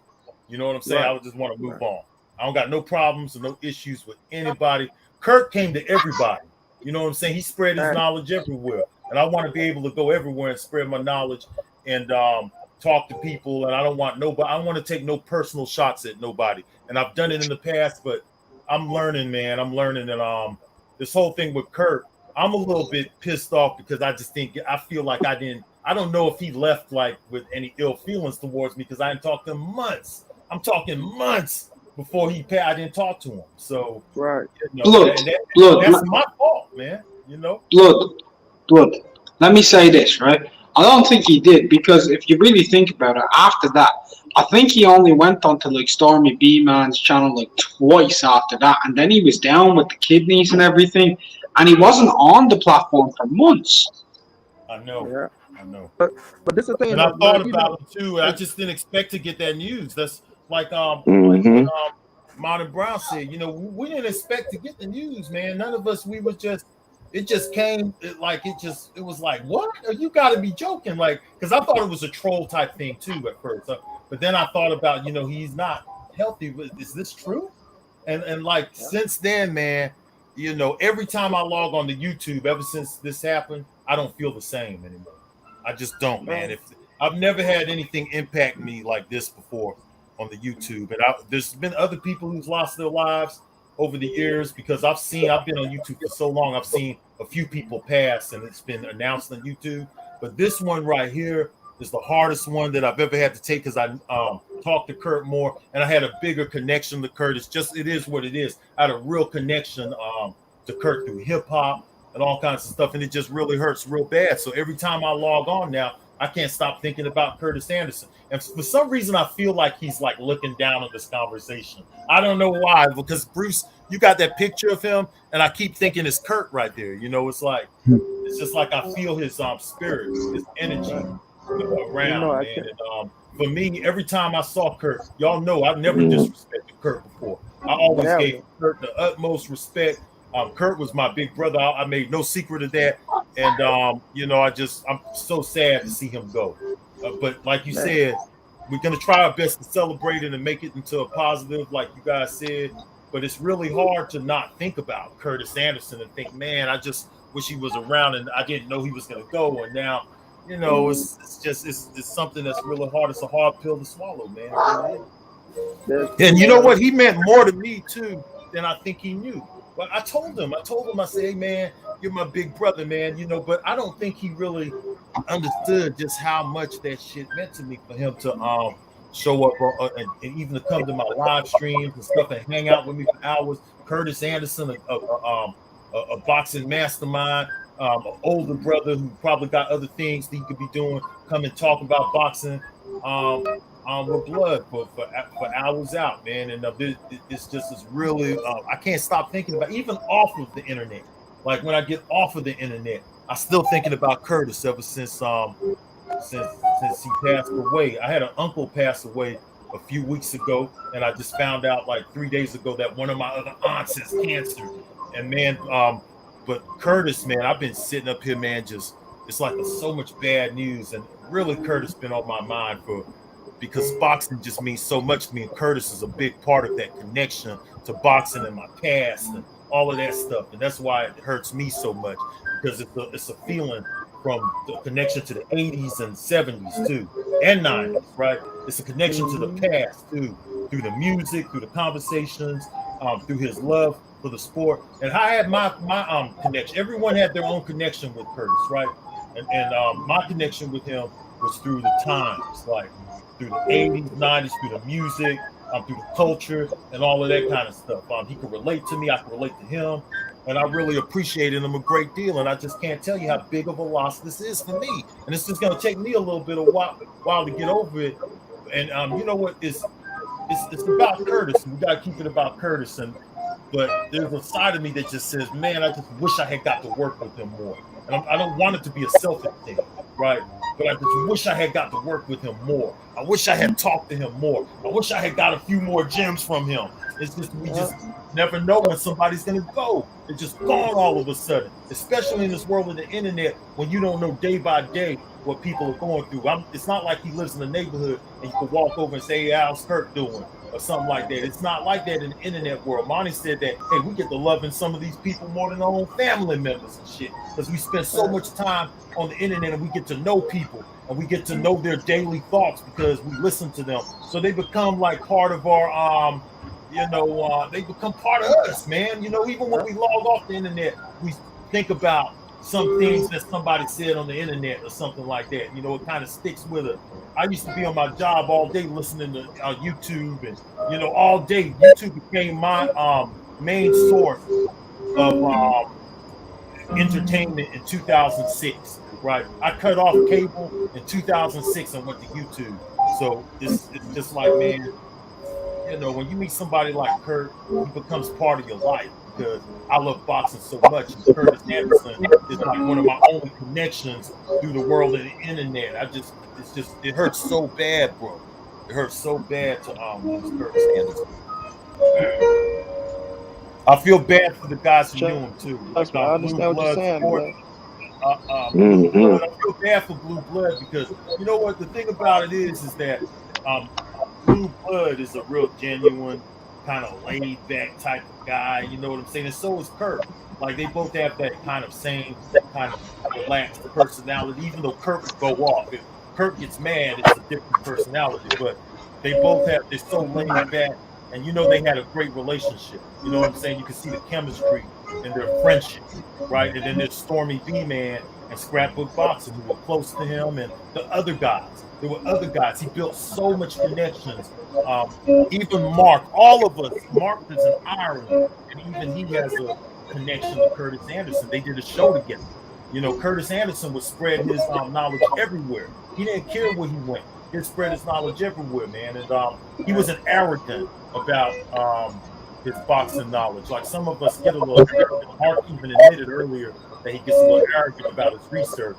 You know what I'm saying? Right. I just want to move on. I don't got no problems and no issues with anybody. Kurt came to everybody. You know what I'm saying? He spread his knowledge everywhere. And I want to be able to go everywhere and spread my knowledge and talk to people. And I don't want to take no personal shots at nobody. And I've done it in the past, but I'm learning, man. I'm learning that this whole thing with Kurt, I'm a little bit pissed off because I feel like I don't know if he left like with any ill feelings towards me because I didn't talk to him months. I'm talking months before he passed. I didn't talk to him. So right. You know, that's my fault, man. You know. Look. Let me say this, right? I don't think he did because if you really think about it, after that, I think he only went on to like Stormy B Man's channel like twice after that, and then he was down with the kidneys and everything, and he wasn't on the platform for months. I know. Yeah. I know. But this is the thing. And I thought about it too. I just didn't expect to get that news. That's like Martin Brown said. You know, we didn't expect to get the news, man. None of us. It just came. It was like, what? You got to be joking, like, because I thought it was a troll type thing too at first. But then I thought about, he's not healthy. But is this true? And like since then, man, every time I log on to YouTube, ever since this happened, I don't feel the same anymore. I just don't, man. I've never had anything impact me like this before on the YouTube. And there's been other people who's lost their lives over the years because I've been on YouTube for so long. I've seen a few people pass and it's been announced on YouTube. But this one right here is the hardest one that I've ever had to take because I talked to Kurt more and I had a bigger connection to Kurt. It is what it is. I had a real connection to Kurt through hip hop and all kinds of stuff, and it just really hurts real bad. So every time I log on now, I can't stop thinking about Curtis Anderson. And for some reason, I feel like he's like looking down on this conversation. I don't know why, because Bruce, you got that picture of him, and I keep thinking it's Kurt right there. It's just like I feel his spirit, his energy You know, around, I man. can. And for me, every time I saw Kurt, y'all know I never Mhm. disrespected Kurt before. I always gave Never. Kurt the utmost respect. Kurt was my big brother. I made no secret of that. And you know, I'm so sad to see him go. But like you Man. said, we're gonna try our best to celebrate it and make it into a positive, like you guys said. But it's really hard to not think about Curtis Anderson and think, man, I just wish he was around, and I didn't know he was gonna go. And now, you know, it's something that's really hard. It's a hard pill to swallow, man. It really is. That's And true, you know man. what? He meant more to me too than I think he knew. But I told him, I said, hey man, you're my big brother, man. You know, but I don't think he really understood just how much that shit meant to me for him to show up and even to come to my live streams and stuff and hang out with me for hours. Curtis Anderson, a boxing mastermind, an older brother who probably got other things that he could be doing, come and talk about boxing. With blood for hours out, man. And it's just is really I can't stop thinking about even off of the internet. Like when I get off of the internet, I still thinking about Curtis ever since he passed away. I had an uncle pass away a few weeks ago, and I just found out like 3 days ago that one of my other aunts has cancer. And man, but Curtis, man, I've been sitting up here, man, just it's like so much bad news, and really Curtis been on my mind because boxing just means so much to me, and Curtis is a big part of that connection to boxing and my past and all of that stuff, and that's why it hurts me so much because it's a feeling from the connection to the 80s and 70s too, and 90s, right? It's a connection to the past too, through the music, through the conversations, through his love for the sport. And I had my connection. Everyone had their own connection with Curtis, right? And my connection with him was through the times, like through the 80s, 90s, through the music, through the culture, and all of that kind of stuff. He could relate to me, I could relate to him, and I really appreciated him a great deal. And I just can't tell you how big of a loss this is for me. And it's just going to take me a little bit of while to get over it. And you know what? It's about Curtis. We got to keep it about Curtis. But there's a side of me that just says, man, I just wish I had got to work with him more. And I don't want it to be a selfish thing, right? But I just wish I had got to work with him more. I wish I had talked to him more. I wish I had got a few more gems from him. It's just we just never know when somebody's gonna go. They're just gone all of a sudden, especially in this world of the internet when you don't know day by day what people are going through. It's not like he lives in the neighborhood and you can walk over and say, hey, how's Kurt doing? Or something like that. It's not like that in the internet world. Monty said that, hey, we get to loving some of these people more than our own family members and shit. Because we spend so much time on the internet and we get to know people and we get to know their daily thoughts because we listen to them. So they become like part of our they become part of us, man. You know, even when we log off the internet, we think about some things that somebody said on the internet or something like that. You know, it kind of sticks with us. I used to be on my job all day listening to YouTube, and you know, all day YouTube became my main source of entertainment in 2006. Right, I cut off cable in 2006 and went to YouTube. So it's just like, man, you know, when you meet somebody like Kurt, he becomes part of your life because I love boxing so much. And Curtis Anderson is like one of my only connections through the world of the internet. It hurts so bad, bro. It hurts so bad to lose Curtis Anderson. I feel bad for the guys who knew him too. Like, I understand what you're saying, Blue Blood. I feel bad for Blue Blood because you know what the thing about it is that Blue Blood is a real genuine, kind of laid back type of guy. You know what I'm saying? And so is Kurt. Like they both have that kind of same kind of relaxed personality. Even though Kurt would go off, if Kurt gets mad, it's a different personality. But they're so laid back, and you know they had a great relationship. You know what I'm saying? You can see the chemistry and their friendship, right? And then there's Stormy B-Man and Scrapbook Boxing who were close to him, and the other guys. There were other guys. He built so much connections. Even Mark, all of us. Mark is in Ireland, and even he has a connection to Curtis Anderson. They did a show together. You know, Curtis Anderson would spread his knowledge everywhere. He didn't care where he went. He'd spread his knowledge everywhere, man. And he wasn't arrogant about his boxing knowledge. Like some of us get a little arrogant. Mark even admitted earlier that he gets a little arrogant about his research.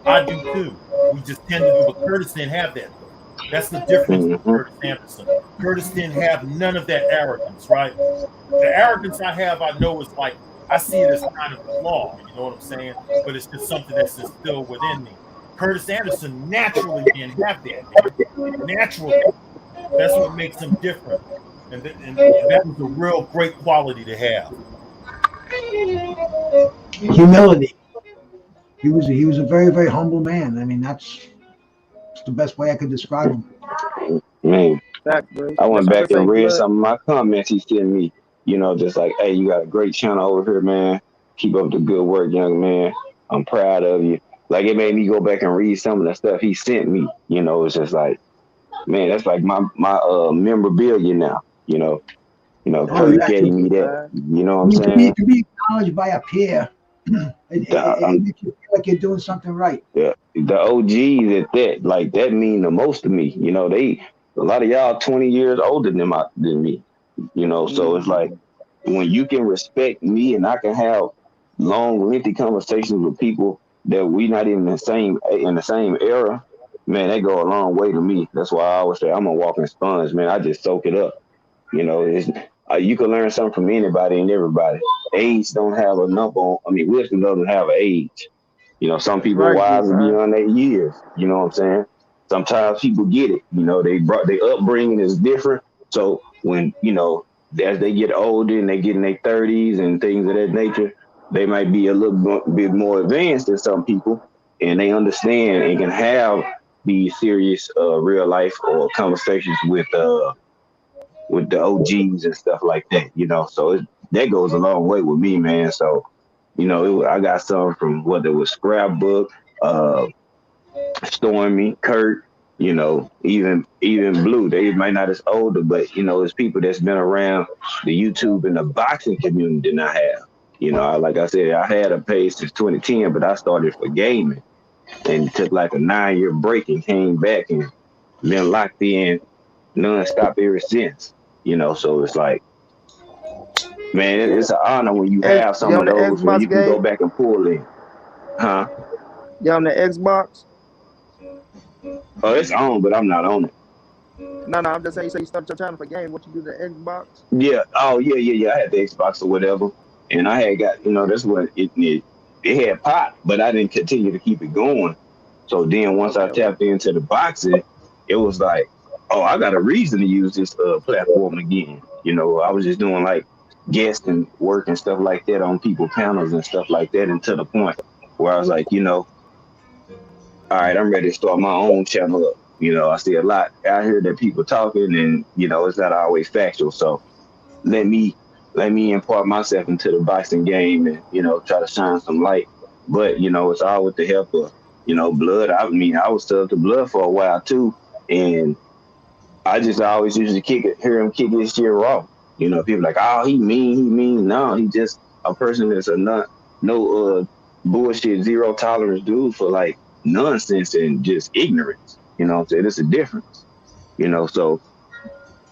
I do too. We just tend to do, but Curtis didn't have that though. That's the difference with Mm-hmm. Curtis Anderson. Curtis didn't have none of that arrogance, right? The arrogance I have, I know is like, I see it as kind of a flaw, you know what I'm saying? But it's just something that's instilled within me. Curtis Anderson naturally didn't have that, man. Naturally. That's what makes him different. And that was a real great quality to have. Humility. He was a very, very humble man. I mean, that's the best way I could describe him. Man, Fact, bro. I That's went what I'm back and saying. read Blood. some of my comments he sent me. You know, just like, hey, you got a great channel over here, man. Keep up the good work, young man. I'm proud of you. Like, it made me go back and read some of the stuff he sent me. You know, it's just like, man, that's like my memorabilia now. Oh Kurt yeah, gave me that. Right. You know what I I'm mean, saying? to be acknowledged by a peer, it makes you feel like you're doing something right. The OGs at that, like that mean the most to me. You know, a lot of y'all 20 years older than me. You know, so it's like when you can respect me and I can have long, lengthy conversations with people that we not even in the same era, man, that go a long way to me. That's why I always say I'm a walking sponge, man. I just soak it up. You know, you can learn something from anybody and everybody. Age don't have a number on. I mean, wisdom doesn't have an age. You know, some That's people right, wiser G5. beyond their years. You know what I'm saying? Sometimes people get it. You know, their upbringing is different. So when as they get older and they get in their 30s and things of that nature, they might be a little bit more advanced than some people, and they understand and can have these serious real life or conversations with the OGs and stuff like that. You know, so that goes a long way with me, man. So I got some from whether it was Scrapbook, uh, Stormy, Kurt, even Blue. They might not as older, but it's people that's been around the YouTube and the boxing community than I have. Like I said, I had a page since 2010, but I started for gaming and took like a 9-year break and came back and been locked in nonstop ever since. So it's like, man, it's an honor when you have You some on of the those where Xbox you can go game? back and pull in. Huh? You on the Xbox? Oh, it's on, but I'm not on it. No, I'm just saying. You say you started your channel for game. What you do the Xbox? Yeah. Oh, yeah. I had the Xbox or whatever, and I had got that's what it had popped, but I didn't continue to keep it going. So then once I Okay. tapped into the boxing, it was like, oh, I got a reason to use this platform again. I was just doing like guest and work and stuff like that on people panels and stuff like that, and to the point where I was like, all right, I'm ready to start my own channel up. I see a lot out here that people talking, and it's not always factual. So let me impart myself into the boxing game and try to shine some light. But it's all with the help of blood. I mean, I was sub to blood for a while too, and I just always usually hear him kick his shit raw. People like, oh, he mean. No, he just a person that's a not no bullshit, zero tolerance dude for like nonsense and just ignorance. What I'm saying? It's a difference. So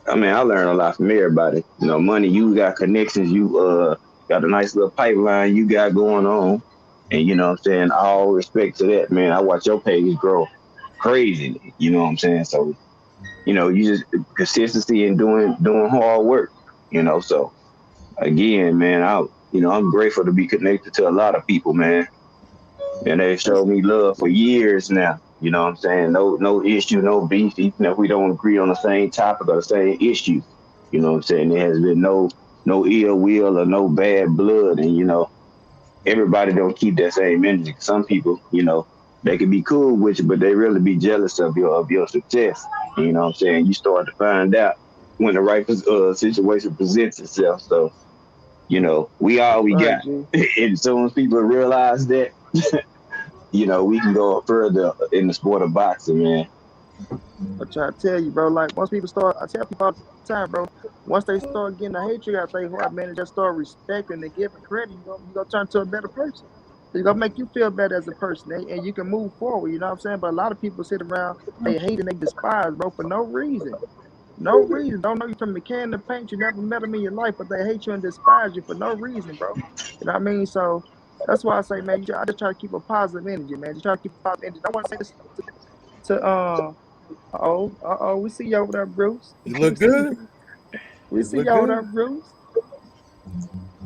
I mean, I learned a lot from everybody. Money, you got connections, you got a nice little pipeline you got going on. And what I'm saying, all respect to that, man. I watch your page grow crazy. What I'm saying? So, you just consistency and doing hard work, So again, man, I'm grateful to be connected to a lot of people, man. And they showed me love for years now. You know what I'm saying? No issue, no beef, even if we don't agree on the same topic or the same issue. You know what I'm saying? There has been no ill will or no bad blood. And everybody don't keep that same energy. Some people, they can be cool with you, but they really be jealous of your success. You know what I'm saying? You start to find out when the right situation presents itself. So, we all That's we right, got. G. And as soon as people realize that, we can go further in the sport of boxing, man. I try to tell you, bro. Like once people start, I tell people all the time, bro. Once they start getting the hatred out their heart, man, and just start respecting and giving credit, you gonna turn to a better person. It's gonna make you feel better as a person, and you can move forward. You know what I'm saying? But a lot of people sit around, they hate and they despise, bro, for no reason. No reason. Don't know you from the can of paint. You never met them in your life, but they hate you and despise you for no reason, bro. You know what I mean? So That's why I say, man, I just try to keep a positive energy, man. Just try to keep a positive energy. I want to say this to we see you over there, Bruce. You look good. We You see look you over good. there, Bruce.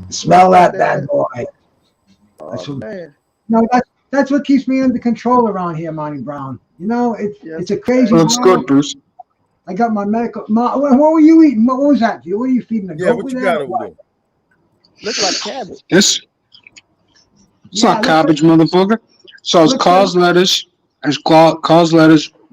Smell that bad boy. Oh That's what, man, no, that's what keeps me under control around here, Monty Brown. You know, yes, it's a crazy Looks world. good, Bruce. I got my medical. What were you eating? What was that? What are you feeding the Yeah, goat what with you that? got over there? look like cabbage. It's Yeah, not cabbage, motherfucker. So it's cos lettuce,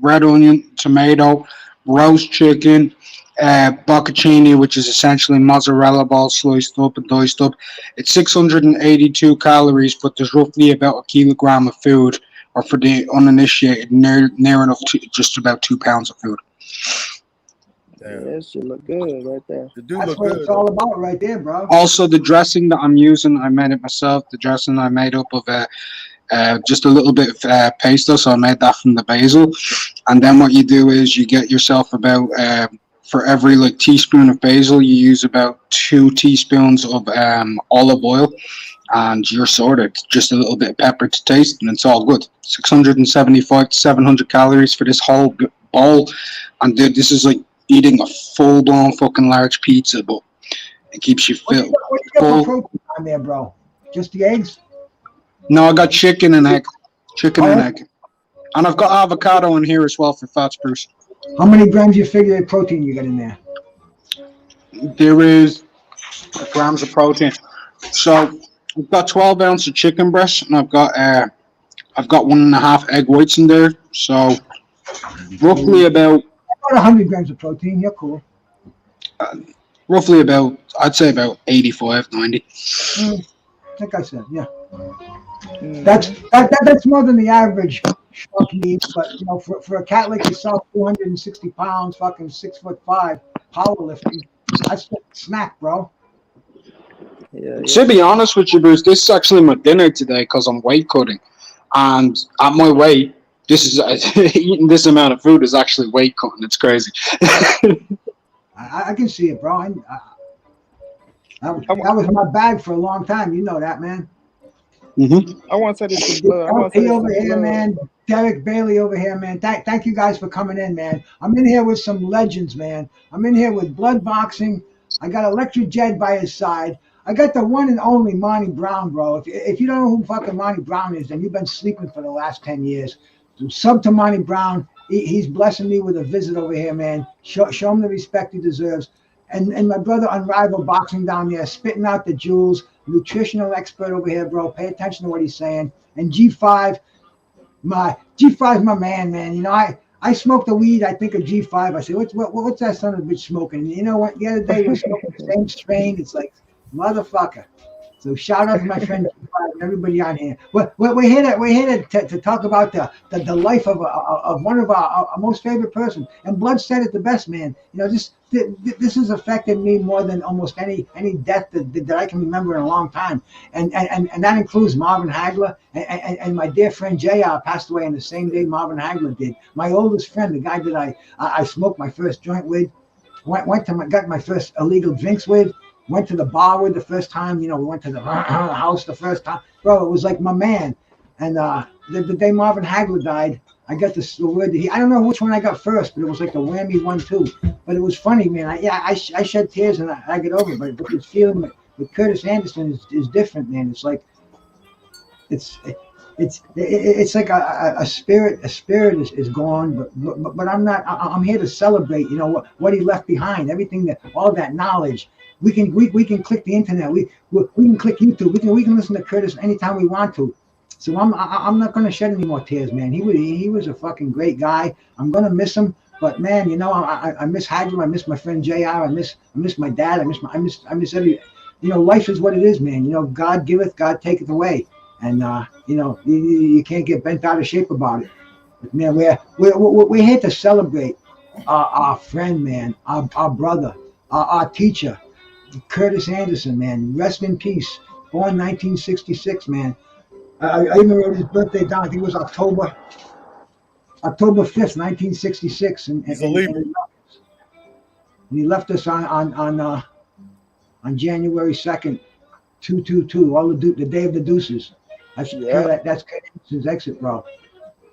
red onion, tomato, roast chicken, bocconcini, which is essentially mozzarella balls sliced up and diced up. It's 682 calories, but there's roughly about a kilogram of food, or for the uninitiated, near enough to just about 2 pounds of food. Damn. Yeah, that shit look good right there. The dude That's look what good. it's all about, right there, bro. Also, the dressing that I'm using, I made it myself. The dressing I made up of just a little bit of pesto, so I made that from the basil. And then what you do is you get yourself about for every like teaspoon of basil, you use about 2 teaspoons of olive oil, and you're sorted. Just a little bit of pepper to taste, and it's all good. 675 to 700 calories for this whole bowl, and dude, this is like eating a full blown fucking large pizza, but it keeps you What filled. you got for Full. protein on there, bro? Just the eggs? No, I got chicken and egg. Chicken and egg. And I've got avocado in here as well for fats, Bruce. How many grams you figure of protein you got in there? There is grams of protein. So I've got 12 ounces of chicken breast, and I've got 1.5 egg whites in there. So roughly about 100 grams of protein. You're cool. I'd say about 85, 90. Like I said, yeah. That's more than the average schmuck needs, but you know, for a cat like yourself, 260 pounds, fucking 6'5", powerlifting, that's a snack, bro. Yeah. To be honest with you, Bruce, this is actually my dinner today because I'm weight cutting, and at my weight, this is eating this amount of food is actually weight cutting. It's crazy. I can see it, bro. That was my bag for a long time. You know that, man. Mm-hmm. I want to say this to Blood. LP over here, man. Derek Bailey over here, man. Thank you guys for coming in, man. I'm in here with some legends, man. I'm in here with Blood Boxing. I got Electric Jed by his side. I got the one and only Monty Brown, bro. If you don't know who fucking Monty Brown is, then you've been sleeping for the last 10 years. So sub to Monty Brown. He's blessing me with a visit over here, man. Show him the respect he deserves. And my brother Unrivaled Boxing down there, spitting out the jewels. Nutritional expert over here, bro. Pay attention to what he's saying. And G5's my man. You know, I smoked the weed. I think of G5. I say, what's that son of a bitch smoking? And you know what? The other day we smoked the same strain. It's like, motherfucker. So shout out to my friend G5 and everybody on here. We're here to talk about the life of one of our most favorite person. And Blood said it the best, man. You know, this has affected me more than almost any death that I can remember in a long time. And that includes Marvin Hagler and my dear friend JR passed away on the same day Marvin Hagler did. My oldest friend, the guy that I smoked my first joint with, got my first illegal drinks with. Went to the bar with the first time, you know, we went to the house the first time. Bro, it was like my man. And the day Marvin Hagler died, I got the word that I don't know which one I got first, but it was like the whammy 1-2. But it was funny, man. I shed tears and I get over it. But this feeling with Curtis Anderson is different, man. It's like, it's like a spirit is gone, but I'm here to celebrate, you know, what he left behind, everything all that knowledge. We can click the internet. We can click YouTube. We can listen to Curtis anytime we want to. So I'm not gonna shed any more tears, man. He was a fucking great guy. I'm gonna miss him, but man, you know, I miss Hagler. I miss my friend JR. I miss my dad. I miss every. You know, life is what it is, man. You know, God giveth, God taketh away, and you know, you can't get bent out of shape about it. But man, we're here to celebrate our friend, man, our brother, our teacher. Curtis Anderson, man, rest in peace. Born 1966, man. I even wrote his birthday down. I think it was October 5th, 1966, and he left us on January 2nd, 222. All the day of the deuces. Yeah. That's Kurt Anderson's exit, bro.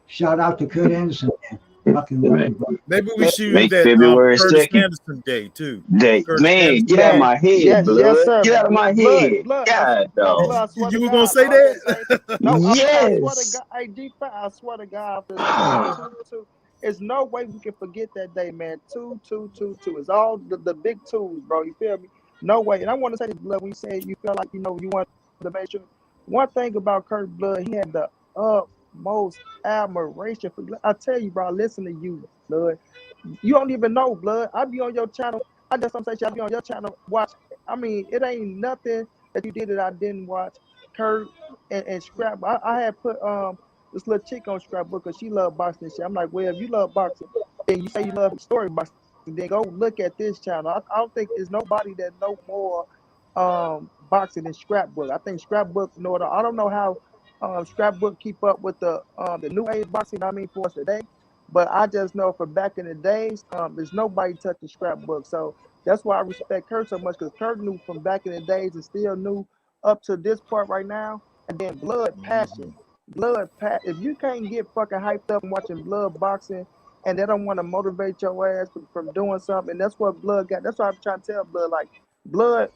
Shout out to Kurt Anderson, man. Fucking love Make, him, bro. Maybe we should use make that February Curtis 2nd. Anderson Day too. Day. Curtis Man, Anderson get out of Day. my head, Yes, blood. sir. Get out of my head. God, dog. Blood, I swear You to were gonna God, say bro, I just say, that? no, I swear to Yes. God, hey, G5, I swear to God, for the 222, there's no way we can forget that day, man. 2222. It's all the big twos, bro. You feel me? No way. And I want to say this, Blood, when you say you feel like, you know, you want to make sure. One thing about Kurt Blood, he had the utmost admiration for. I tell you, bro, I listen to you, Blood. You don't even know, Blood. I be on your channel. I just don't say shit. I be on your channel. Watch. I mean, it ain't nothing that you did that I didn't watch. Kurt and Scrap. I had put this little chick on Scrapbook because she loved boxing and shit. I'm like, well, if you love boxing and you say you love story boxing, then go look at this channel. I don't think there's nobody that know more boxing than Scrapbook. I think Scrapbook know it. I don't know how Scrapbook keep up with the new age boxing. I mean, for us today. But I just know from back in the days, there's nobody touching Scrapbook. So that's why I respect Kurt so much, because Kurt knew from back in the days and still knew up to this part right now. And then blood passion. If you can't get fucking hyped up and watching blood boxing and they don't want to motivate your ass from doing something, and that's what blood got. That's why I'm trying to tell blood, like blood,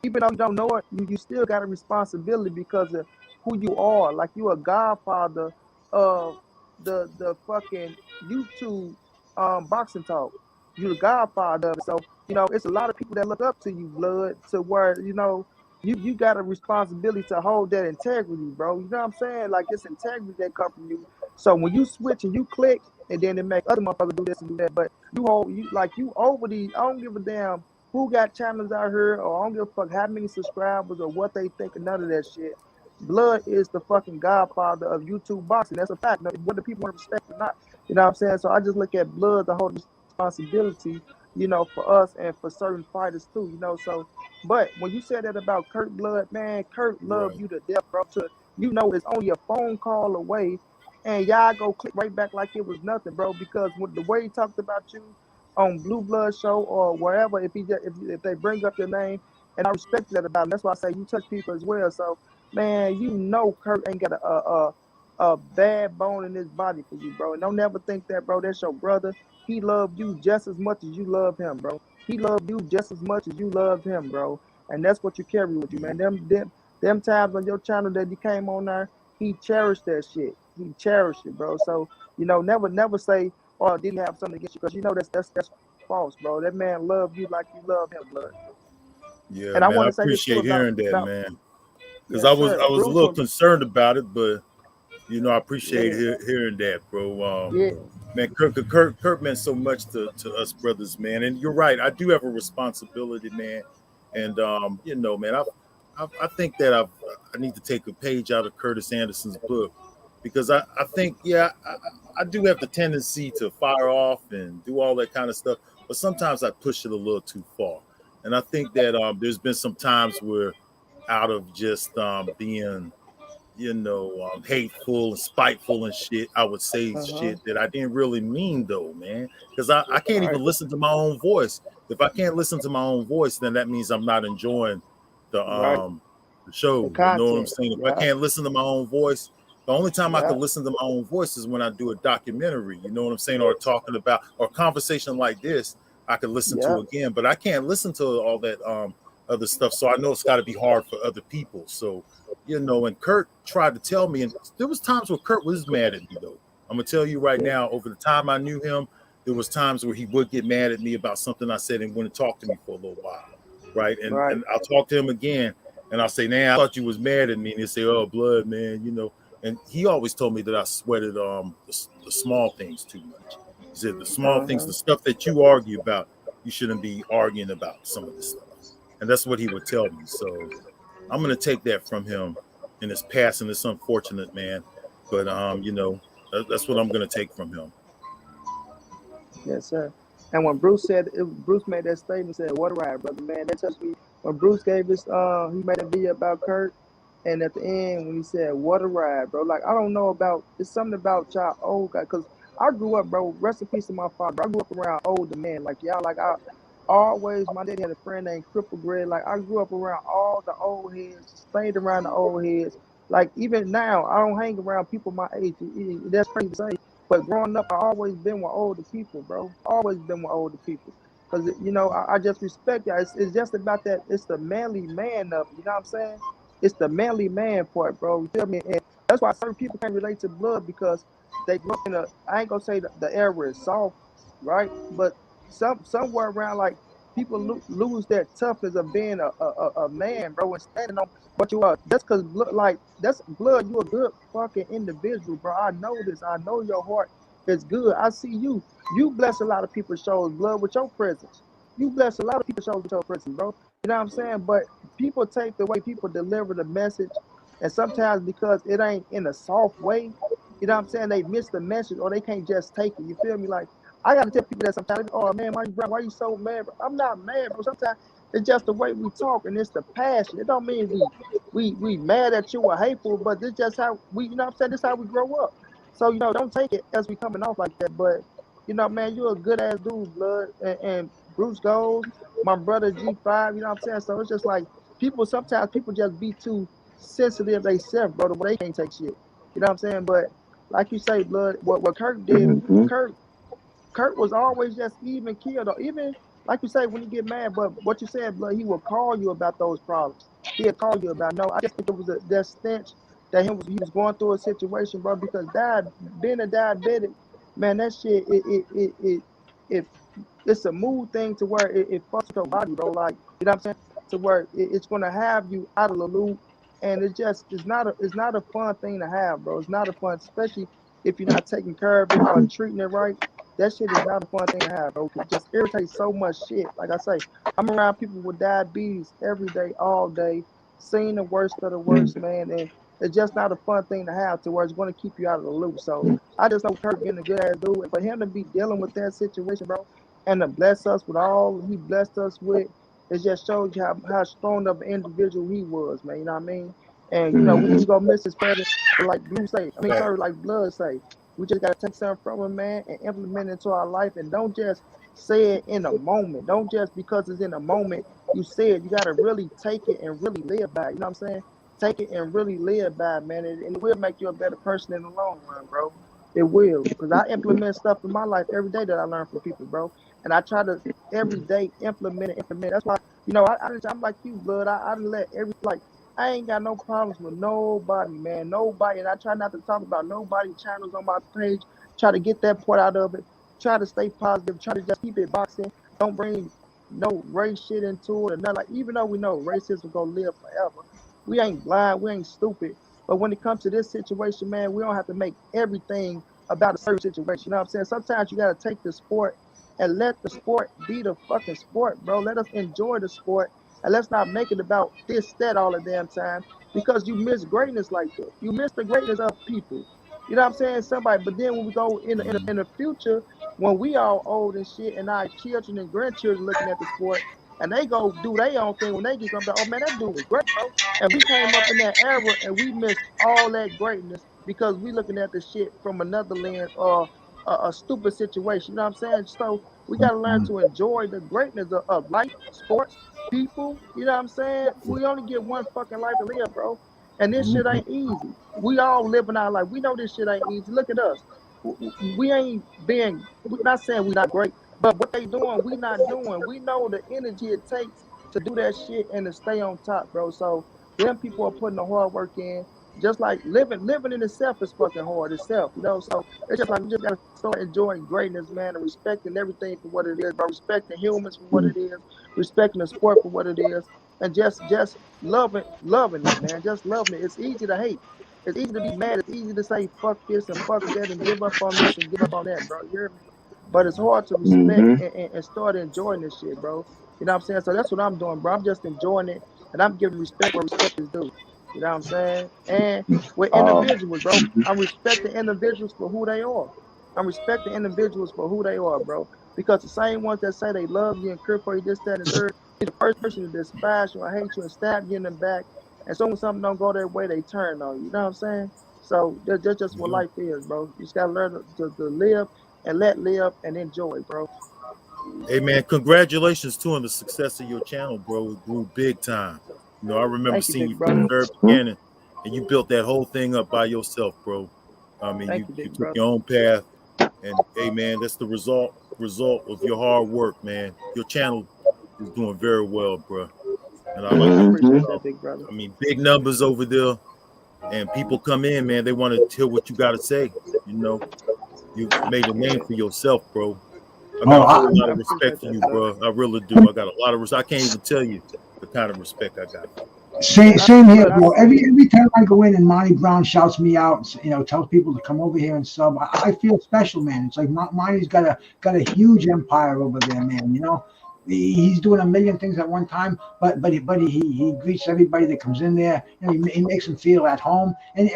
even though you don't know it, you still got a responsibility because of who you are. Like you a godfather of the fucking YouTube boxing talk. You're the godfather of it. So, you know, it's a lot of people that look up to you, blood, to where, you know, you got a responsibility to hold that integrity, bro. You know what I'm saying? Like it's integrity that come from you. So when you switch and you click, and then it make other motherfuckers do this and do that, but you over these. I don't give a damn who got channels out here, or I don't give a fuck how many subscribers or what they think of none of that shit. Blood is the fucking godfather of YouTube boxing. That's a fact. Whether people want to respect or not, you know what I'm saying? So I just look at blood the whole responsibility, you know, for us and for certain fighters too, you know. So, but when you said that about Kurt Blood, man, Kurt loved Right. you to death, bro. To you know, it's only a phone call away, and y'all go click right back like it was nothing, bro. Because with the way he talked about you on Blue Blood Show or wherever, if they bring up your name, and I respect that about him. That's why I say you touch people as well. So, man, you know Kurt ain't got a bad bone in his body for you, bro. And don't never think that, bro. That's your brother. He loved you just as much as you love him, bro. He loved you just as much as you loved him, bro. And that's what you carry with you, man. Them times on your channel that you came on there, he cherished that shit. He cherished it, bro. So, you know, never say, oh, did he have something against you? Because you know that's false, bro. That man loved you like you love him, blood. Yeah, And I man. I want to say this too appreciate hearing that, about man. Because yes, I sir. was a Bruce little was concerned about it, but you know, I appreciate yeah, hearing that, bro. yeah. Man, Kurt meant so much to us brothers, man. And you're right, I do have a responsibility, man. And you know, man, I think that I need to take a page out of Curtis Anderson's book because I think, yeah, I do have the tendency to fire off and do all that kind of stuff, but sometimes I push it a little too far. And I think that there's been some times where, out of just being hateful and spiteful and shit, I would say Uh-huh. shit that I didn't really mean though, man. Because I can't Right, even listen to my own voice. If I can't listen to my own voice, then that means I'm not enjoying the right. The show. You know what I'm content. saying? If I Yeah, can't listen to my own voice, the only time I yeah, can listen to my own voice is when I do a documentary, you know what I'm saying, or talking about or a conversation like this, I can listen yeah. to again. But I can't listen to all that other stuff. So I know it's gotta be hard for other people. So and Kurt tried to tell me, and there was times where Kurt was mad at me though. I'm gonna tell you right Yeah. now, over the time I knew him, there was times where he would get mad at me about something I said and wouldn't talk to me for a little while, right? And Right. and I'll talk to him again, and I'll say, "Man, I thought you was mad at me," and he'll say, "Oh, blood, man," And he always told me that I sweated the small things too much. He said the small things, Uh-huh. the stuff that you argue about, you shouldn't be arguing about some of this stuff, and that's what he would tell me. So I'm gonna take that from him in his passing. It's unfortunate, man, but that's what I'm gonna take from him. Yes, sir. And when Bruce made that statement, said, "What a ride, brother, man." That touched me. When Bruce gave his, he made a video about Kurt, and at the end when he said, "What a ride, bro." Like I don't know about it's something about y'all old guy, cause I grew up, bro. Rest in peace to my father. I grew up around older men, like y'all. Like always, my daddy had a friend named Cripple Greg. Like I grew up around all the old heads, stayed around the old heads. Like even now, I don't hang around people my age. That's crazy to say, but growing up, I always been with older people, bro. Always been with older people, cause you know I just respect that. It's just about that. It's the manly man of it. You know what I'm saying? It's the manly man part, bro. You feel me? And that's why certain people can't relate to blood because they grew up in a. I ain't gonna say the era is soft, right? But somewhere around like people lose that toughness of being a man, bro, and standing on what you are. That's because blood, like that's blood. You a good fucking individual, bro. I know this. I know your heart is good. I see you. You bless a lot of people's shows, blood, with your presence. You bless a lot of people's shows with your presence, bro. You know what I'm saying? But people take the way people deliver the message, and sometimes because it ain't in a soft way, you know what I'm saying? They miss the message or they can't just take it. You feel me? Like I gotta tell people that sometimes. Oh man, why you so mad? Bro? I'm not mad, bro. Sometimes it's just the way we talk and it's the passion. It don't mean we mad at you or hateful, but this just how we, you know what I'm saying? This how we grow up. So, you know, don't take it as we coming off like that. But, you know, man, you're a good ass dude, blood. And Bruce Goes, my brother G5, you know what I'm saying? So it's just like sometimes people just be too sensitive themselves, bro, but they can't take shit. You know what I'm saying? But like you say, blood, what Kirk did, Mm-hmm. Kurt was always just even killed, or even like you say, when you get mad. But what you said, blood, he will call you about those problems. He'll call you about. No, I just think it was that stench that he was going through a situation, bro. Because being a diabetic, man, that shit it it's a mood thing to where it fucks your body, bro. Like you know what I'm saying? To where it's gonna have you out of the loop, and it's not a fun thing to have, bro. It's not a fun, especially if you're not taking care of it or treating it right. That shit is not a fun thing to have, bro. It just irritates so much shit. Like I say, I'm around people with diabetes every day, all day, seeing the worst of the worst, man. And it's just not a fun thing to have to where it's going to keep you out of the loop. So I just know Kurt being a good ass dude. And for him to be dealing with that situation, bro, and to bless us with all he blessed us with, it just shows you how strong of an individual he was, man. You know what I mean? And, you know, we gonna miss his presence, but like Blue say, I mean, sorry, like Blood say, we just gotta take something from him, man, and implement it into our life. And don't just say it in a moment. Don't just because it's in a moment you say it. You gotta really take it and really live by it. You know what I'm saying? Take it and really live by it, man. And it will make you a better person in the long run, bro. It will. Because I implement stuff in my life every day that I learn from people, bro. And I try to every day implement it. That's why, you know, I'm like you, Blood. I didn't let like I ain't got no problems with nobody, man. Nobody. And I try not to talk about nobody channels on my page. Try to get that part out of it. Try to stay positive. Try to just keep it boxing. Don't bring no race shit into it or nothing. Like, even though we know racism gonna live forever, we ain't blind. We ain't stupid. But when it comes to this situation, man, we don't have to make everything about a certain situation. You know what I'm saying? Sometimes you gotta take the sport and let the sport be the fucking sport, bro. Let us enjoy the sport and let's not make it about this, that all the damn time because you miss greatness like that. You miss the greatness of people. You know what I'm saying? Somebody, but then when we go in the future, when we all old and shit, and our children and grandchildren looking at the sport, and they go do their own thing when they get something, oh man, that dude was great, bro. And we came up in that era and we missed all that greatness because we looking at the shit from another lens or a stupid situation. You know what I'm saying? So we got to learn to enjoy the greatness of life, sports, people. You know what I'm saying? We only get one fucking life to live, bro. And this shit ain't easy. We all living our life. We know this shit ain't easy. Look at us. We ain't being, we're not saying we not great, but what they doing, we not doing. We know the energy it takes to do that shit and to stay on top, bro. So them people are putting the hard work in. Just like living in itself is fucking hard itself, you know. So it's just like we just gotta start enjoying greatness, man, and respecting everything for what it is, bro. Respecting humans for what it is, respecting the sport for what it is, and just loving it, man. Just loving it. It's easy to hate. It's easy to be mad. It's easy to say fuck this and fuck that and give up on this and give up on that, bro. You hear me? But it's hard to respect and start enjoying this shit, bro. You know what I'm saying? So that's what I'm doing, bro. I'm just enjoying it and I'm giving respect where respect is due. You know what I'm saying? And with individuals, bro, I'm respecting individuals for who they are. I'm respecting individuals for who they are, bro. Because the same ones that say they love you and care for you, this, that, and third, be the first person to despise you or hate you and stab you in the back. And soon as something don't go their way, they turn on you. You know what I'm saying? So that's just what life is, bro. You just gotta learn to live and let live and enjoy, bro. Hey man, congratulations too on the success of your channel, bro. It grew big time. You know, I remember Thank you, seeing you big from the brother. very beginning, and you built that whole thing up by yourself, bro. I mean, Thank you you, you big took brother. your own path, and hey man, that's the result of your hard work, man. Your channel is doing very well, bro, and I like I it. appreciate Mm-hmm. that, big brother. I mean, big numbers over there, and people come in, man. They want to hear what you got to say. You know, you made a name Yeah, for yourself, bro. I Oh, got a whole lot I of respect appreciate for that, you, brother. bro. I really do. I got a lot of respect. I can't even tell you the kind of respect I got. same, And I, same here, brother, I bro. say it. Every time I go in and Monty Brown shouts me out, you know, tells people to come over here and sub, I feel special, man. It's like Monty's got a huge empire over there, man. You know, he's doing a million things at one time, but he greets everybody that comes in there. You know, he makes them feel at home. And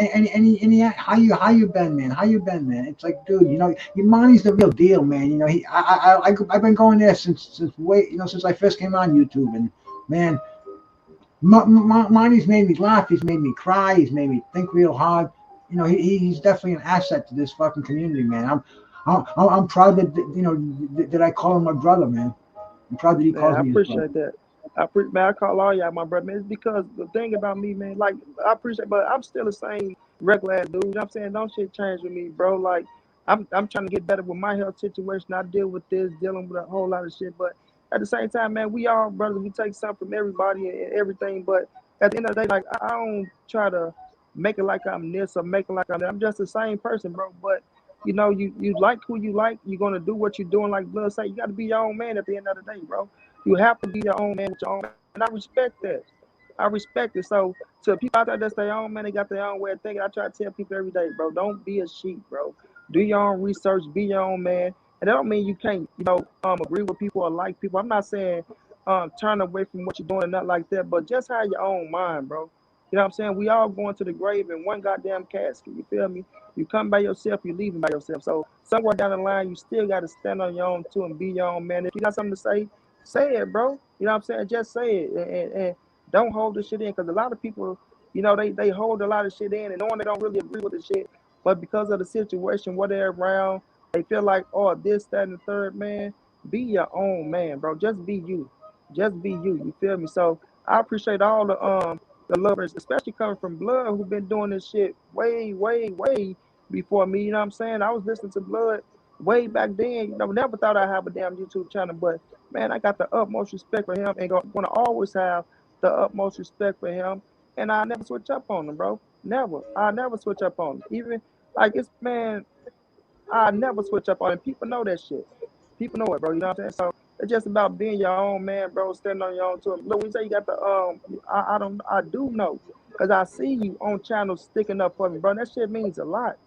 how you been, man? How you been, man? It's like, dude, you know, Monty's the real deal, man. You know, I've been going there since I first came on YouTube, and man. Monty's made me laugh. He's made me cry. He's made me think real hard. You know, he's definitely an asset to this fucking community, man. I'm proud that I call him my brother, man. I'm proud that he Man, calls I me his brother. appreciate that. Man, I call all y'all my brother, man. It's because the thing about me, man, like I appreciate, but I'm still the same regular ass dude. You know what I'm saying? Don't shit change with me, bro. Like I'm trying to get better with my health situation. I deal with this, dealing with a whole lot of shit. But at the same time, man, we all brothers. We take something from everybody and everything. But at the end of the day, like I don't try to make it like I'm this or make it like I'm that. I'm just the same person, bro. But you know, you like who you like. You're gonna do what you're doing. Like Blood say, you got to be your own man at the end of the day, bro. You have to be your own man with your own man. And I respect that. I respect it. So to people out there that's their own man, they got their own way of thinking. I try to tell people every day, bro, don't be a sheep, bro. Do your own research, be your own man. And that don't mean you can't, agree with people or like people. I'm not saying turn away from what you're doing and not like that, but just have your own mind, bro. You know what I'm saying? We all going to the grave in one goddamn casket. You feel me? You come by yourself, you leaving by yourself. So somewhere down the line, you still got to stand on your own too and be your own man. If you got something to say it, bro. You know what I'm saying? Just say it and don't hold the shit in because a lot of people, they hold a lot of shit in and knowing they don't really agree with the shit, but because of the situation, what they're around, they feel like, oh, this, that, and the third, man. Be your own man, bro. Just be you. Just be you. You feel me? So I appreciate all the lovers, especially coming from Blood, who been doing this shit way, way, way before me. You know what I'm saying? I was listening to Blood way back then. Never thought I'd have a damn YouTube channel, but man, I got the utmost respect for him and gonna always have the utmost respect for him. And I never switch up on him, bro. Never. I never switch up on him. Even like it's man, I never switch up on him. People know that shit. People know it, bro. You know what I'm saying? So it's just about being your own man, bro. Standing on your own tool. Look, when you say you got the I do know, cause I see you on channels sticking up for me, bro. That shit means a lot.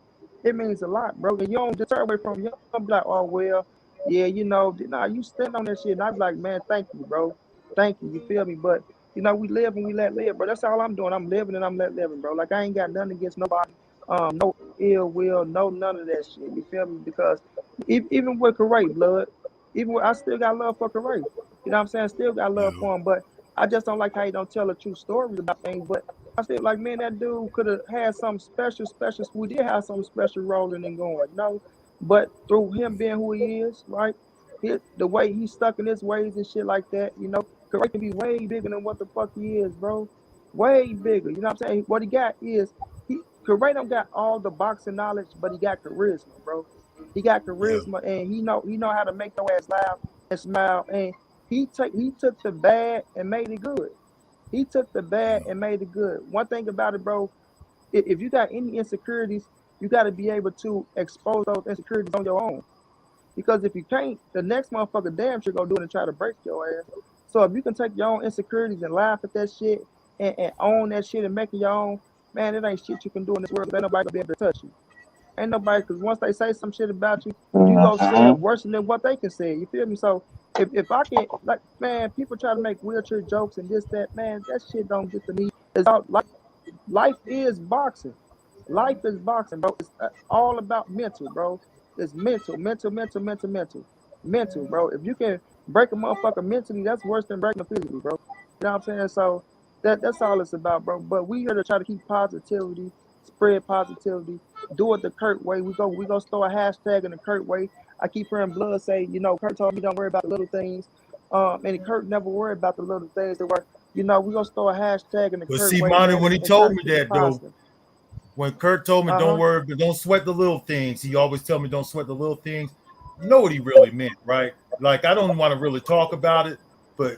It means a lot, bro. And you don't deter away from you. Don't be like, oh well, yeah, nah, you stand on that shit. And I be like, man, thank you, bro. Thank you. You feel me? But we live and we let live, bro. That's all I'm doing. I'm living and I'm let living, bro. Like I ain't got nothing against nobody. No ill will, no none of that shit. You feel me? Because even with Karay, Blood, I still got love for Karay. You know what I'm saying? Still got love Yeah, for him, but I just don't like how he don't tell the true stories about things. But I still like, man, that dude could have had some special. We did have some special rolling and going, But through him being who he is, right? The way he's stuck in his ways and shit like that, Karay can be way bigger than what the fuck he is, bro. Way bigger. You know what I'm saying? What he got is Karay don't got all the boxing knowledge, but he got charisma, bro. He got yeah, charisma and he know how to make your ass laugh and smile. And he took the bad and made it good. He took the bad and made it good. One thing about it, bro, if you got any insecurities, you got to be able to expose those insecurities on your own. Because if you can't, the next motherfucker damn sure gonna do it and try to break your ass. So if you can take your own insecurities and laugh at that shit and own that shit and make it your own, man, it ain't shit you can do in this world. Ain't nobody gonna be able to touch you. Ain't nobody, because once they say some shit about you, you go say it worse than what they can say. You feel me? So if I can, like, man, people try to make wheelchair jokes and this, that, man, that shit don't get to me. It's all life is boxing. Life is boxing, bro. It's all about mental, bro. It's mental, bro. If you can break a motherfucker mentally, that's worse than breaking him physically, bro. You know what I'm saying? So that's all it's about, bro. But we here to try to keep positivity, spread positivity, do it the Kurt way. We go start a hashtag in the Kurt way. I keep hearing Blood say, you know, Kurt told me don't worry about the little things. And Kurt never worried about the little things that were, you know, we're gonna start hashtagging the But Kurt see, way, Monty, man, when he and try told to me keep it that though, positive. when Kurt told me don't worry, but don't sweat the little things, he always tell me don't sweat the little things. You know what he really meant, right? Like I don't want to really talk about it, but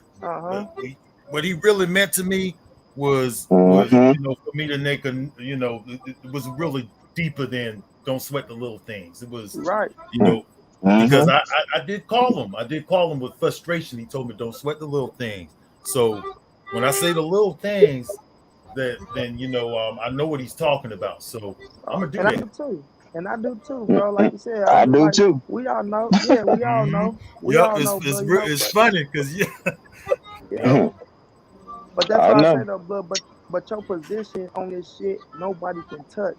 what he really meant to me was you know, for me to make a, you know, it was really deeper than don't sweat the little things. It was you know, because I did call him. I did call him with frustration. He told me don't sweat the little things. So when I say the little things, then you know, I know what he's talking about. So I'm gonna do that. I do too, bro. Like you said, I do like, too. we all know. Yeah, we all know. We Yep, all know, blood. You know, it's funny because yeah. But that's I why I know. say though, blood. But your position on this shit, nobody can touch.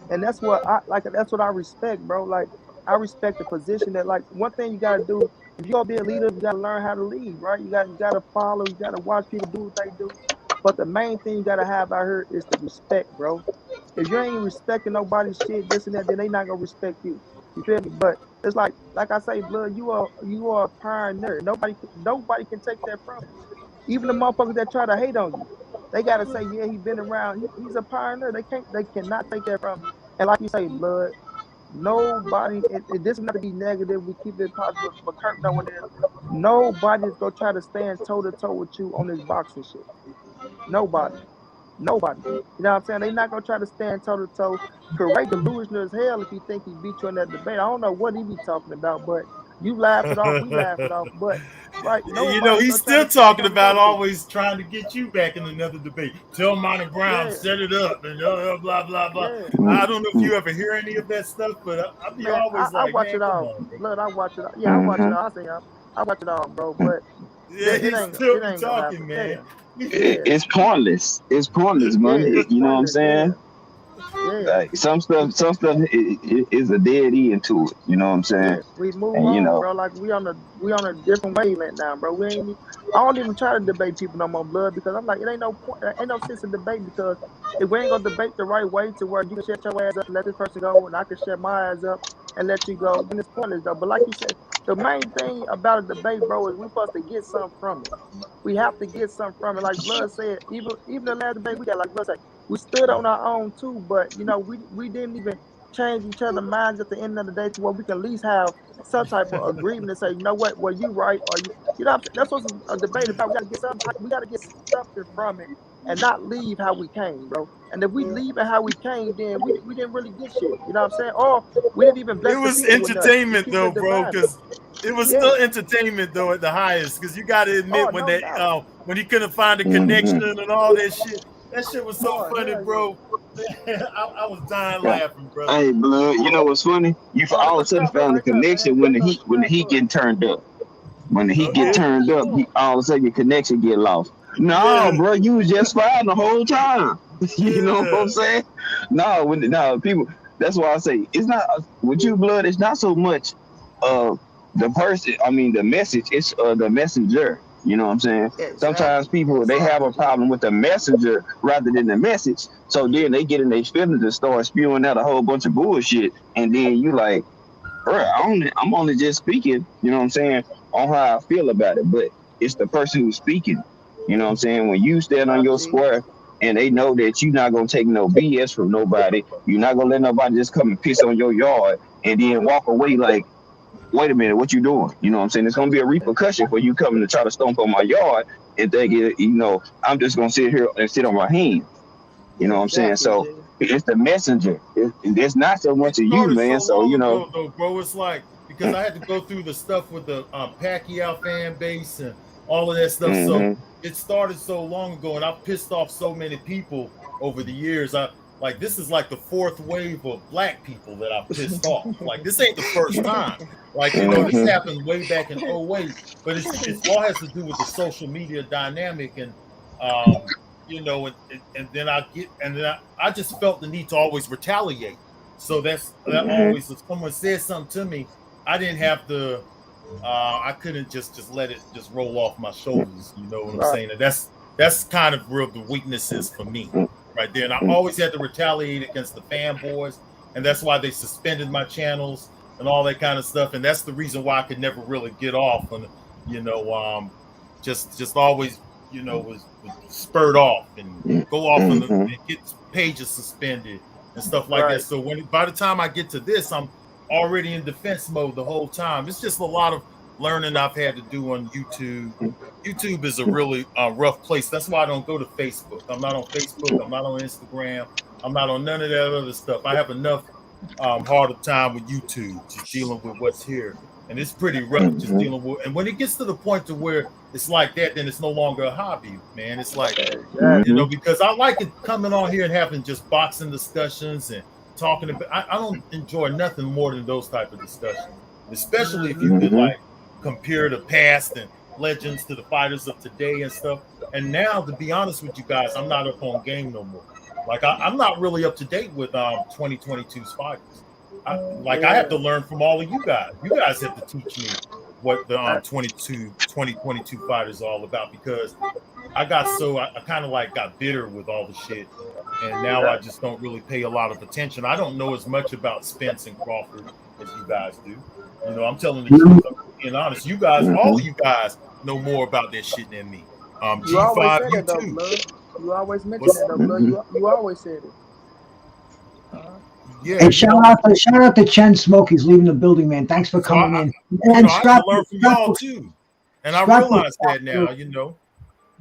And that's what I like. That's what I respect, bro. Like I respect the position that, like, one thing you gotta do if you gonna be a leader, you gotta learn how to lead, right? You gotta follow. You gotta watch people do what they do. But the main thing you gotta have out here is the respect, bro. If you ain't respecting nobody's shit, this and that, then they not gonna respect you. You feel me? But it's like I say, blood. You are a pioneer. Nobody can take that from you. Even the motherfuckers that try to hate on you, they gotta say, yeah, he been around. He's a pioneer. They cannot take that from you. And like you say, blood, nobody. And this is not to be negative. We keep it positive. But Kirk knowing this, nobody's gonna try to stand toe to toe with you on this boxing shit. Nobody. Nobody. You know what I'm saying? They're not gonna try to stand toe to toe. Correct delusional as hell if you think he beat you in that debate. I don't know what he be talking about, but you laugh it off, we laugh it off. But right, you know, nobody's he's gonna try still to stand talking toe to about toe. always trying to get you back in another debate. Tell Monty Brown, set it up, and blah blah blah. I don't know if you ever hear any of that stuff, but I be always I like, watch man, it come all. on, bro. Blood, I watch it all. Yeah, I watch it all. I watch it all, bro. But Yeah, it he's ain't still be gonna talking, happen. man. It's pointless. It's pointless, money. It's You know what I'm pointless, saying? Like some stuff is a dead end to it. You know what I'm saying? We move And you on, know, bro. Like we on a different wavelength now, bro. I don't even try to debate people no more, blood, because I'm like, it ain't no point, ain't no sense in debate, because if we ain't gonna debate the right way to where you can shut your ass up and let this person go, and I can shut my ass up and let you go, then it's pointless though. But like you said, the main thing about a debate, bro, is we supposed to get something from it. We have to get something from it. Like Blood said, even the last debate we got, like Blood said, we stood on our own too, but you know, we didn't even change each other's minds at the end of the day to where we can at least have some type of agreement and say, you know what, well, you right, or you know, that's what's a debate about. We gotta get something. We gotta get something from it, and not leave how we came, bro. And if we leave it how we came, then we didn't really get shit. You know what I'm saying? Or we didn't even It bless the was people with nothing. We entertainment keep though, it bro, divided. because it was still entertainment though at the highest. Because you got to admit when no that when he couldn't find a connection and all that shit was so funny, bro. I was dying laughing, brother. hey, blood. You know what's funny? You all of a sudden found a connection when the heat getting turned up. When the heat get turned up, all of a sudden your connection get lost. No, bro, you was just fine the whole time. You know what I'm saying? No, people. That's why I say it's not with you, blood. It's not so much the person. I mean, the message. It's the messenger. You know what I'm saying? Sometimes people they have a problem with the messenger rather than the message. So then they get in their feelings and start spewing out a whole bunch of bullshit, and then you like, bro, I'm only just speaking, you know what I'm saying, on how I feel about it. But it's the person who's speaking. You know what I'm saying? When you stand on your square and they know that you're not gonna take no BS from nobody, you're not gonna let nobody just come and piss on your yard and then walk away like, wait a minute, what you doing? You know what I'm saying? There's gonna be a repercussion for you coming to try to stomp on my yard and thinking, you know, I'm just gonna sit here and sit on my hands. You know what I'm saying? So it's the messenger. It's not so much of you, man. So So long you know, ago, though, bro. It's like because I had to go through the stuff with the Pacquiao fan base and all of that stuff. So it started so long ago, and I've pissed off so many people over the years. Like this is like the fourth wave of black people that I've pissed off. Like this ain't the first time. Like you know, this happened way back in 08, but it's all has to do with the social media dynamic and you know, and then I just felt the need to always retaliate. So that always, if someone said something to me, I didn't have to. I couldn't just let it just roll off my shoulders. You know what I'm saying? And that's kind of real the weaknesses for me right there. And I always had to retaliate against the fanboys, and that's why they suspended my channels. and all that kind of stuff. And that's the reason why I could never really get off on, just always, was spurred off and go off and get pages suspended and stuff like that. So by the time I get to this, I'm already in defense mode the whole time. It's just a lot of learning I've had to do on YouTube. YouTube is a really rough place. That's why I don't go to Facebook. I'm not on Facebook. I'm not on Instagram. I'm not on none of that other stuff. I have enough harder time with YouTube, just dealing with what's here. And it's pretty rough just dealing with. And when it gets to the point to where it's like that, then it's no longer a hobby, man. It's like, because I like it coming on here and having just boxing discussions and talking about. I don't enjoy nothing more than those type of discussions, especially if you could like compare the past and legends to the fighters of today and stuff. And now, to be honest with you guys, I'm not up on game no more. Like I'm not really up to date with 2022's fighters. I have to learn from all of you guys. You guys have to teach me what the 2022 fighters are all about, because I kind of like got bitter with all the shit, and now I just don't really pay a lot of attention. I don't know as much about Spence and Crawford as you guys do. I'm telling the truth. I'm being honest. You guys, all of you guys, know more about that shit than me. G5, you too. You always mention that, though, blood. You always said it. Yeah. Hey, shout out to Chen Smokey's leaving the building, man. Thanks for coming in. And I have to learn from y'all too. And I realize that now,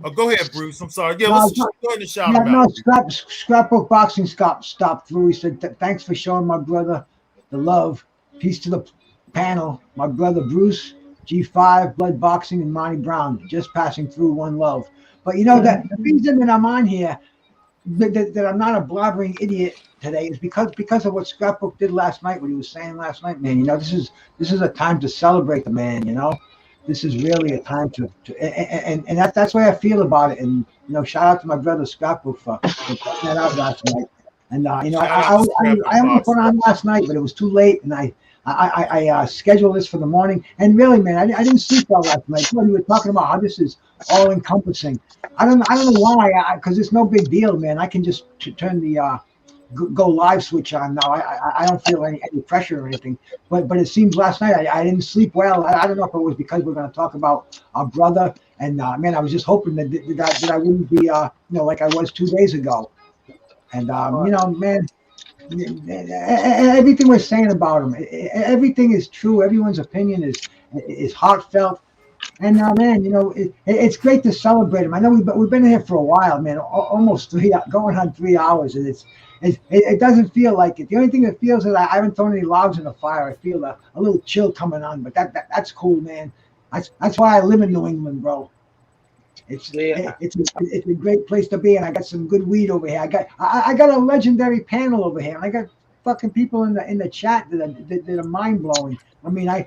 Oh, go ahead, Bruce. I'm sorry. Yeah, let's go ahead and shout him out. Scrapbook Boxing stopped through. He said, thanks for showing my brother the love. Peace to the panel. My brother Bruce, G5, Blood Boxing, and Monty Brown. Just passing through, one love. But that the reason that I'm on here, that I'm not a blabbering idiot today, is because of what Scrapbook did last night, what he was saying last night, man. This is a time to celebrate the man, This is really a time to and that's the way I feel about it. And shout out to my brother Scrapbook for putting that out last night. And I almost put on last night, but it was too late, and I scheduled this for the morning. And really, man, I didn't sleep well last night. You were talking about how this is all encompassing. I don't know why, because it's no big deal, man. I can just turn the go live switch on now. I don't feel any pressure or anything. But it seems last night I didn't sleep well. I don't know if it was because we're going to talk about our brother. And man, I was just hoping that I wouldn't be like I was 2 days ago. And man, everything we're saying about him, everything is true. Everyone's opinion is heartfelt. And man, it's great to celebrate him. I know we've been here for a while, man. Almost going on 3 hours, and it doesn't feel like it. The only thing that feels is I haven't thrown any logs in the fire. I feel a little chill coming on, but that's cool, man. That's why I live in New England, bro. It's a great place to be, and I got some good weed over here. I got a legendary panel over here, and I got fucking people in the chat that are mind blowing. I mean, I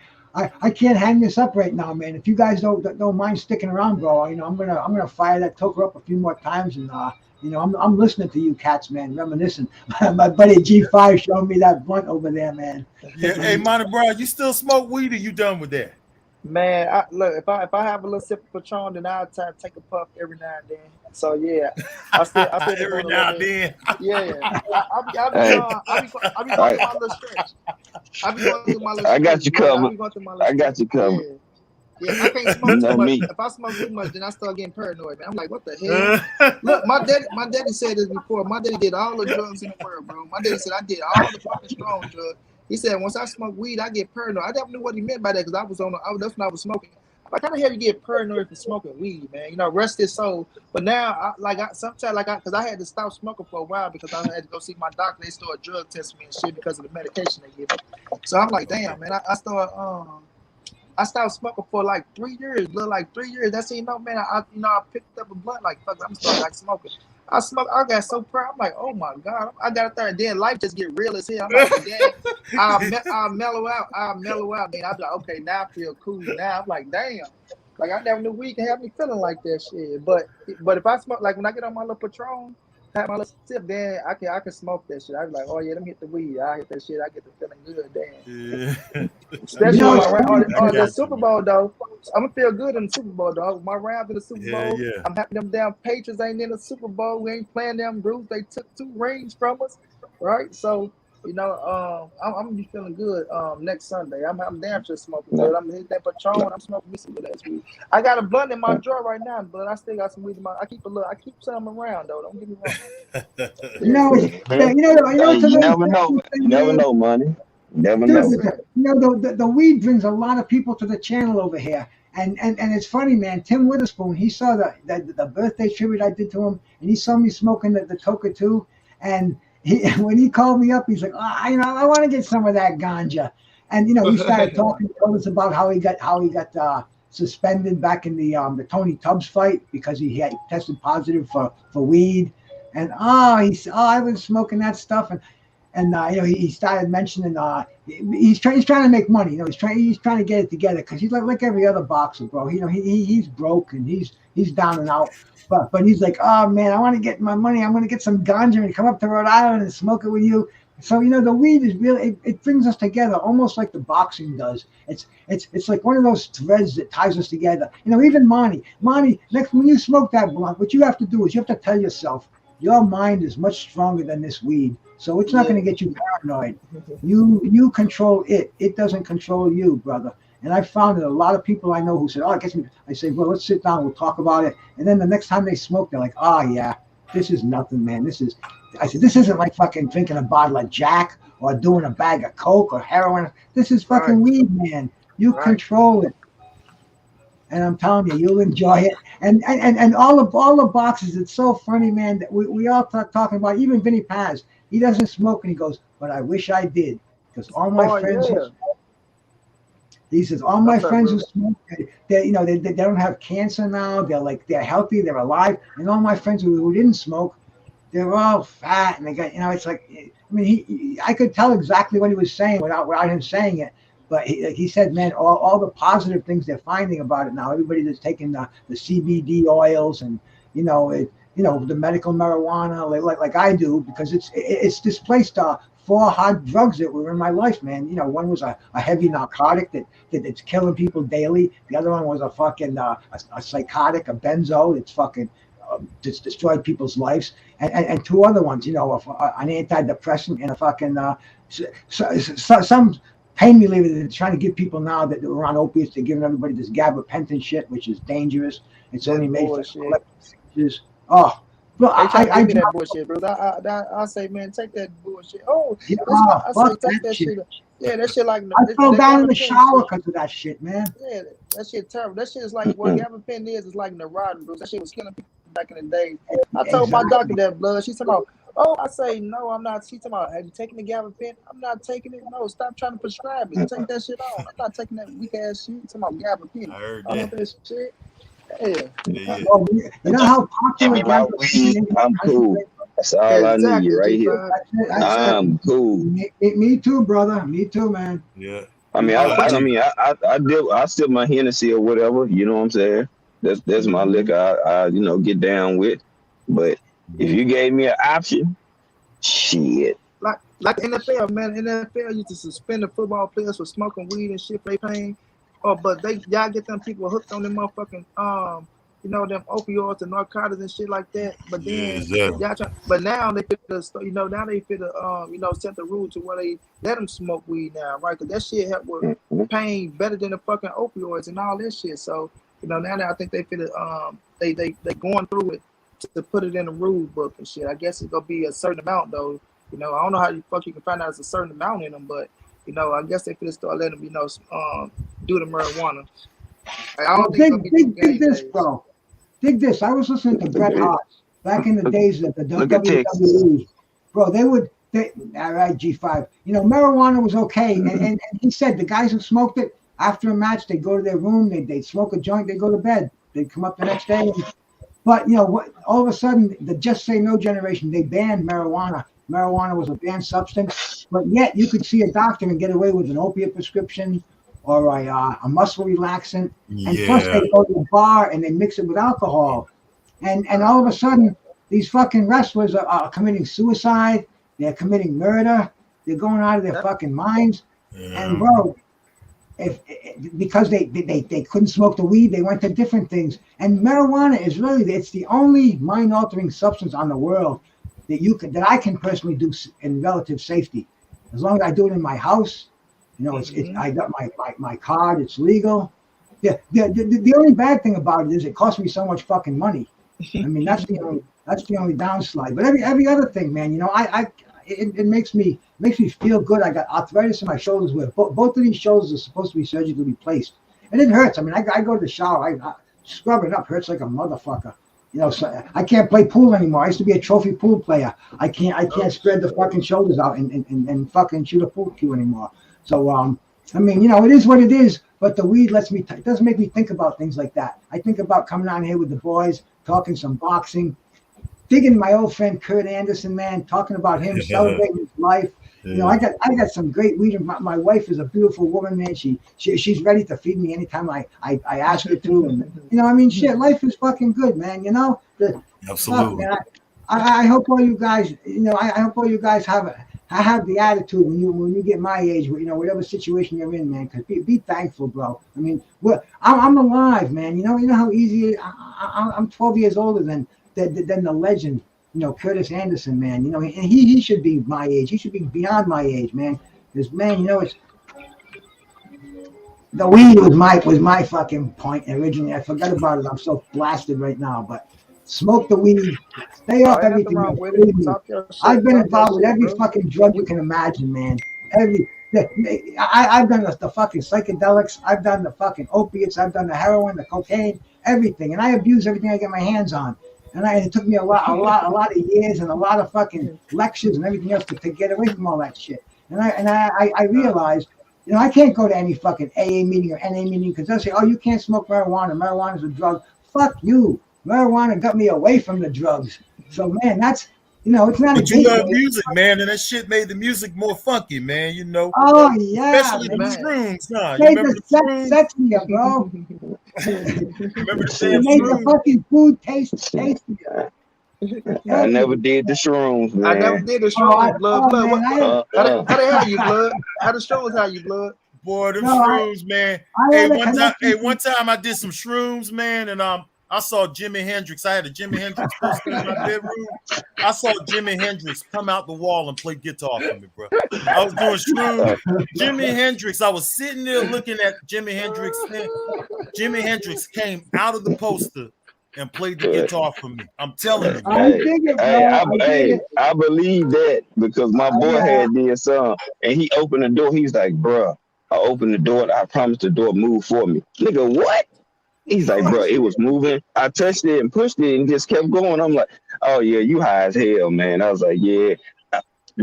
can't hang this up right now, man. If you guys don't mind sticking around, bro, I'm gonna fire that Toker up a few more times, and I'm listening to you cats, man, reminiscing. My buddy G5 showed me that blunt over there, man. Yeah, hey, Monty Brown, you still smoke weed, or you done with that? Man, look, if I have a little sip of Patron, then I'll take a puff every now and then. So yeah, I still every now and then. Yeah. I'll be going through my little stretch. I got you covered. I got you covered. Yeah, I can't smoke too much. If I smoke too much, then I start getting paranoid, man. I'm like, what the hell? Look, my daddy said this before. My daddy did all the drugs in the world, bro. My daddy said I did all the fucking strong drugs. He said, once I smoke weed, I get paranoid. I never knew what he meant by that, because that's when I was smoking. Like, how the hell you get paranoid from smoking weed, man? Rest his soul. But now, because I had to stop smoking for a while because I had to go see my doctor. They started drug testing me and shit because of the medication they give me. So I'm like, damn, man. I stopped smoking for like 3 years, like 3 years. That's man. I picked up a blunt like fuck. I'm starting like smoking. I got so proud. I'm like, oh my God. I got up there, and then life just get real as hell. I'm like, damn, I'll mellow out. Then I'll be like, okay, now I feel cool. Now I'm like, damn. Like, I never knew weed can have me feeling like that shit. But if I smoke, like when I get on my little Patron, have my little sip, then I can smoke that shit. I be like, oh yeah, let me hit the weed. I hit that shit. I get the feeling good, damn. Yeah. Especially on the Super Bowl though. I'm gonna feel good in the Super Bowl though. My round in the Super Bowl. Yeah. I'm happy them damn Patriots ain't in the Super Bowl. We ain't playing them Bruce. They took 2 rings from us, right? So I'm gonna be feeling good next Sunday. I'm damn sure smoking good. I'm gonna hit that Patron. I'm smoking me some good ass weed. I got a blunt in my drawer right now, but I still got some weed in my. I keep some around though. Don't get me wrong. You know, Man, hey, it's a you very never know. interesting You thing, never man. know, money. You never Dude, know. the weed brings a lot of people to the channel over here. And it's funny, man. Tim Witherspoon, he saw the birthday tribute I did to him, and he saw me smoking the Toker too. And when he called me up, he's like, I want to get some of that ganja. And he started talking, told us about how he got suspended back in the Tony Tubbs fight because he had tested positive for weed. And he said, I was smoking that stuff, and he started mentioning he's trying to make money. He's trying to get it together because he's like every other boxer, bro. He's broke and he's down and out. But he's like, oh man, I want to get my money. I'm going to get some ganja and come up to Rhode Island and smoke it with you. So the weed is really it brings us together almost like the boxing does. It's like one of those threads that ties us together. Even Monty, next when you smoke that blunt, what you have to do is you have to tell yourself your mind is much stronger than this weed. So it's not going to get you paranoid. You control it. It doesn't control you, brother. And I found that a lot of people I know who said, I say, well, let's sit down, we'll talk about it. And then the next time they smoke, they're like, yeah, this is nothing, man. I said, this isn't like fucking drinking a bottle of Jack or doing a bag of Coke or heroin. This is fucking weed, man. You control it. And I'm telling you, you'll enjoy it. And all the boxes, it's so funny, man, that we all talking about, even Vinny Paz, he doesn't smoke, and he goes, but I wish I did. Because all my friends who smoke, he says, all my friends who smoke, they don't have cancer now. They're healthy, they're alive. And all my friends who didn't smoke, they're all fat, and they got, it's like, I mean, I could tell exactly what he was saying without him saying it. But he said, man, all the positive things they're finding about it now. Everybody that's taking the CBD oils and the medical marijuana, like I do, because it's displaced 4 hard drugs that were in my life, man. One was a heavy narcotic that's killing people daily. The other one was a fucking a psychotic, a benzo. It's fucking just destroyed people's lives. And 2 other ones, an antidepressant and a fucking some pain reliever that they're trying to give people now that are on opiates. They're giving everybody this gabapentin shit, which is dangerous. It's only made for selective. Oh, well, I give me that bullshit, bro. I say, man, take that bullshit. Oh, I say, take that shit. Yeah, that shit like. I fell down in the shower because of that shit, man. Yeah, that shit terrible. That shit is like what gabapentin is. It's like neurotin, bro. That shit was killing people back in the day. I told my doctor that blood. She's talking about. Oh, I say no, I'm not. She's talking about, have you taken the gabapentin? I'm not taking it. No, stop trying to prescribe it. Take that shit off. I'm not taking that weak ass shit. Talking about gabapentin. I heard that shit. Yeah. Well, you know how popular gabapentin is? I'm cool. That's all I need right here. I'm cool. Me too, brother. Me too, man. Yeah. I mean, I sip my Hennessy or whatever. You know what I'm saying? That's my liquor. I get down with. But if you gave me an option, shit. Like the NFL, man. NFL used to suspend the football players for smoking weed and shit for their pain. But y'all get them people hooked on them motherfucking them opioids and narcotics and shit like that. But then but now they fit the set the rule to where they let them smoke weed now, right? Because that shit help with pain better than the fucking opioids and all that shit. So now I think they fit they going through it to put it in the rule book and shit. I guess it's gonna be a certain amount though. I don't know how you can find out it's a certain amount in them, but I guess they could start letting them do the marijuana. I don't think dig this, bro. Dig this. I was listening to Bret Hart back in the days of the WWE. Bro, all right, G5. Marijuana was okay, and he said the guys who smoked it after a match, they'd go to their room, they'd smoke a joint, they'd go to bed, they'd come up the next day. But all of a sudden, the Just Say No generation, they banned marijuana. Marijuana was a banned substance, but yet you could see a doctor and get away with an opiate prescription or a muscle relaxant. And plus they go to the bar and they mix it with alcohol. And all of a sudden, these fucking wrestlers are committing suicide. They're committing murder. They're going out of their fucking minds. Yeah. And bro, because they couldn't smoke the weed, they went to different things. And marijuana is it's the only mind-altering substance on the world that I can personally do in relative safety. As long as I do it in my house, I got my card, it's legal. The only bad thing about it is it costs me so much fucking money. I mean, that's the only downslide. But every other thing, man, it makes me feel good. I got arthritis in my shoulders where both of these shoulders are supposed to be surgically replaced, and it hurts. I mean, I go to the shower, I scrub it up, hurts like a motherfucker. So I can't play pool anymore. I used to be a trophy pool player. I can't spread the fucking shoulders out and fucking shoot a pool cue anymore. So I mean, it is what it is. But the weed it doesn't make me think about things like that. I think about coming on here with the boys, talking some boxing, digging my old friend Kurt Anderson, man, talking about him, celebrating his life. Yeah. I got some great weed. My wife is a beautiful woman, man. She's ready to feed me anytime I ask her to. And I mean, shit, life is fucking good, man. Absolutely. Man, I hope all you guys, I hope all you guys have the attitude when you get my age, whatever situation you're in, man. Because be thankful, bro. I mean, I'm alive, man. You know how easy I'm 12 years older than the legend, Curtis Anderson, man. And he should be my age. He should be beyond my age, man. Because, man, it's the weed was my fucking point originally. I forgot about it. I'm so blasted right now, but. Smoke the weed. Stay off everything. I've been involved with every fucking drug you can imagine, man. I've done the fucking psychedelics. I've done the fucking opiates. I've done the heroin, the cocaine, everything, and I abuse everything I get my hands on. And it took me a lot of years and a lot of fucking lectures and everything else to get away from all that shit. And I realized. I can't go to any fucking AA meeting or NA meeting because they'll say, "Oh, you can't smoke marijuana. Marijuana's a drug." Fuck you. Marijuana got me away from the drugs. So, man, that's, it's not But you love music, man, and that shit made the music more funky, man, Oh, yeah. Especially the shrooms, huh? You remember the shrooms? Sexier, bro. Remember the It made the fucking food tastier. I never did the shrooms, man. I never did the shrooms, blood. Man, How they have you, blood? How the shrooms have you, blood? Boy, them shrooms, man. One time I did some shrooms, man, and I saw Jimi Hendrix. I had a Jimi Hendrix poster in my bedroom. I saw Jimi Hendrix come out the wall and play guitar for me, bro. I was doing shrooms. Jimi Hendrix. I was sitting there looking at Jimi Hendrix. Jimi Hendrix came out of the poster and played the guitar for me. I'm telling you. I believe that because my boy had did some, and he opened the door. He was like, "Bro, I opened the door. I promised the door move for me." Nigga, what? He's like, "Bro, it was moving. I touched it and pushed it and just kept going." I'm like, "Oh yeah, you high as hell, man." I was like, "Yeah,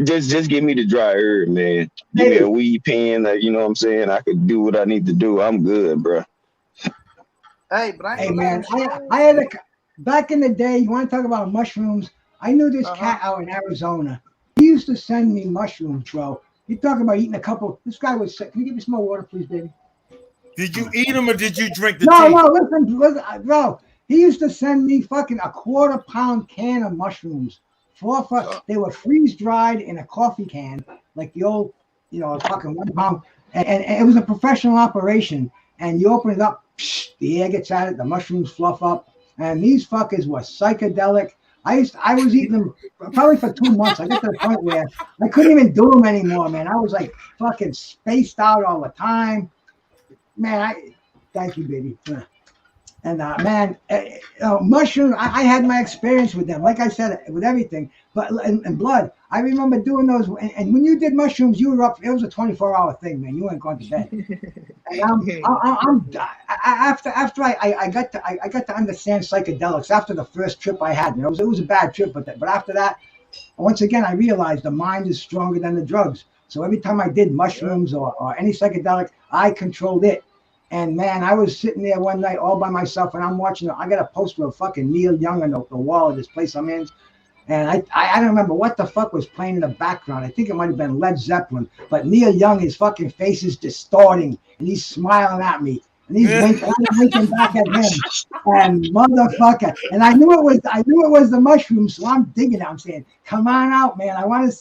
just give me the dry herb, man. Give me a weed pen. You know what I'm saying? I could do what I need to do. I'm good, bro." Hey, but man, I had back in the day. You want to talk about mushrooms? I knew this cat out in Arizona. He used to send me mushrooms, bro. You talk about eating a couple. This guy was sick. Can you give me some more water, please, baby? Did you eat them or did you drink the tea? No, listen, bro. He used to send me fucking a 1/4-pound can of mushrooms. They were freeze dried in a coffee can, like the old, fucking 1 pound. And it was a professional operation. And you open it up, the air gets at it, the mushrooms fluff up. And these fuckers were psychedelic. I was eating them probably for 2 months. I got to the point where I couldn't even do them anymore, man. I was like fucking spaced out all the time. Man, thank you, baby. And man, mushrooms. I had my experience with them. Like I said, with everything, but and blood. I remember doing those. And when you did mushrooms, you were up. It was a 24-hour thing, man. You weren't going to bed. And after I got to understand psychedelics after the first trip I had. It was a bad trip, but after that, once again, I realized the mind is stronger than the drugs. So every time I did mushrooms or any psychedelic, I controlled it. And man, I was sitting there one night all by myself, and I'm watching. I got a poster of fucking Neil Young on the wall of this place I'm in, and I don't remember what the fuck was playing in the background. I think it might have been Led Zeppelin, but Neil Young, his fucking face is distorting, and he's smiling at me, and he's winking back at him, and motherfucker. And I knew it was the mushrooms, so I'm digging it. I'm saying, "Come on out, man! I want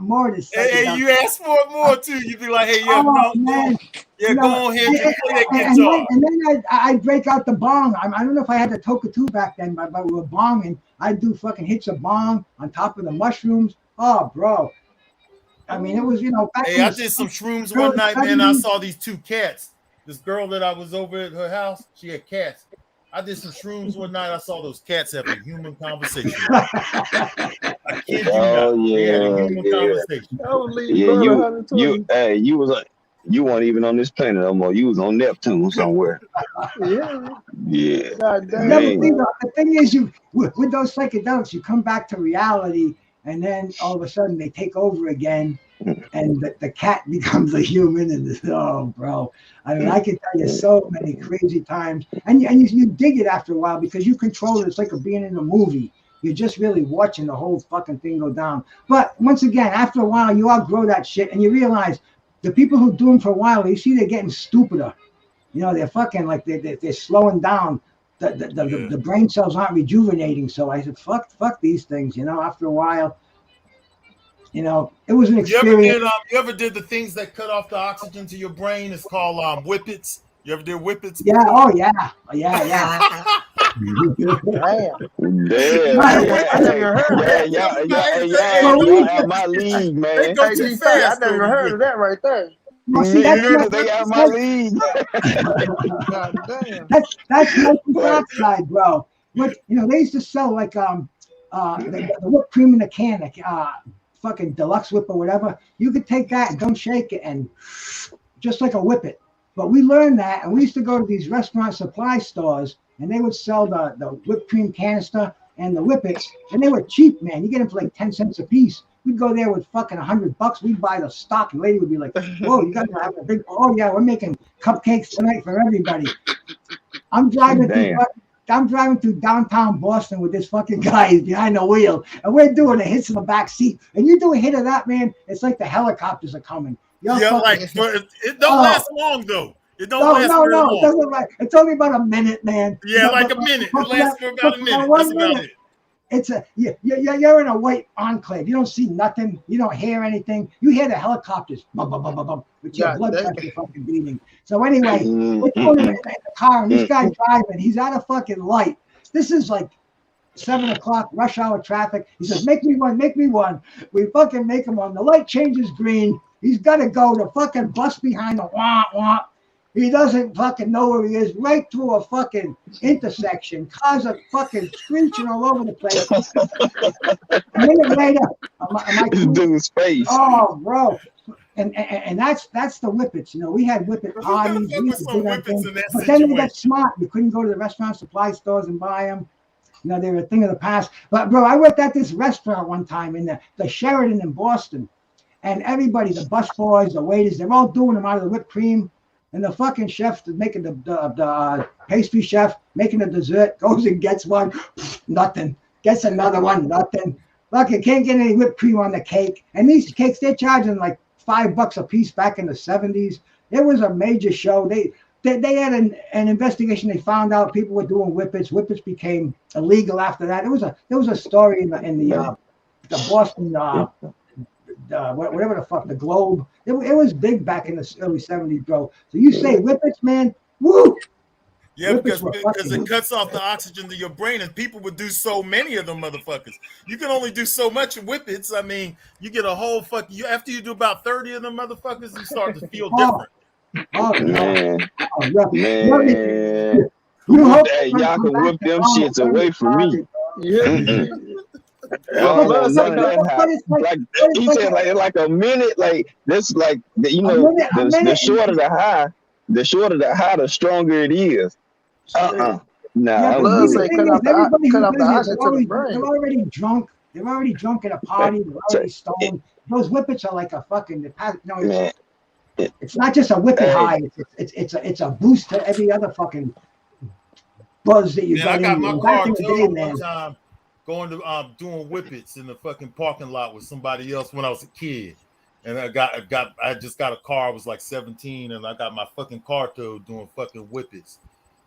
more of this." Hey, you ask for it more too. You be like, "Hey, yeah, man. Yeah, go ahead and play that guitar." And then I'd break out the bong. I don't know if I had the Toker 2 back then, but we were bonging. I'd do fucking hits of bong on top of the mushrooms. Oh, bro. I mean, it was, you know, back Hey, in I the did some shrooms early one night, man. I 70s. saw these two cats. This girl that I was over at her house, she had cats. I did some shrooms one night. I saw those cats have a human conversation. I kid you not. Oh They had a yeah, human yeah, conversation. I would leave yeah. brotherhood to You, hey, you weren't even on this planet no more. You was on Neptune somewhere. Yeah. Yeah, God damn. Never man. think the thing is, you with those psychedelics, you come back to reality, and then all of a sudden they take over again, and the cat becomes a human. And oh, bro, I mean, I can tell you so many crazy times, and you dig it after a while because you control it. It's like being in a movie. You're just really watching the whole fucking thing go down. But once again, after a while, you outgrow that shit, and you realize the people who do them for a while, you see they're getting stupider. You know, they're fucking like they're slowing down. The brain cells aren't rejuvenating. So I said, fuck these things. You know, after a while, you know, it was an experience. You ever did the things that cut off the oxygen to your brain? It's called whippets. You ever did whippets? Yeah. Before? Oh yeah. Yeah. Damn. Damn, I never even heard of that. y'all out my league, They man. go Hey, too G, fast. I never even heard of that right there. Well, see, They out my league. God damn. that's nitrous oxide, bro. What, you know, they used to sell like the whipped cream in a can, like fucking deluxe whip or whatever. You could take that and don't shake it and just like a whippet. But we learned that, and we used to go to these restaurant supply stores, and they would sell the whipped cream canister and the whippets, and they were cheap, man. You get them for like 10 cents a piece. We'd go there with fucking $100. We'd buy the stock, and lady would be like, "Whoa, you guys are having a big? Oh yeah, we're making cupcakes tonight for everybody." I'm driving through downtown Boston with this fucking guy behind the wheel, and we're doing the hits in the back seat. And you do a hit of that, man, it's like the helicopters are coming. It don't last long though. It don't last no, long. it doesn't last. It's only about a minute, man. Yeah, like a minute. It lasts for about a minute. That's about it. It's you're in a white enclave. You don't see nothing. You don't hear anything. You hear the helicopters, bum, bum, bum, bum, bum, with your blood pressure fucking beating. So anyway, we're going in the car, and this guy's driving. He's at a fucking light. This is like 7 o'clock, rush hour traffic. He says, make me one. We fucking make him one. The light changes green. He's got to go. The fucking bus behind the wah. He doesn't fucking know where he is. Right through a fucking intersection. Cars are fucking screeching all over the place. A minute later, am I This dude's face. oh, bro. And that's the whippets. You know, we had whippet parties. We used to do that thing. But then we got smart. You couldn't go to the restaurant supply stores and buy them. You know, they were a thing of the past. But, bro, I worked at this restaurant one time in the Sheraton in Boston. And everybody, the busboys, the waiters, they're all doing them out of the whipped cream. And the fucking chef is making the pastry chef making the dessert, goes and gets one, nothing. Gets another one, nothing. Fucking can't get any whipped cream on the cake. And these cakes, they're charging like $5 a piece back in the 70s. It was a major show. They had an investigation. They found out people were doing whippets. Whippets became illegal after that. There was a story in the Boston whatever the fuck, the Globe. It was big back in the early 70s, bro. So you say whippets, man? Woo! Yeah, because it cuts off the oxygen to your brain, and people would do so many of them motherfuckers. You can only do so much whippets. I mean, you get a whole fucking. After you do about 30 of them motherfuckers, you start to feel different. Oh Man. Y'all can whip them shits away from me. None of that like he said, like a minute, like this, like you know, the shorter the high, the stronger it is. Nah, everybody they're already drunk. They're already drunk at a party. They're already stoned. Those whippets are like a fucking. It's not just a whippet high. It's a boost to every other fucking buzz that you got. I got my car towed one time going to doing whippets in the fucking parking lot with somebody else when I was a kid. And I just got a car. I was like 17, and I got my fucking car towed doing fucking whippets.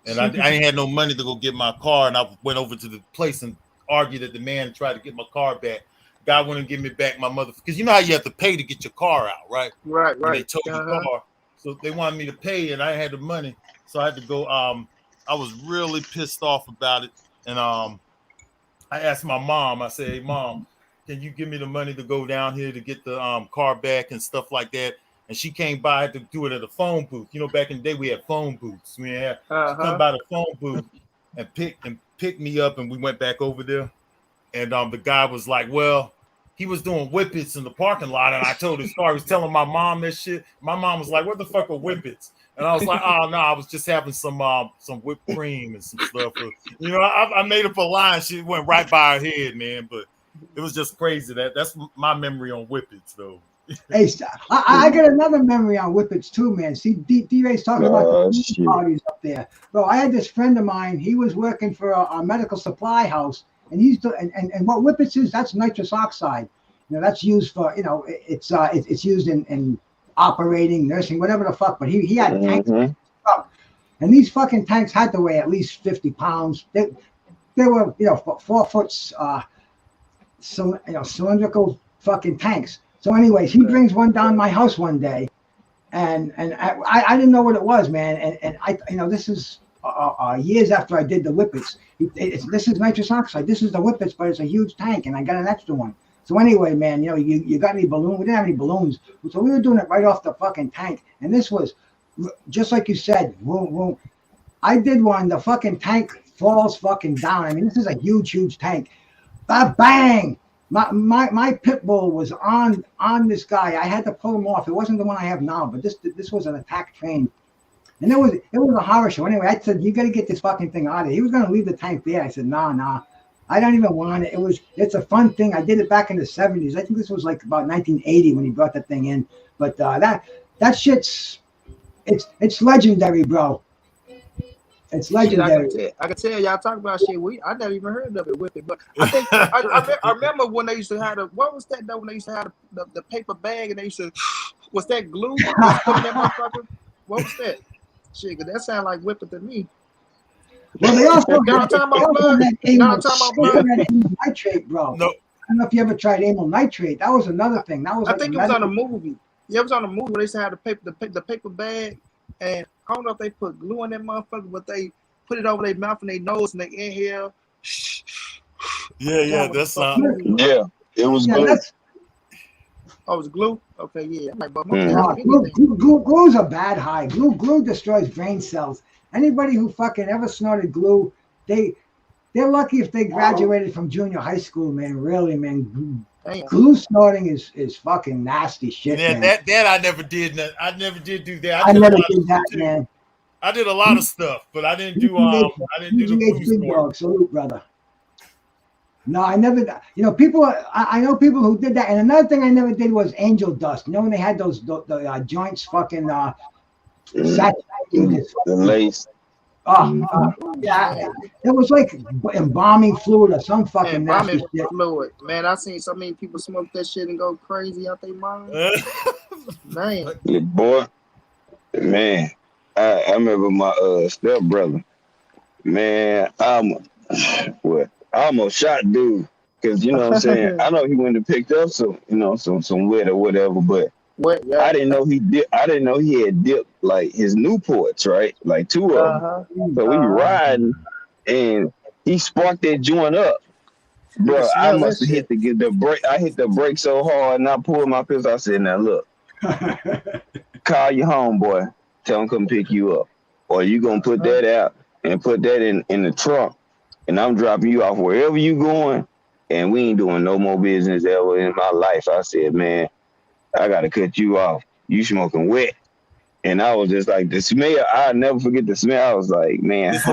And I ain't had no money to go get my car, and I went over to the place and argued that the man tried to get my car back. Guy wouldn't give me back my mother, because you know how you have to pay to get your car out, right? Right. And they towed the car, so they wanted me to pay, and I had the money, so I had to go. I was really pissed off about it, and I asked my mom. I said, "Hey, Mom, can you give me the money to go down here to get the car back and stuff like that? And she came by to do it at a phone booth. You know, back in the day we had phone booths. She come by the phone booth and pick me up, and we went back over there. And the guy was like, well, he was doing whippets in the parking lot, and I told his story. I was telling my mom that shit. My mom was like, what the fuck are whippets? And I was like, oh no, I was just having some whipped cream and some stuff. You know, I made up a line. She went right by her head, man. But it was just crazy. That's my memory on whippets, though. Hey, I got another memory on whippets too, man. See, D-Ray's talking about the parties up there. Bro, I had this friend of mine. He was working for a medical supply house, and and what whippets is, that's nitrous oxide. You know, that's used for, you know, it's used in operating, nursing, whatever the fuck. But he had tanks, and these fucking tanks had to weigh at least 50 pounds. They were, you know, 4 foot, cylindrical fucking tanks. So anyways, he brings one down my house one day, and I didn't know what it was, man. And I, you know, this is years after I did the whippets. This is nitrous oxide. This is the whippets, but it's a huge tank, and I got an extra one. So anyway, man, you know, you got any balloons? We didn't have any balloons, so we were doing it right off the fucking tank. And this was just like you said. I did one. The fucking tank falls fucking down. I mean, this is a huge tank. Bang! My pit bull was on this guy. I had to pull him off. It wasn't the one I have now, but this was an attack train, and it was a horror show. Anyway, I said, you got to get this fucking thing out of here. He was gonna leave the tank there. I said, nah, I don't even want it. It's a fun thing. I did it back in the 70s. I think this was like about 1980 when he brought that thing in. But that shit's it's legendary, bro. It's legendary. Shit, I can tell y'all talk about shit. I never even heard of it with it, but I think I remember when they used to have what was that though? When they used to have the paper bag and they used to, was that glue? What was that? Shit, cause that sound like whipping to me. Well, they also had nitrate, bro. No. I don't know if you ever tried amyl nitrate. That was another thing. That was I think it was on a movie. Yeah, it was on a movie where they used to have the paper bag. And I don't know if they put glue in that motherfucker, but they put it over their mouth and their nose and they inhale. Yeah, that's yeah, it was glue. Oh, it was glue? Okay, yeah. Glue's a bad high. Glue destroys brain cells. Anybody who fucking ever snorted glue, they're lucky if they graduated from junior high school, man. Really, man. Glue snorting is fucking nasty shit. Yeah, man. that I never did. I never did do that. I never did that, man. I did a lot of stuff, but I didn't do the glue snorting. Salute, brother. No, I never. You know, I know people who did that. And another thing I never did was angel dust. You know, when they had the joints fucking the lace. Yeah, it was like embalming fluid or some fucking nasty shit. Fluid. Man, I seen so many people smoke that shit and go crazy out their mind. Man. Yeah, boy, man, I remember my stepbrother. Man, I almost shot dude because you know what I'm saying. I know he went and picked up some wet or whatever, but. What, yeah. I didn't know he had dipped like his Newports, right? Like 2 of them. So we riding, and he sparked that joint up, bro. I must have hit the brake. I hit the brake so hard, and I pulled my pistol. I said, "Now look, call your homeboy, tell him come pick you up, or you gonna put that out and put that in the trunk, and I'm dropping you off wherever you going, and we ain't doing no more business ever in my life." I said, "Man, I gotta cut you off. You smoking wet." And I was just like, the smell, I'll never forget the smell. I was like, man, it's a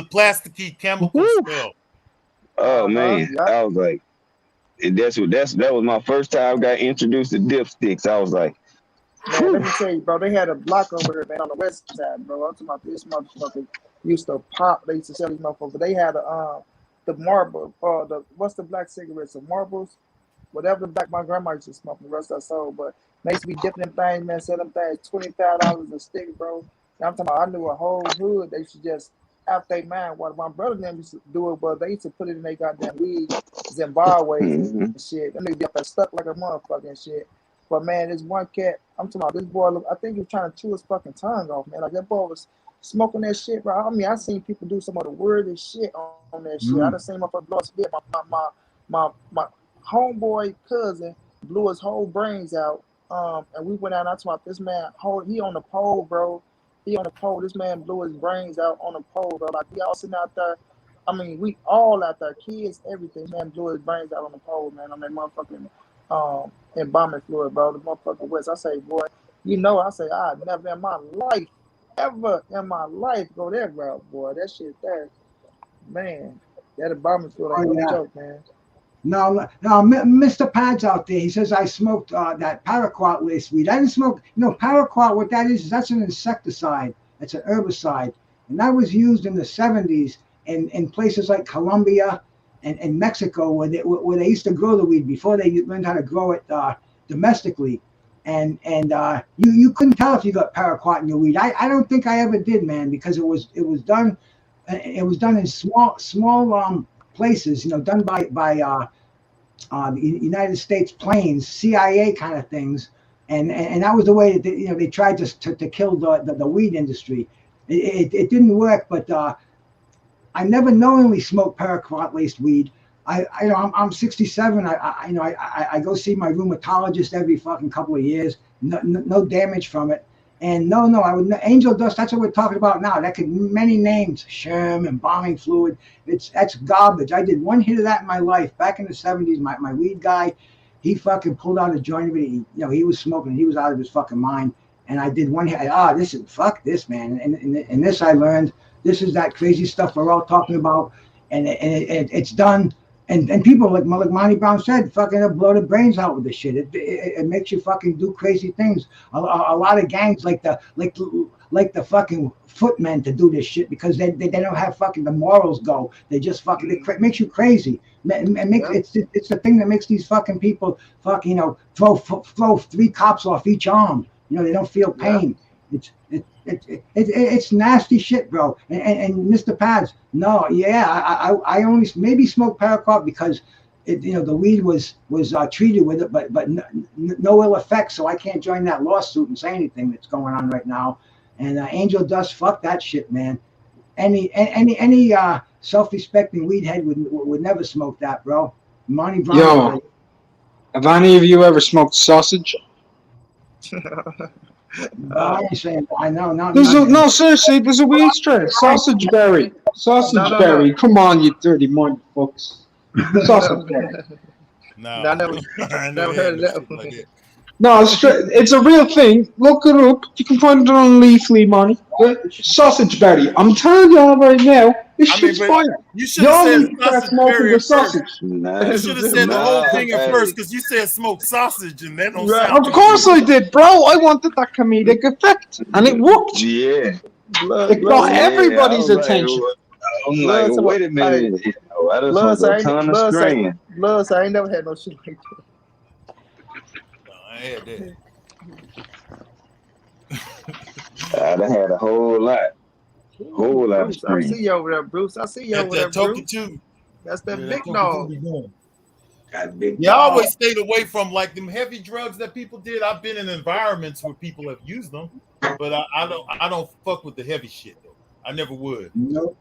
plasticky chemical smell. Oh man. I was like, that was my first time I got introduced to dipsticks. I was like, man, let me tell you, bro, they had a block over here, man, on the west side, bro. I'm talking about this motherfucker used to pop. They used to sell these motherfuckers. They had the marble, what's the black cigarettes, the marbles? Whatever my grandma used to smoke, the rest of her soul, but they used to be dipping them things, man, selling them things, $25 a stick, bro. And I'm talking about, I knew a whole hood, they should just, out their mind, what my brother and them used to do it, but they used to put it in their goddamn weed, Zimbabwe and shit. Them niggas got stuck like a motherfucker and shit. But man, this one cat, I'm talking about, this boy, I think he was trying to chew his fucking tongue off, man. Like that boy was smoking that shit, bro. I mean, I seen people do some of the weirdest shit on that shit. I done seen my blood spit, my homeboy cousin blew his whole brains out. And we went out and I told this man, he on the pole, bro. He on the pole. This man blew his brains out on the pole, bro. Like we all sitting out there. I mean, we all out there, kids, everything. Man blew his brains out on the pole, man. On that motherfucking embalming fluid, bro. The motherfucking West. I say, boy, I say, I never in my life, ever in my life go that route, boy. That shit there, man. That embalming fluid ain't no joke, man. No, Mr. Pad's out there. He says I smoked that paraquat laced weed. I didn't smoke. Paraquat. What that is that's an insecticide. It's an herbicide, and that was used in the 70s in places like Colombia and Mexico, where they used to grow the weed before they learned how to grow it domestically. And you couldn't tell if you got paraquat in your weed. I don't think I ever did, man, because it was done in small places, done by the United States planes, CIA kind of things, and that was the way that they tried to kill the weed industry. It didn't work, but I never knowingly smoked paraquat laced weed. I'm 67. I go see my rheumatologist every fucking couple of years. No damage from it. And no, I would angel dust. That's what we're talking about now. That could many names, Sherm, embalming fluid. That's garbage. I did one hit of that in my life back in the 70s. My weed guy, he fucking pulled out a joint of it. He was smoking. He was out of his fucking mind. And I did one hit. Fuck this, man. And this I learned. This is that crazy stuff we're all talking about. And it's done. And people like Monty Brown said, fucking blow the brains out with this shit. It makes you fucking do crazy things. A lot of gangs like the fucking footmen to do this shit because they don't have fucking the morals go. They just fucking it makes you crazy. It's the thing that makes these fucking people throw 3 cops off each arm. They don't feel pain. Yeah. It's nasty shit, bro. And Mr. Pads, I only maybe smoked paraquat because the weed was treated with it, but no ill effects, so I can't join that lawsuit and say anything that's going on right now. And angel dust, fuck that shit, man. Any self-respecting weed head would never smoke that, bro. Monty Brown. Yo, have any of you ever smoked sausage? I know. No, seriously, there's a weed strain. Sausage berry. Berry. Come on, you dirty motherfuckers. Sausage berry. No, I never heard of that one. Like No, it's a real thing. Look it up. You can find it on Leafly, money. Sausage berry. I'm telling you all right now, this shit's fire. You should have said sausage berry at sausage. first. You should have said the whole thing at first because you said smoked sausage and that don't sound. Of course I did, bro. I wanted that comedic effect, and it worked. Yeah. It got everybody's attention. I'm like, wait a minute. I just want a ton of strain. Blood, I ain't never had no shit like that. I had that. I done had a whole lot of Bruce, strain. I see you over there, Bruce. I see you over there, Toker Bruce. too. That's that Yeah, big that dog. I always stayed away from like them heavy drugs that people did. I've been in environments where people have used them, but I don't fuck with the heavy shit though. I never would. Nope.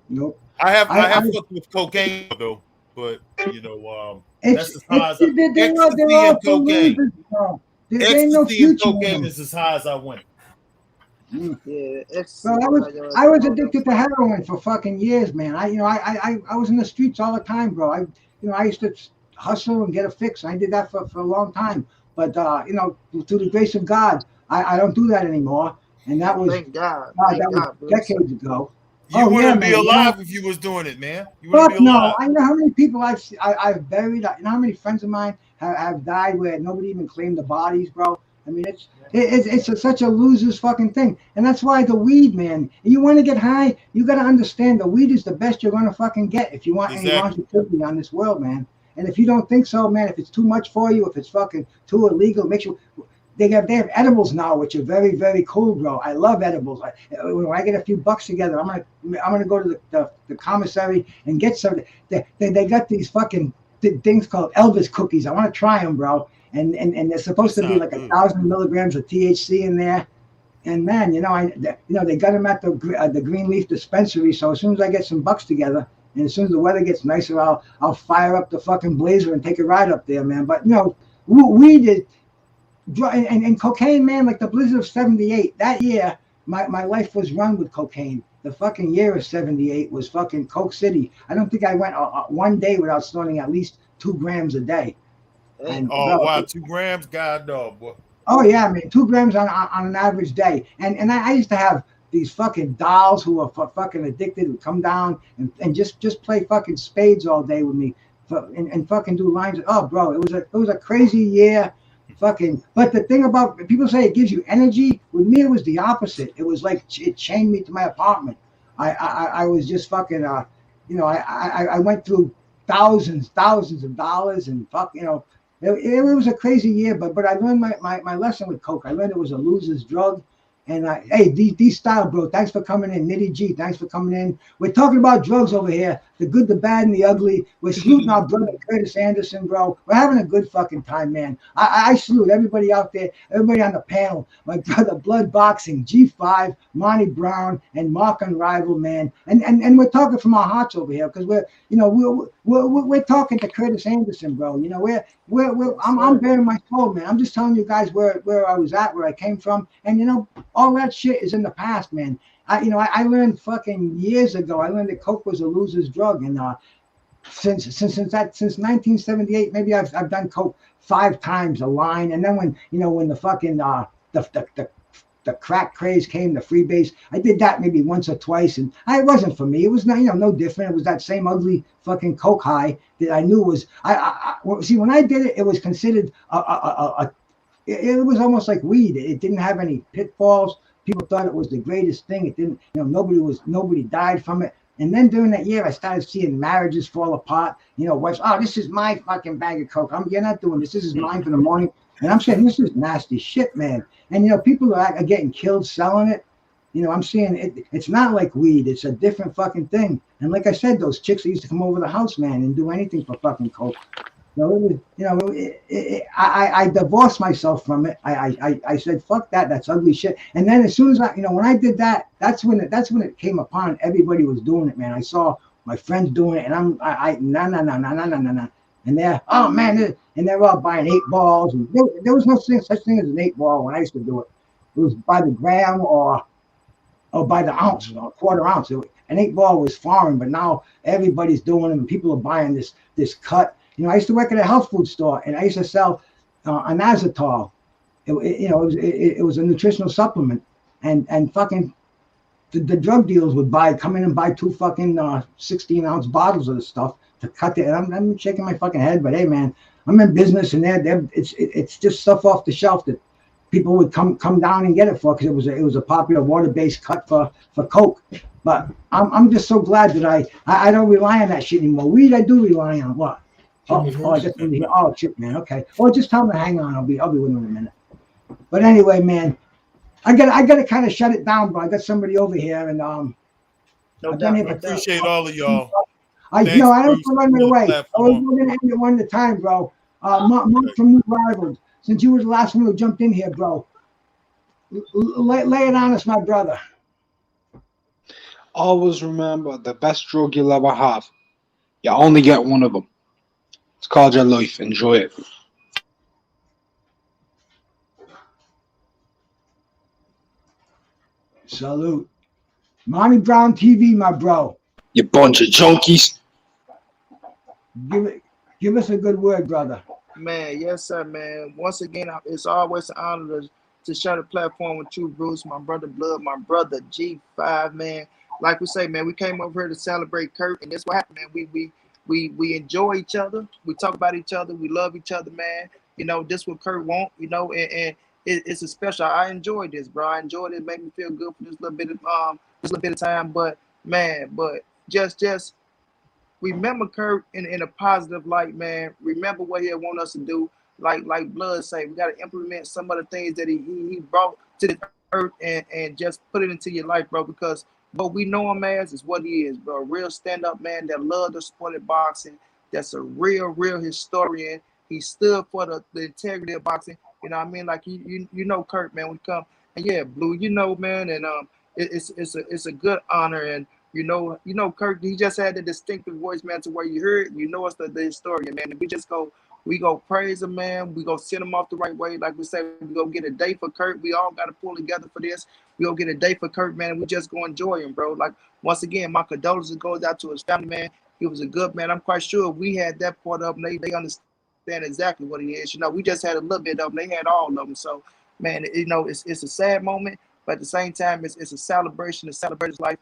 I have fucked with cocaine though, but that's as high as ecstasy and cocaine. Ecstasy and cocaine is as high as I went. Yeah, I was addicted to heroin for fucking years, man. I was in the streets all the time, bro. I used to hustle and get a fix. I did that for a long time, but through the grace of God, I don't do that anymore. And that was thank God. Was decades ago. You wouldn't be alive if you was doing it, man. You Fuck wouldn't be alive. no! I know how many people I've buried. You know how many friends of mine have died where nobody even claimed the bodies, bro. I mean, it's such a loser's fucking thing, and that's why the weed, man. You want to get high, you got to understand the weed is the best you're gonna fucking get if you want any longevity on this world, man. And if you don't think so, man, if it's too much for you, if it's fucking too illegal, make sure. They have edibles now, which are very, very cool, bro. I love edibles. When I get a few bucks together, I'm gonna go to the commissary and get some. They got these fucking things called Elvis cookies. I want to try them, bro. And they're supposed to be like 1,000 milligrams of THC in there. And man, they got them at the Greenleaf dispensary. So as soon as I get some bucks together, And as soon as the weather gets nicer, I'll fire up the fucking blazer and take a ride up there, man. But weed is and cocaine, man. Like the blizzard of '78, that year, my life was run with cocaine. The fucking year of '78 was fucking Coke City. I don't think I went one day without snorting at least 2 grams a day. And Oh wow, 2 grams, God dog, boy. oh yeah, I mean 2 grams on an average day. And I used to have these fucking dolls who were fucking addicted would come down and just play fucking spades all day with me, and fucking do lines. Oh, bro, it was a crazy year. Fucking, but the thing about people say it gives you energy. With me, it was the opposite. It was like it chained me to my apartment. I was just fucking I went through thousands of dollars and it was a crazy year. But I learned my lesson with coke. I learned it was a loser's drug. And hey, D Style, bro, thanks for coming in. Nitty G, thanks for coming in. We're talking about drugs over here, the good, the bad, and the ugly. We're saluting our brother Curtis Anderson, bro. We're having a good fucking time, man. I salute everybody out there, everybody on the panel. My brother Blood Boxing, G5, Monty Brown, and Mark Unrival, man. And we're talking from our hearts over here because we're talking to Curtis Anderson, bro. I'm bearing my soul, man. I'm just telling you guys where I was at, where I came from, and all that shit is in the past, man. I learned fucking years ago. I learned that coke was a loser's drug, and since 1978, maybe I've done coke 5 times a line, and then when the fucking the crack craze came, the freebase, I did that maybe once or twice, and it wasn't for me. It was no different. It was that same ugly fucking coke high that I knew was. See, when I did it, it was considered it was almost like weed. It didn't have any pitfalls. People thought it was the greatest thing. It didn't, nobody died from it. And then during that year, I started seeing marriages fall apart. Wives, oh, this is my fucking bag of coke. You're not doing this. This is mine for the morning. And I'm saying, this is nasty shit, man. And people are getting killed selling it. I'm seeing it. It's not like weed. It's a different fucking thing. And like I said, those chicks that used to come over the house, man, and do anything for fucking coke. I divorced myself from it. I said, fuck that. That's ugly shit. And then as soon as when I did that, that's when it came upon. Everybody was doing it, man. I saw my friends doing it, and no. And they're, oh man, and they're all buying 8 balls. And there was no such thing as an 8 ball when I used to do it. It was by the gram or by the ounce, or quarter ounce. An 8 ball was foreign, but now everybody's doing them. And people are buying this cut. I used to work at a health food store, and I used to sell Anazatol. It was a nutritional supplement, and fucking the drug dealers would come in and buy 2 fucking 16-ounce bottles of the stuff to cut it. And I'm shaking my fucking head, but hey, man, I'm in business, and it's just stuff off the shelf that people would come down and get it for because it was a popular water-based cut for coke. But I'm just so glad that I don't rely on that shit anymore. Weed, I do rely on. What? I just want to hear. Oh, shit, man. Okay. Well, just tell him to hang on. I'll be with him in a minute. But anyway, man, I got to kind of shut it down, bro. I got somebody over here, and I appreciate all of y'all. I don't want to run away. I was going to end it one at a time, bro. Mark from New Rivals, since you were the last one who jumped in here, bro. Lay it on us, my brother. Always remember, the best drug you'll ever have, you only get one of them. It's called your life. Enjoy it. Salute. Monty Brown TV, my bro. You bunch of junkies. Give us a good word, brother. Man, yes, sir, man. Once again, it's always an honor to share the platform with you, Bruce, my brother Blood, my brother G5, man. Like we say, man, we came over here to celebrate Kurt, and that's what happened, man. We enjoy each other. We talk about each other. We love each other, man. This what Kurt want, and it's a special. I enjoyed this, bro. I enjoyed it. It made me feel good for this little bit of time. But man, just remember Kurt in a positive light, man. Remember what he want us to do. Like Blood say, we got to implement some of the things that he brought to the earth and just put it into your life, bro. Because what we know him as is what he is, bro. A real stand-up man that loved the sport of boxing. That's a real historian. He stood for the integrity of boxing. You know what I mean? Like you know Kurt, man, when he come. And yeah, Blue, man, and it's a good honor. And Kirk, he just had the distinctive voice, man, to where you heard, it's the historian, man. And we go praise him, man. We go send him off the right way. Like we say, we go get a day for Kirk. We all got to pull together for this. We go get a day for Kirk, man. And we just go enjoy him, bro. Like, once again, my condolences goes out to his family, man. He was a good man. I'm quite sure if we had that part of them, they understand exactly what he is. We just had a little bit of them. They had all of them. So, man, it's a sad moment, but at the same time, it's a celebration to celebrate his life.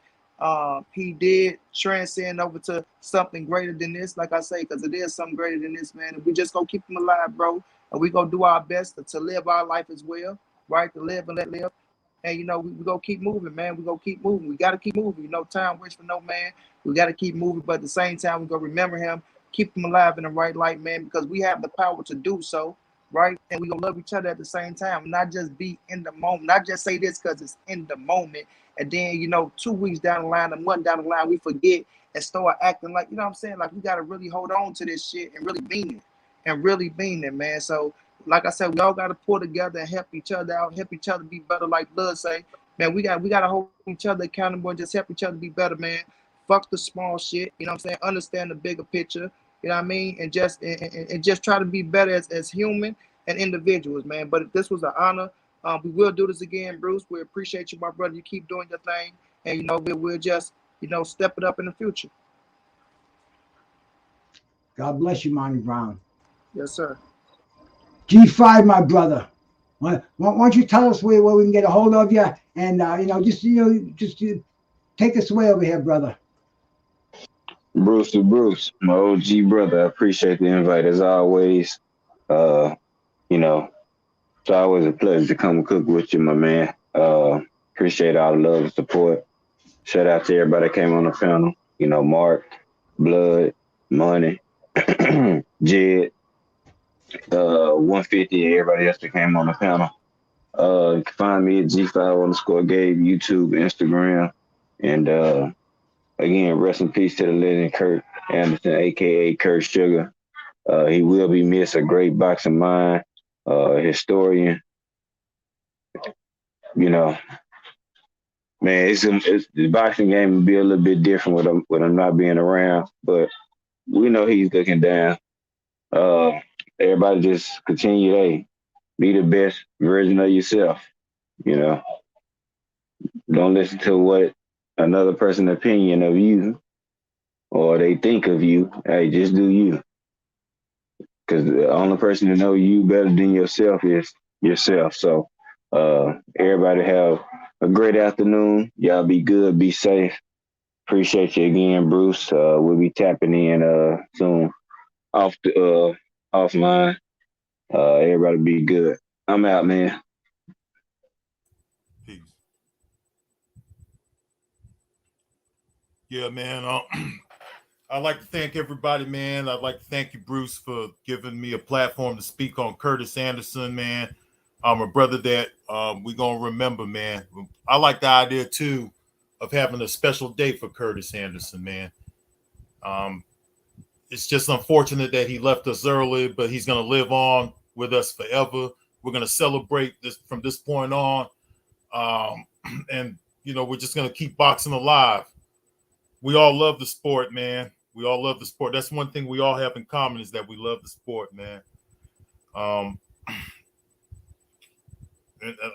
He did transcend over to something greater than this, like I say, because it is something greater than this, man. And we just gonna keep him alive, bro. And we gonna do our best to live our life as well, right? To live and let live. And we gonna keep moving, man. We gonna keep moving. We gotta keep moving. Time waits for no man. We gotta keep moving, but at the same time, we gonna remember him, keep him alive in the right light, man, because we have the power to do so, right? And we gonna love each other at the same time, not just be in the moment. Not just say this because it's in the moment. And then, 2 weeks down the line, a month down the line, we forget and start acting like, what I'm saying? Like, we got to really hold on to this shit and really mean it, man. So, like I said, we all got to pull together and help each other out, help each other be better. Like Blood say, man, we got to hold each other accountable and just help each other be better, man. Fuck the small shit, you know what I'm saying? Understand the bigger picture, you know what I mean? And just try to be better as human and individuals, man. But this was an honor. We will do this again, Bruce. We appreciate you, my brother. You keep doing your thing. And, we'll just, step it up in the future. God bless you, Monty Brown. Yes, sir. G5, my brother. Why don't you tell us where we can get a hold of you? And, just take us away over here, brother. Bruce to Bruce, my OG brother. I appreciate the invite as always. It's always a pleasure to come and cook with you, my man. Appreciate all the love and support. Shout out to everybody that came on the panel. Mark, Blood, Money, Jed, 150, everybody else that came on the panel. You can find me at G5_Gabe, YouTube, Instagram. And again, rest in peace to the legend Kurt Anderson, aka Kurt Sugar. He will be missed, a great boxing mind. Historian, man, it's the boxing game will be a little bit different with him not being around, but we know he's looking down. Everybody just continue, hey, be the best version of yourself. Don't listen to what another person's opinion of you or they think of you. Hey, just do you. Because the only person to know you better than yourself is yourself. So everybody have a great afternoon. Y'all be good, be safe. Appreciate you again, Bruce. We'll be tapping in soon offline. Everybody be good. I'm out, man. Peace. Yeah, man. I'd like to thank everybody, man. I'd like to thank you, Bruce, for giving me a platform to speak on Curtis Anderson, man. A brother that we're going to remember, man. I like the idea, too, of having a special day for Curtis Anderson, man. It's just unfortunate that he left us early, but he's going to live on with us forever. We're going to celebrate this from this point on. And, we're just going to keep boxing alive. We all love the sport, man. We all love the sport. That's one thing we all have in common is that we love the sport, man. And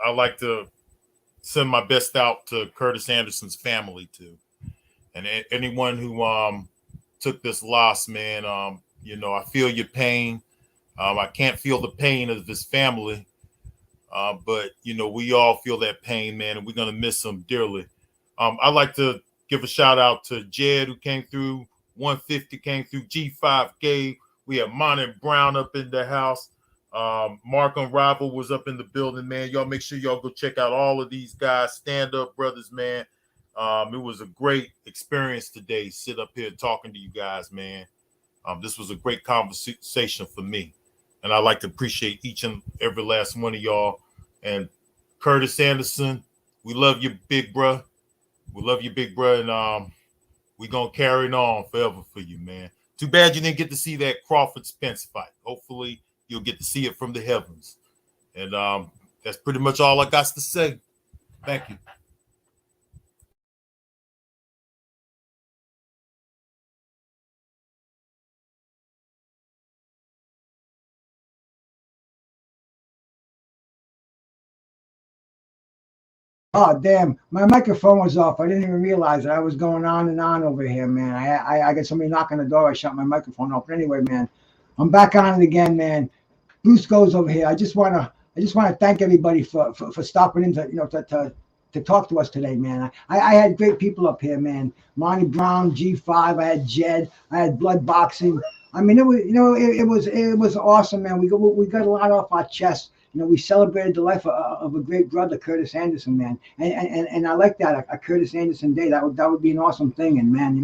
I like to send my best out to Curtis Anderson's family too, and anyone who took this loss, man. I feel your pain. I can't feel the pain of his family, but we all feel that pain, man, and we're gonna miss him dearly. I'd like to give a shout out to Jed who came through. 150 came through. G5 Gabe. We have Monty Brown up in the house. Mark Unrival was up in the building, man. Y'all make sure y'all go check out all of these guys. Stand up brothers, man. It was a great experience today. Sit up here talking to you guys, man. This was a great conversation for me. And I'd like to appreciate each and every last one of y'all. And Curtis Anderson, we love you, big bro. We love you, big bro. And we're going to carry it on forever for you, man. Too bad you didn't get to see that Crawford-Spence fight. Hopefully, you'll get to see it from the heavens. And that's pretty much all I got to say. Thank you. Oh damn, my microphone was off. I didn't even realize it. I was going on and on over here, man. I got somebody knocking the door. I shut my microphone off. But anyway, man, I'm back on it again, man. Bruce goes over here. I just wanna thank everybody for stopping in to to talk to us today, man. I had great people up here, man. Monty Brown, G5. I had Jed. I had Blood Boxing. I mean, it was awesome, man. We got a lot off our chest. We celebrated the life of a great brother, Curtis Anderson, man, and I like that, a Curtis Anderson Day. That would be an awesome thing, and man,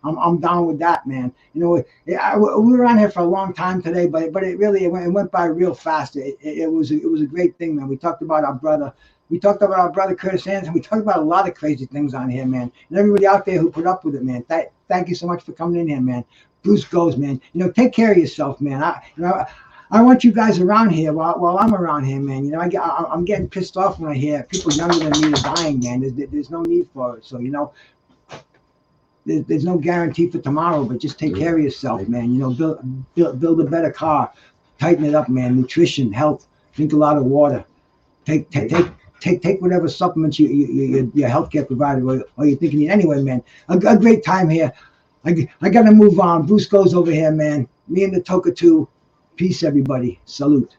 I'm down with that, man. We were on here for a long time today, but it went by real fast. It was a great thing, man. We talked about our brother. We talked about our brother Curtis Anderson. We talked about a lot of crazy things on here, man. And everybody out there who put up with it, man. Thank you so much for coming in here, man. Bruce goes, man. Take care of yourself, man. I want you guys around here while I'm around here, man. I'm getting pissed off when I hear people younger than me are dying, man. There's no need for it. So, there's no guarantee for tomorrow, but just take care of yourself, man. Build a better car, tighten it up, man. Nutrition, health, drink a lot of water. Take whatever supplements your healthcare provider or you're thinking. Anyway, man, a great time here. I gotta move on. Bruce goes over here, man. Me and the Toker too. Peace, everybody. Salute.